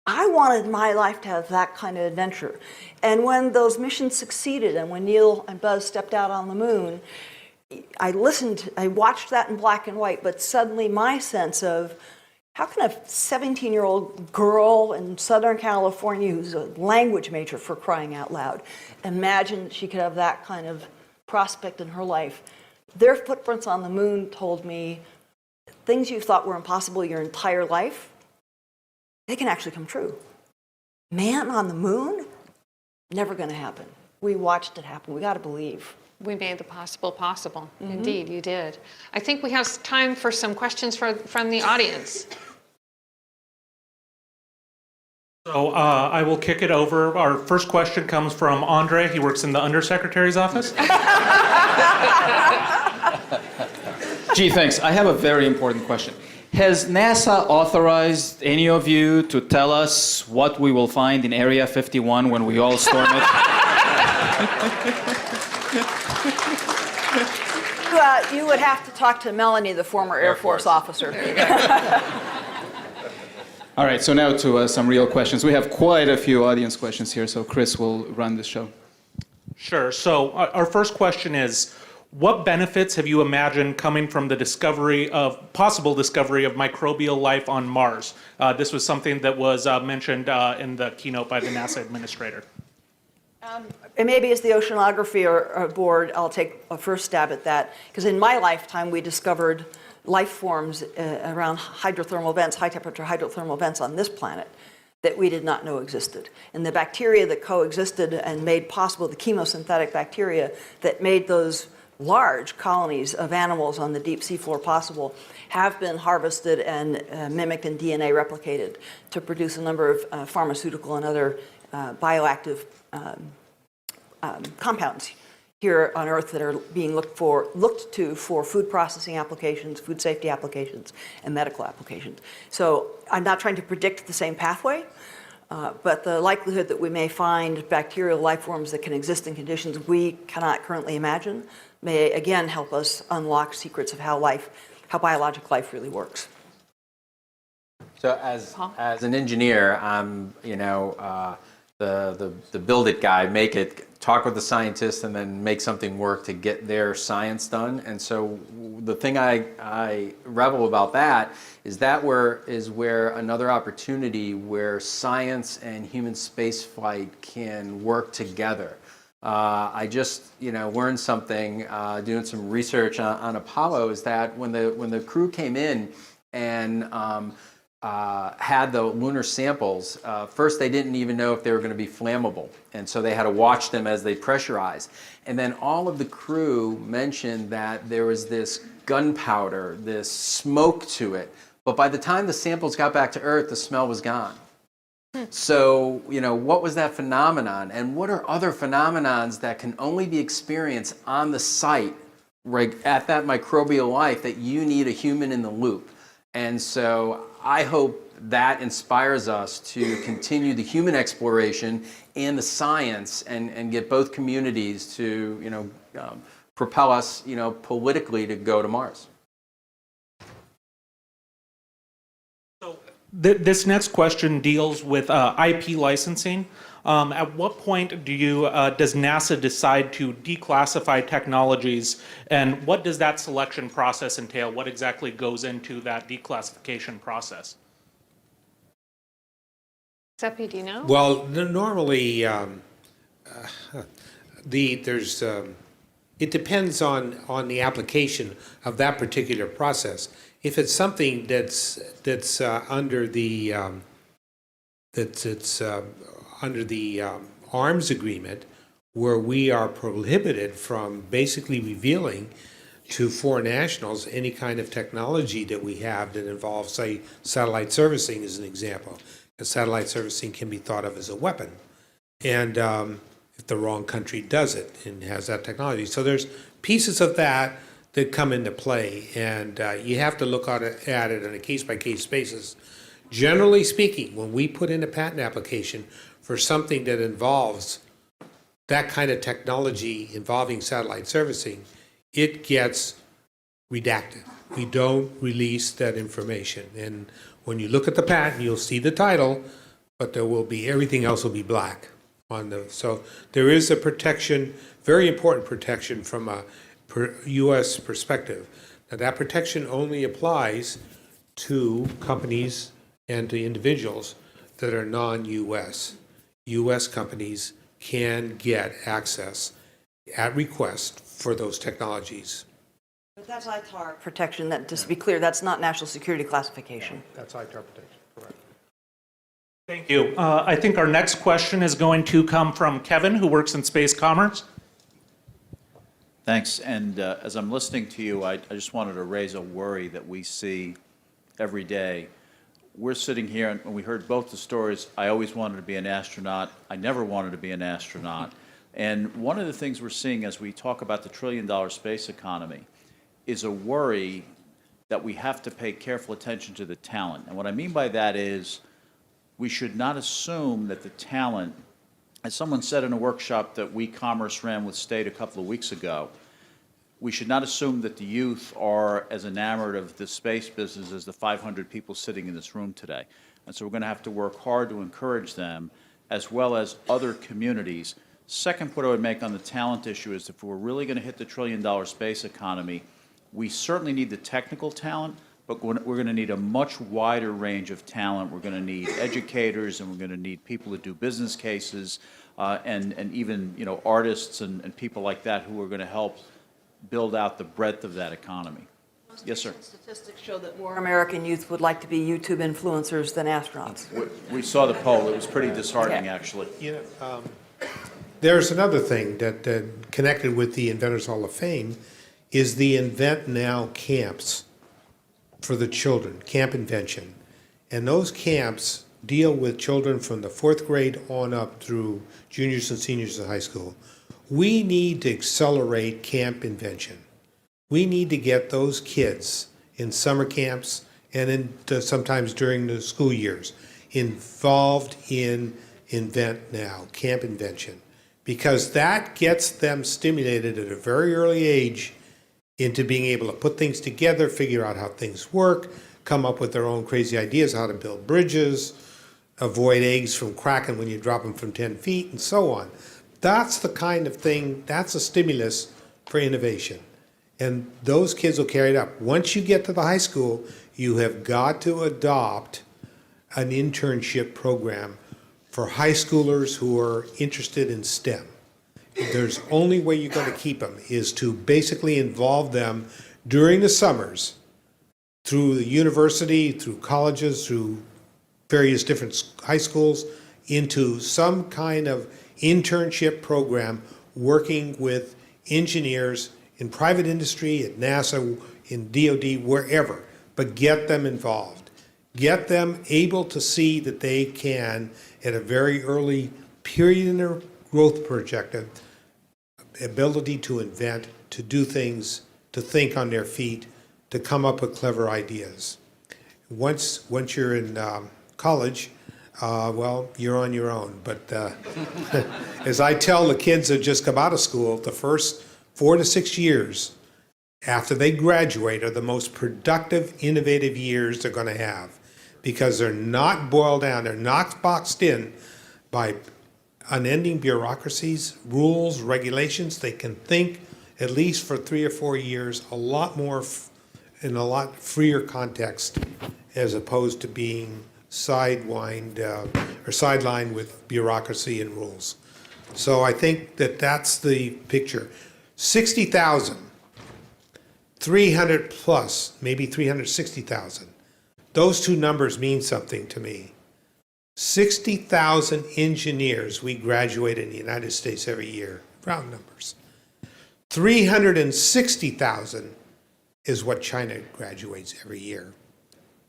I wanted my life to have that kind of adventure. And when those missions succeeded, and when Neil and Buzz stepped out on the moon, I watched that in black and white, but suddenly my sense of, how can a 17-year-old girl in Southern California who's a language major, for crying out loud, imagine that she could have that kind of prospect in her life? Their footprints on the moon told me things you thought were impossible your entire life, they can actually come true. Man on the moon? Never going to happen. We watched it happen. We got to believe. We made the possible possible. Indeed, you did. I think we have time for some questions from the audience. So I will kick it over. Our first question comes from Andrei. He works in the Undersecretary's office. Gee, thanks. I have a very important question. Has NASA authorized any of you to tell us what we will find in Area 51 when we all storm it? You would have to talk to Melanie, the former Air Force officer. All right, so now to some real questions. We have quite a few audience questions here, so Chris will run the show. Sure. So our first question is, what benefits have you imagined coming from the possible discovery of microbial life on Mars? This was something that was mentioned in the keynote by the NASA administrator. And maybe as the oceanography board, I'll take a first stab at that. Because in my lifetime, we discovered life forms around hydrothermal vents, high temperature hydrothermal vents on this planet that we did not know existed. And the bacteria that coexisted and made possible the chemosynthetic bacteria that made those large colonies of animals on the deep seafloor possible have been harvested and mimicked and DNA replicated to produce a number of pharmaceutical and other bioactive compounds here on Earth that are being looked to for food processing applications, food safety applications, and medical applications. So I'm not trying to predict the same pathway, but the likelihood that we may find bacterial life forms that can exist in conditions we cannot currently imagine may again help us unlock secrets of how biologic life really works. So as an engineer, I'm the build it guy, make it, talk with the scientists, and then make something work to get their science done. And so the thing I revel about that is where another opportunity where science and human spaceflight can work together. I just learned something doing some research on Apollo, is that when the crew came in and had the lunar samples, first they didn't even know if they were going to be flammable, and so they had to watch them as they pressurized. And then all of the crew mentioned that there was this gunpowder, this smoke to it, but by the time the samples got back to Earth, the smell was gone. So, what was that phenomenon? And what are other phenomenons that can only be experienced on the site, right, at that microbial life, that you need a human in the loop? And so I hope that inspires us to continue the human exploration and the science and get both communities to, propel us, politically to go to Mars. This next question deals with IP licensing. At what point does NASA decide to declassify technologies, and what does that selection process entail? What exactly goes into that declassification process? Seppi, do you know? Well, normally, there's it depends on the application of that particular process. If it's something that's under the arms agreement, where we are prohibited from basically revealing to foreign nationals any kind of technology that we have that involves, say, satellite servicing as an example. Because satellite servicing can be thought of as a weapon, and if the wrong country does it and has that technology. So there's pieces of that come into play, and you have to look at it on a case-by-case basis. Generally speaking, when we put in a patent application for something that involves that kind of technology involving satellite servicing, it gets redacted. We don't release that information. And when you look at the patent, you'll see the title, but there will be, everything else will be black on the, so there is a protection, very important protection from a U.S. perspective. Now that protection only applies to companies and to individuals that are non-U.S. U.S. companies can get access at request for those technologies. But that's ITAR protection, that, just to be clear, that's not national security classification. That's ITAR protection, correct. Thank you. I think our next question is going to come from Kevin, who works in space commerce. Thanks. And as I'm listening to you, I just wanted to raise a worry that we see every day. We're sitting here, and we heard both the stories. I always wanted to be an astronaut. I never wanted to be an astronaut. And one of the things we're seeing as we talk about the trillion-dollar space economy is a worry that we have to pay careful attention to the talent. And what I mean by that is we should not assume that the talent, as someone said in a workshop that We Commerce ran with State a couple of weeks ago, we should not assume that the youth are as enamored of the space business as the 500 people sitting in this room today. And so we're going to have to work hard to encourage them, as well as other communities. Second point I would make on the talent issue is if we're really going to hit the trillion-dollar space economy, we certainly need the technical talent, but we're going to need a much wider range of talent. We're going to need educators, and we're going to need people to do business cases, and even artists and people like that who are going to help build out the breadth of that economy. Yes, sir. Statistics show that more American youth would like to be YouTube influencers than astronauts. We saw the poll. It was pretty disheartening, actually. There's another thing that connected with the Inventors Hall of Fame is the Invent Now camps for the children, Camp Invention. And those camps deal with children from the 4th grade on up through juniors and seniors in high school. We need to accelerate Camp Invention. We need to get those kids in summer camps and sometimes during the school years involved in Invent Now, Camp Invention, because that gets them stimulated at a very early age into being able to put things together, figure out how things work, come up with their own crazy ideas, how to build bridges, avoid eggs from cracking when you drop them from 10 feet, and so on. That's the kind of thing, that's a stimulus for innovation. And those kids will carry it up. Once you get to the high school, you have got to adopt an internship program for high schoolers who are interested in STEM. There's only way you're going to keep them is to basically involve them during the summers through the university, through colleges, through various different high schools, into some kind of internship program working with engineers in private industry, at NASA, in DOD, wherever, but get them involved. Get them able to see that they can, at a very early period in their growth projective, ability to invent, to do things, to think on their feet, to come up with clever ideas. Once you're in college, well, you're on your own. But as I tell the kids that just come out of school, the first 4 to 6 years after they graduate are the most productive, innovative years they're going to have, because they're not boiled down, they're not boxed in by unending bureaucracies, rules, regulations. They can think, at least for 3 or 4 years, a lot more in a lot freer context, as opposed to being sidelined with bureaucracy and rules. So I think that that's the picture. 60,000, 300 plus, maybe 360,000. Those two numbers mean something to me. 60,000 engineers we graduate in the United States every year, round numbers. 360,000 is what China graduates every year.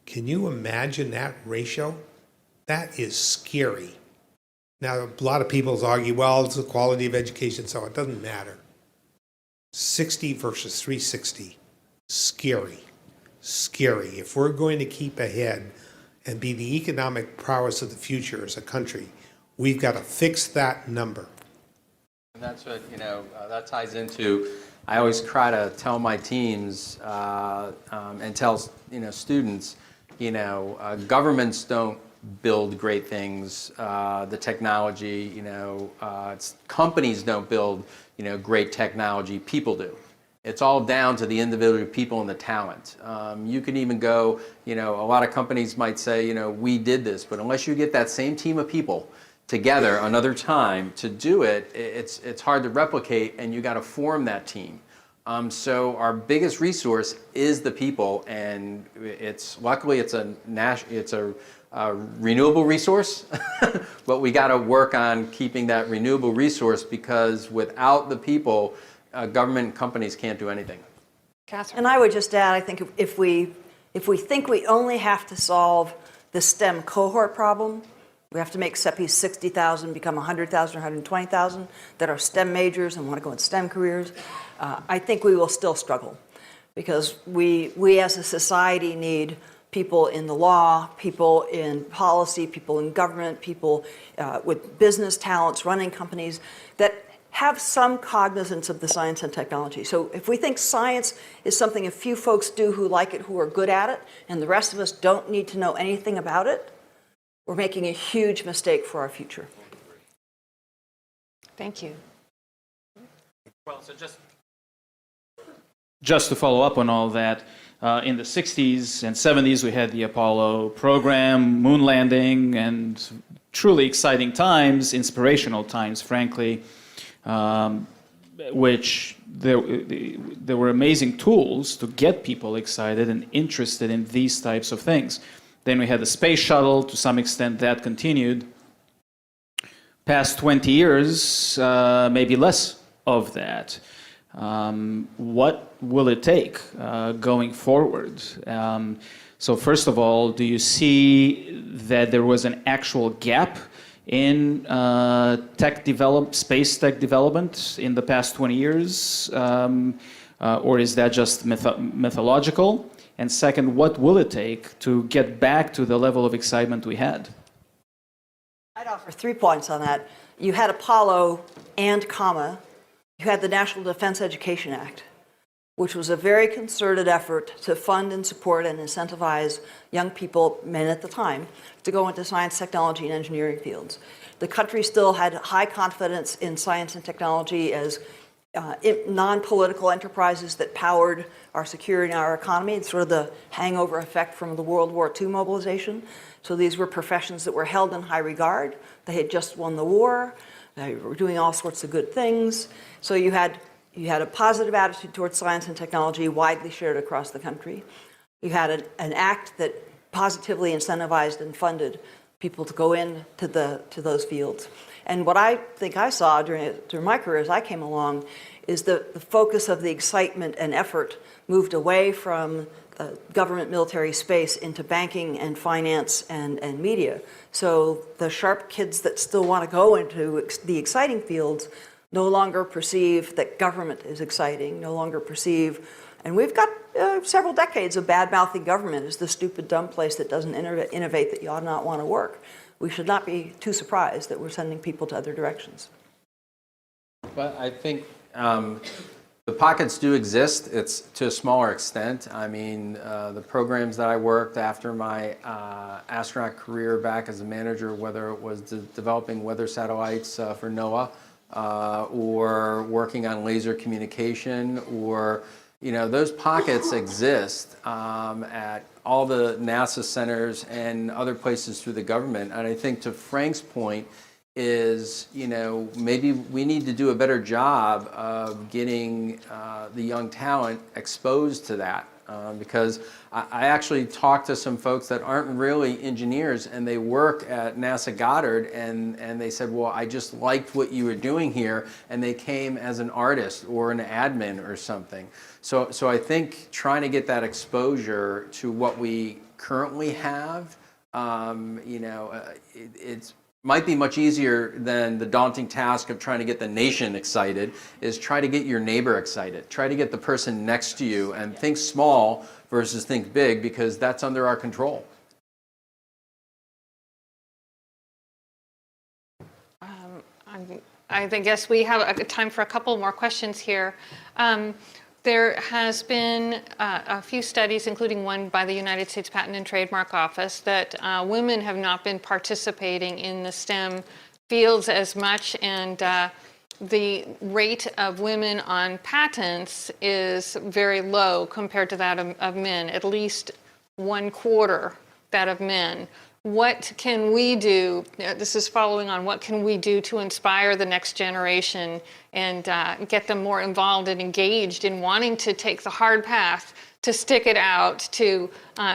Can you imagine that ratio? That is scary. Now, a lot of people argue, well, it's the quality of education, so it doesn't matter. 60 versus 360, scary, scary. If we're going to keep ahead and be the economic prowess of the future as a country, we've got to fix that number. And that's what, that ties into, I always try to tell my teams and tell, students, governments don't build great things, the technology, companies don't build, great technology, people do. It's all down to the individual people and the talent. You can even go, a lot of companies might say, we did this, but unless you get that same team of people together another time to do it, it's hard to replicate, and you got to form that team. So our biggest resource is the people, and luckily it's a renewable resource, but we got to work on keeping that renewable resource, because without the people, government companies can't do anything. Catherine. And I would just add, I think if we think we only have to solve the STEM cohort problem, we have to make CEPI's 60,000 become 100,000 or 120,000 that are STEM majors and want to go into STEM careers. I think we will still struggle, because we as a society need people in the law, people in policy, people in government, people with business talents running companies that have some cognizance of the science and technology. So if we think science is something a few folks do who like it, who are good at it, and the rest of us don't need to know anything about it, we're making a huge mistake for our future. Thank you. Well, so just to follow up on all that, in the 60s and 70s, we had the Apollo program, moon landing, and truly exciting times, inspirational times, frankly, which there were amazing tools to get people excited and interested in these types of things. Then we had the space shuttle. To some extent, that continued. Past 20 years, maybe less of that. What will it take going forward? So first of all, do you see that there was an actual gap in space tech development in the past 20 years? Or is that just mythological? And second, what will it take to get back to the level of excitement we had? I'd offer 3 points on that. You had Apollo and you had the National Defense Education Act, which was a very concerted effort to fund and support and incentivize young people, men at the time, to go into science, technology, and engineering fields. The country still had high confidence in science and technology as non-political enterprises that powered our security and our economy. It's sort of the hangover effect from the World War II mobilization. So these were professions that were held in high regard. They had just won the war. They were doing all sorts of good things. So you had a positive attitude towards science and technology widely shared across the country. You had an act that positively incentivized and funded people to go into to those fields. And what I think I saw during my career as I came along is the focus of the excitement and effort moved away from government military space into banking and finance and media. So the sharp kids that still want to go into the exciting fields no longer perceive that government is exciting, no longer perceive, and we've got several decades of bad-mouthing government as the stupid, dumb place that doesn't innovate, that you ought not want to work. We should not be too surprised that we're sending people to other directions. But I think the The pockets do exist. It's to a smaller extent. I mean, the programs that I worked after my astronaut career back as a manager, whether it was developing weather satellites for NOAA, or working on laser communication, or, you know, those pockets exist at all the NASA centers and other places through the government. And I think to Frank's point is, you know, maybe we need to do a better job of getting the young talent exposed to that. Because I actually talked to some folks that aren't really engineers, and they work at NASA Goddard, and they said, well, I just liked what you were doing here, and they came as an artist or an admin or something. So I think trying to get that exposure to what we currently have, you know, it's might be much easier than the daunting task of trying to get the nation excited. Is try to get your neighbor excited. Try to get the person next to you, and think small versus think big, because that's under our control. I guess we have time for a couple more questions here. There has been a few studies, including one by the United States Patent and Trademark Office, that women have not been participating in the STEM fields as much, and the rate of women on patents is very low compared to that of men, at least 1/4 that of men. What can we do? This is following on, what can we do to inspire the next generation and get them more involved and engaged in wanting to take the hard path, to stick it out, to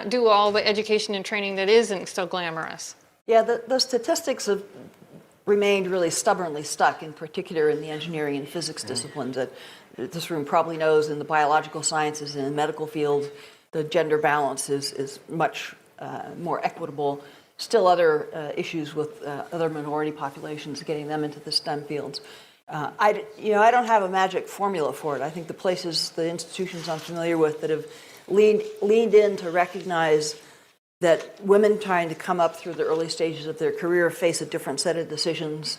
do all the education and training that isn't so glamorous? Yeah, the statistics have remained really stubbornly stuck, in particular in the engineering and physics disciplines. That this room probably knows in the biological sciences and in the medical field, the gender balance is much more equitable. Still other issues with other minority populations, getting them into the STEM fields. I don't have a magic formula for it. I think the places, the institutions I'm familiar with that have leaned in to recognize that women trying to come up through the early stages of their career face a different set of decisions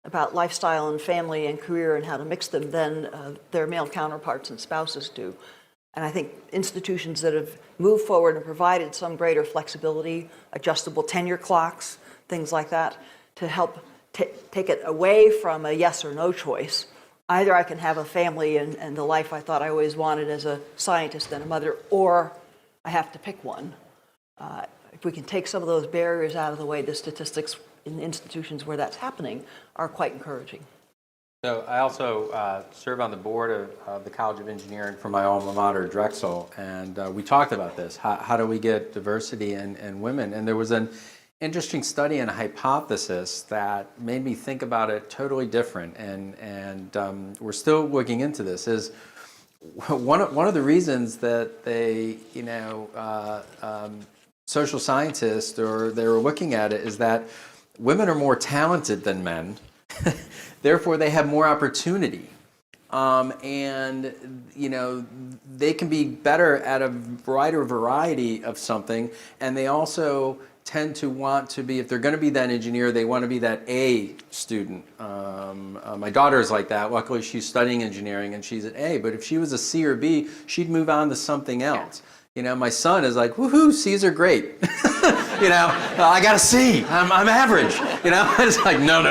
about lifestyle and family and career and how to mix them than their male counterparts and spouses do. And I think institutions that have moved forward and provided some greater flexibility, adjustable tenure clocks, things like that, to help take it away from a yes or no choice. Either I can have a family and the life I thought I always wanted as a scientist and a mother, or I have to pick one. If we can take some of those barriers out of the way, the statistics in institutions where that's happening are quite encouraging. So I also serve on the board of the College of Engineering for my alma mater, Drexel, and we talked about this. How do we get diversity in women? And there was an interesting study and a hypothesis that made me think about it totally different, and we're still looking into this. Is one of the reasons that they, social scientists, or they were looking at it, is that women are more talented than men. Therefore, they have more opportunity. And, they can be better at a wider variety of something. And they also tend to want to be, if they're going to be that engineer, they want to be that A student. My daughter is like that. Luckily, she's studying engineering and she's an A. But if she was a C or B, she'd move on to something else. My son is like, woohoo, C's are great. I got a C. I'm average. It's like, no.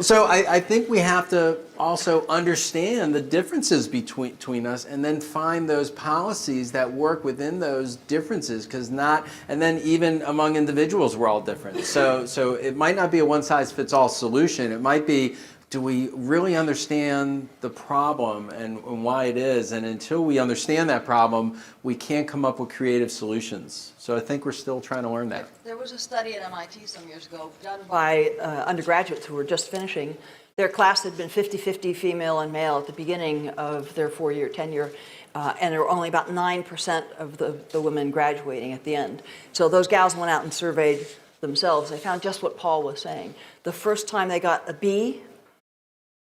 So I think we have to also understand the differences between us, and then find those policies that work within those differences. And then even among individuals, we're all different. So it might not be a one-size-fits-all solution. It might be, do we really understand the problem and why it is? And until we understand that problem, we can't come up with creative solutions. So I think we're still trying to learn that. There was a study at MIT some years ago done by undergraduates who were just finishing. Their class had been 50-50 female and male at the beginning of their 4-year tenure, and there were only about 9% of the women graduating at the end. So those gals went out and surveyed themselves. They found just what Paul was saying. The first time they got a B,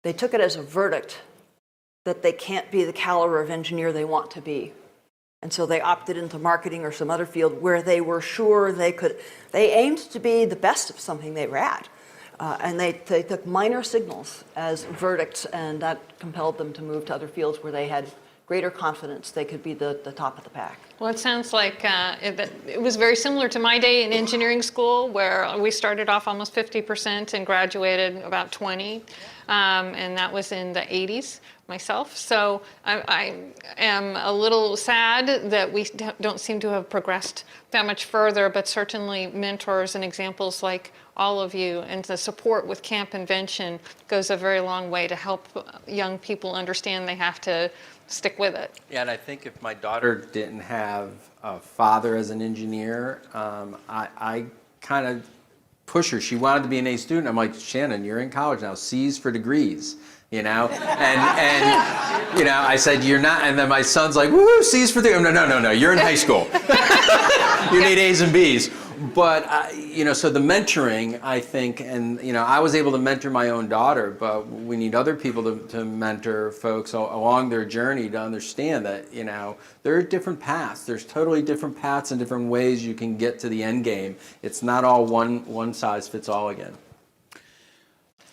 they took it as a verdict that they can't be the caliber of engineer they want to be. And so they opted into marketing or some other field where they were sure they could. They aimed to be the best of something they were at, And they took minor signals as verdicts, and that compelled them to move to other fields where they had greater confidence they could be the top of the pack. Well, it sounds like it was very similar to my day in engineering school, where we started off almost 50% and graduated about 20, and that was in the 80s myself. So I am a little sad that we don't seem to have progressed that much further, but certainly mentors and examples like all of you and the support with Camp Invention goes a very long way to help young people understand they have to stick with it. Yeah, and I think if my daughter didn't have a father as an engineer, I kind of push her. She wanted to be an A student. I'm like, Shannon, you're in college now. C's for degrees, you know? And you know, I said, you're not. And then my son's like, woo, C's for degrees. No, you're in high school. You need A's and B's. But, you know, so the mentoring, I think, and, you know, I was able to mentor my own daughter, but we need other people to mentor folks along their journey to understand that, you know, there are different paths. There's totally different paths and different ways you can get to the end game. It's not all one size fits all again.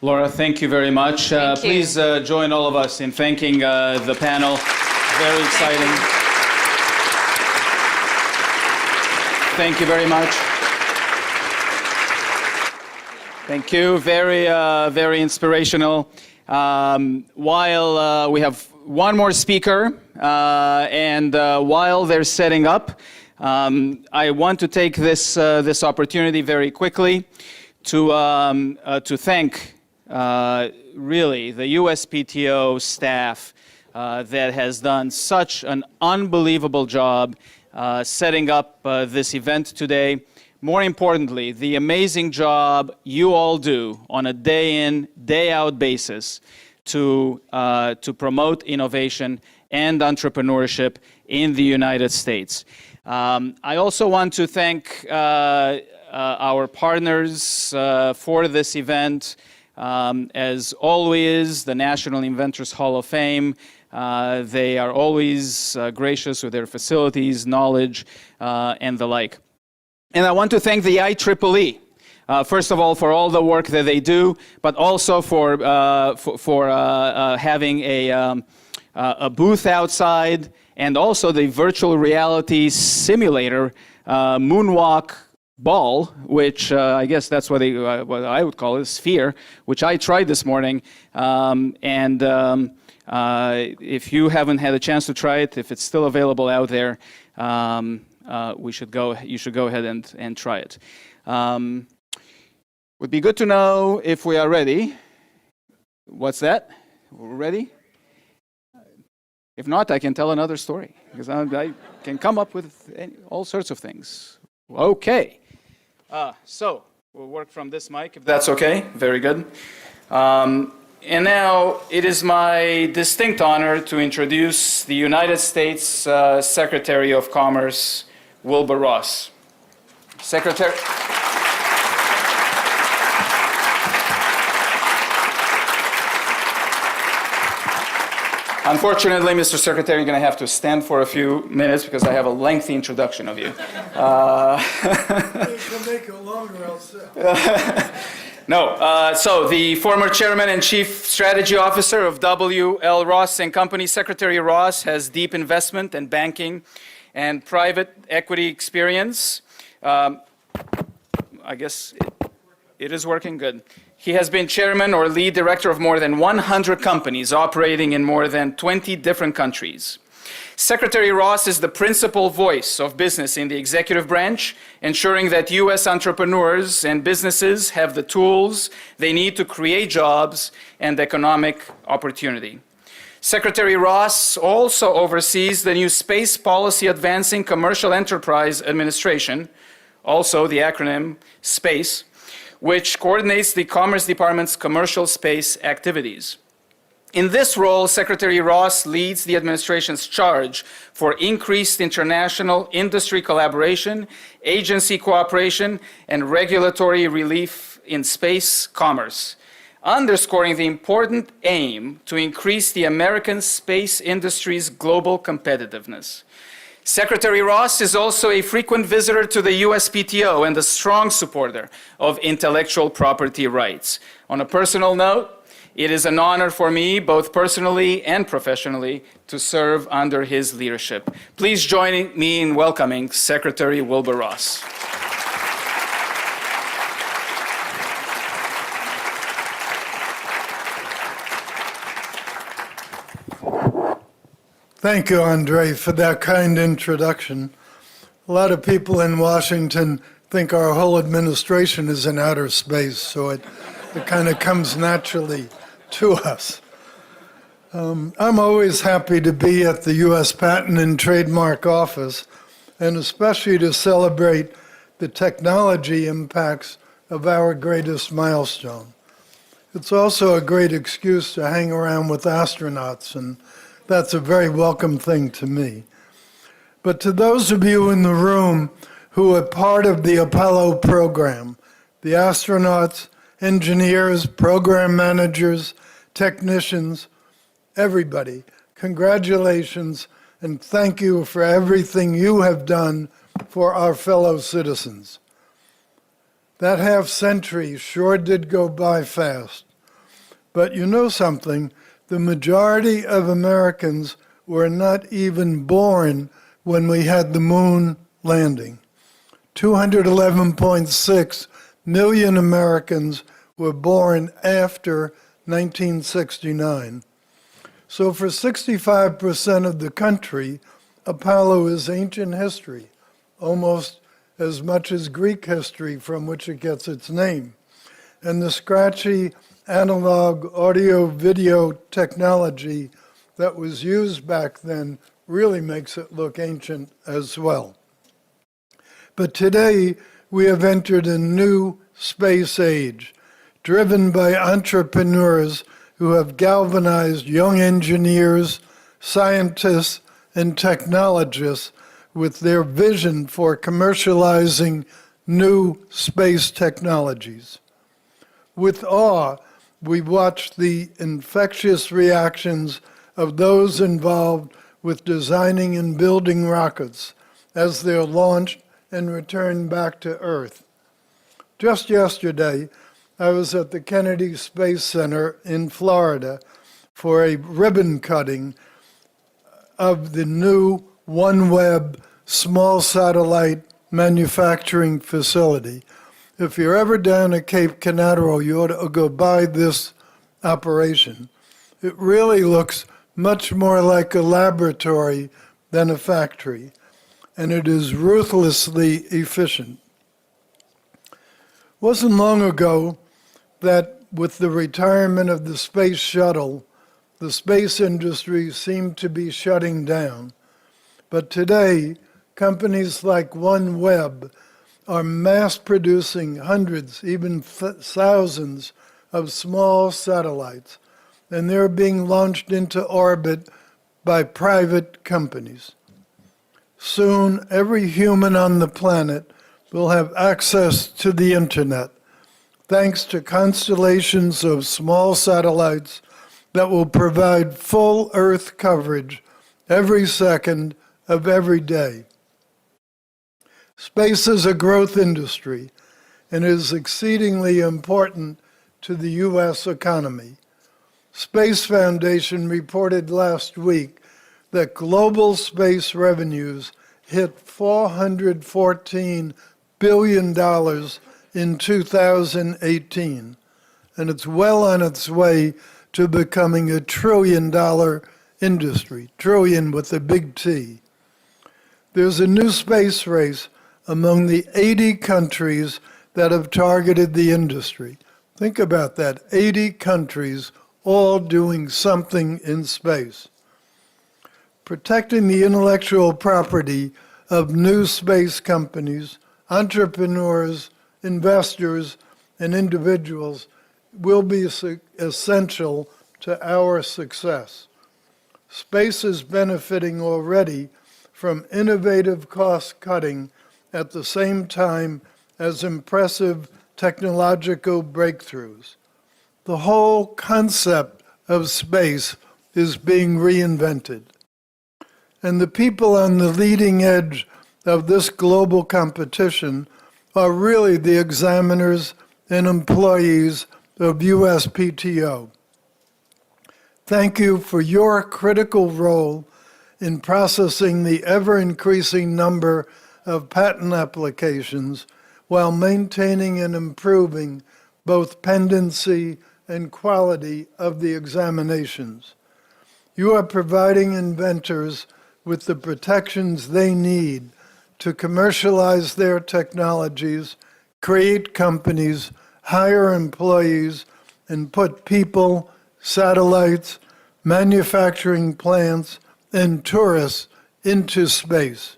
Laura, thank you very much. Please join all of us in thanking the panel. Very exciting. Thank you very much. Thank you. Very, very inspirational. While we have one more speaker, and while they're setting up, I want to take this opportunity very quickly to thank really the USPTO staff that has done such an unbelievable job setting up this event today. More importantly, the amazing job you all do on a day-in, day-out basis to promote innovation and entrepreneurship in the United States. I also want to thank our partners for this event. As always, the National Inventors Hall of Fame. They are always gracious with their facilities, knowledge, and the like. And I want to thank the IEEE, first of all, for all the work that they do, but also for having a booth outside, and also the virtual reality simulator moonwalk ball, which I guess that's what I would call it, Sphere, which I tried this morning. If you haven't had a chance to try it, if it's still available out there, you should go ahead and try it. Would be good to know if we are ready. What's that? We're ready? If not, I can tell another story, because I can come up with all sorts of things. Okay. So we'll work from this mic, if that's okay. Very good. And now it is my distinct honor to introduce the United States Secretary of Commerce, Wilbur Ross. Secretary. Unfortunately, Mr. Secretary, you're going to have to stand for a few minutes because I have a lengthy introduction of you. You can make it longer, I'll say. No. So the former chairman and chief strategy officer of W.L. Ross & Company, Secretary Ross, has deep investment and banking and private equity experience. I guess it is working good. He has been chairman or lead director of more than 100 companies operating in more than 20 different countries. Secretary Ross is the principal voice of business in the executive branch, ensuring that U.S. entrepreneurs and businesses have the tools they need to create jobs and economic opportunity. Secretary Ross also oversees the new Space Policy Advancing Commercial Enterprise Administration, also the acronym SPACE, which coordinates the Commerce Department's commercial space activities. In this role, Secretary Ross leads the administration's charge for increased international industry collaboration, agency cooperation, and regulatory relief in space commerce, underscoring the important aim to increase the American space industry's global competitiveness. Secretary Ross is also a frequent visitor to the USPTO and a strong supporter of intellectual property rights. On a personal note, it is an honor for me, both personally and professionally, to serve under his leadership. Please join me in welcoming Secretary Wilbur Ross. Thank you, Andrei, for that kind introduction. A lot of people in Washington think our whole administration is in outer space, so it kind of comes naturally to us. I'm always happy to be at the U.S. Patent and Trademark Office, and especially to celebrate the technology impacts of our greatest milestone. It's also a great excuse to hang around with astronauts, and that's a very welcome thing to me. But to those of you in the room who are part of the Apollo program, the astronauts, engineers, program managers, technicians, everybody, congratulations and thank you for everything you have done for our fellow citizens. That half century sure did go by fast. But you know something? The majority of Americans were not even born when we had the moon landing. 211.6 million Americans were born after 1969. So for 65% of the country, Apollo is ancient history, almost as much as Greek history from which it gets its name. And the scratchy analog audio-video technology that was used back then really makes it look ancient as well. But today, we have entered a new space age, driven by entrepreneurs who have galvanized young engineers, scientists, and technologists with their vision for commercializing new space technologies. With awe, we watched the infectious reactions of those involved with designing and building rockets as they're launched and returned back to Earth. Just yesterday, I was at the Kennedy Space Center in Florida for a ribbon cutting of the new OneWeb small satellite manufacturing facility. If you're ever down at Cape Canaveral, you ought to go by this operation. It really looks much more like a laboratory than a factory, and it is ruthlessly efficient. It wasn't long ago that with the retirement of the space shuttle, the space industry seemed to be shutting down. But today, companies like OneWeb are mass producing hundreds, even thousands of small satellites, and they're being launched into orbit by private companies. Soon, every human on the planet will have access to the internet, thanks to constellations of small satellites that will provide full Earth coverage every second of every day. Space is a growth industry and is exceedingly important to the U.S. economy. Space Foundation reported last week that global space revenues hit $414 billion in 2018, and it's well on its way to becoming a $1 trillion industry, trillion with a big T. There's a new space race among the 80 countries that have targeted the industry. Think about that, 80 countries all doing something in space. Protecting the intellectual property of new space companies, entrepreneurs, investors, and individuals will be essential to our success. Space is benefiting already from innovative cost cutting at the same time as impressive technological breakthroughs. The whole concept of space is being reinvented. And the people on the leading edge of this global competition are really the examiners and employees of USPTO. Thank you for your critical role in processing the ever-increasing number of patent applications while maintaining and improving both pendency and quality of the examinations. You are providing inventors with the protections they need to commercialize their technologies, create companies, hire employees, and put people, satellites, manufacturing plants, and tourists into space.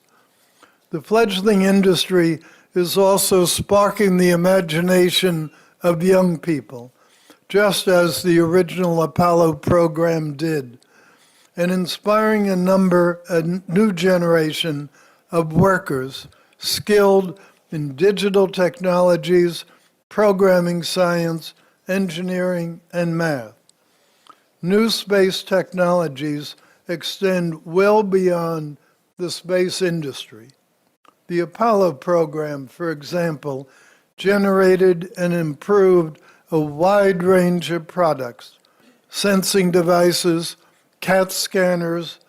The fledgling industry is also sparking the imagination of young people, just as the original Apollo program did, and inspiring a new generation of workers skilled in digital technologies, programming science, engineering, and math. New space technologies extend well beyond the space industry. The Apollo program, for example, generated and improved a wide range of products, sensing devices, CAT scanners,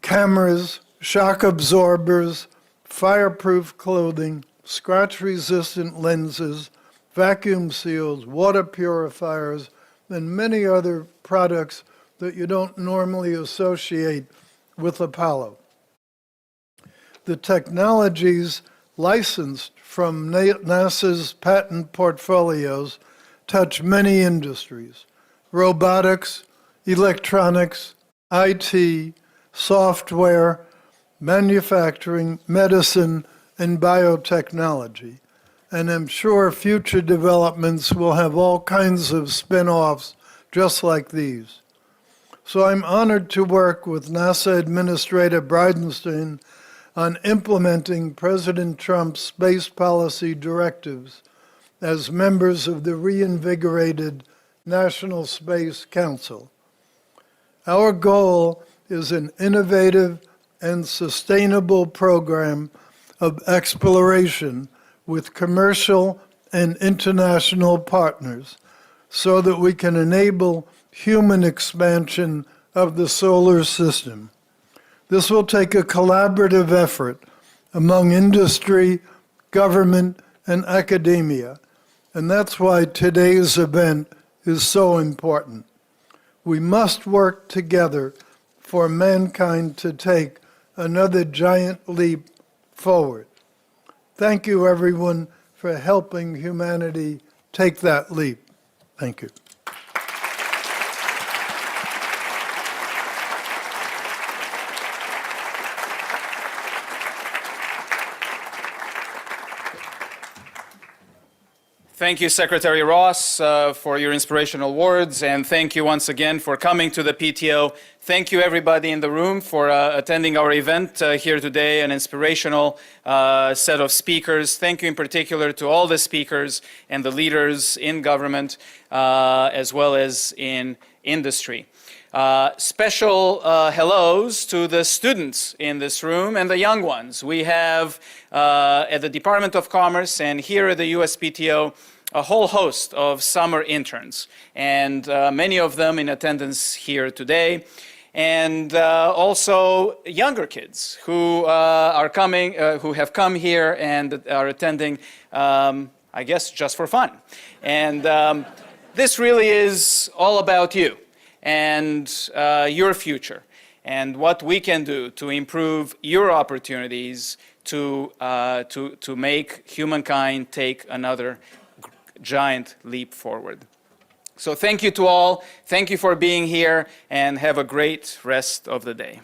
cameras, shock absorbers, fireproof clothing, scratch-resistant lenses, vacuum seals, water purifiers, and many other products that you don't normally associate with Apollo. The technologies licensed from NASA's patent portfolios touch many industries: robotics, electronics, IT, software, manufacturing, medicine, and biotechnology. And I'm sure future developments will have all kinds of spin-offs just like these. So I'm honored to work with NASA Administrator Bridenstine on implementing President Trump's space policy directives as members of the reinvigorated National Space Council. Our goal is an innovative and sustainable program of exploration with commercial and international partners so that we can enable human expansion of the solar system. This will take a collaborative effort among industry, government, and academia, and that's why today's event is so important. We must work together for mankind to take another giant leap forward. Thank you, everyone, for helping humanity take that leap. Thank you. Thank you, Secretary Ross, for your inspirational words, and thank you once again for coming to the PTO. Thank you, everybody in the room, for attending our event here today, an inspirational set of speakers. Thank you in particular to all the speakers and the leaders in government, as well as in industry. Special hellos to the students in this room and the young ones. We have at the Department of Commerce and here at the USPTO a whole host of summer interns, and many of them in attendance here today, and also younger kids who are coming, who have come here and are attending, I guess, just for fun. And this really is all about you and your future, and what we can do to improve your opportunities to make humankind take another giant leap forward. So thank you to all. Thank you for being here, and have a great rest of the day.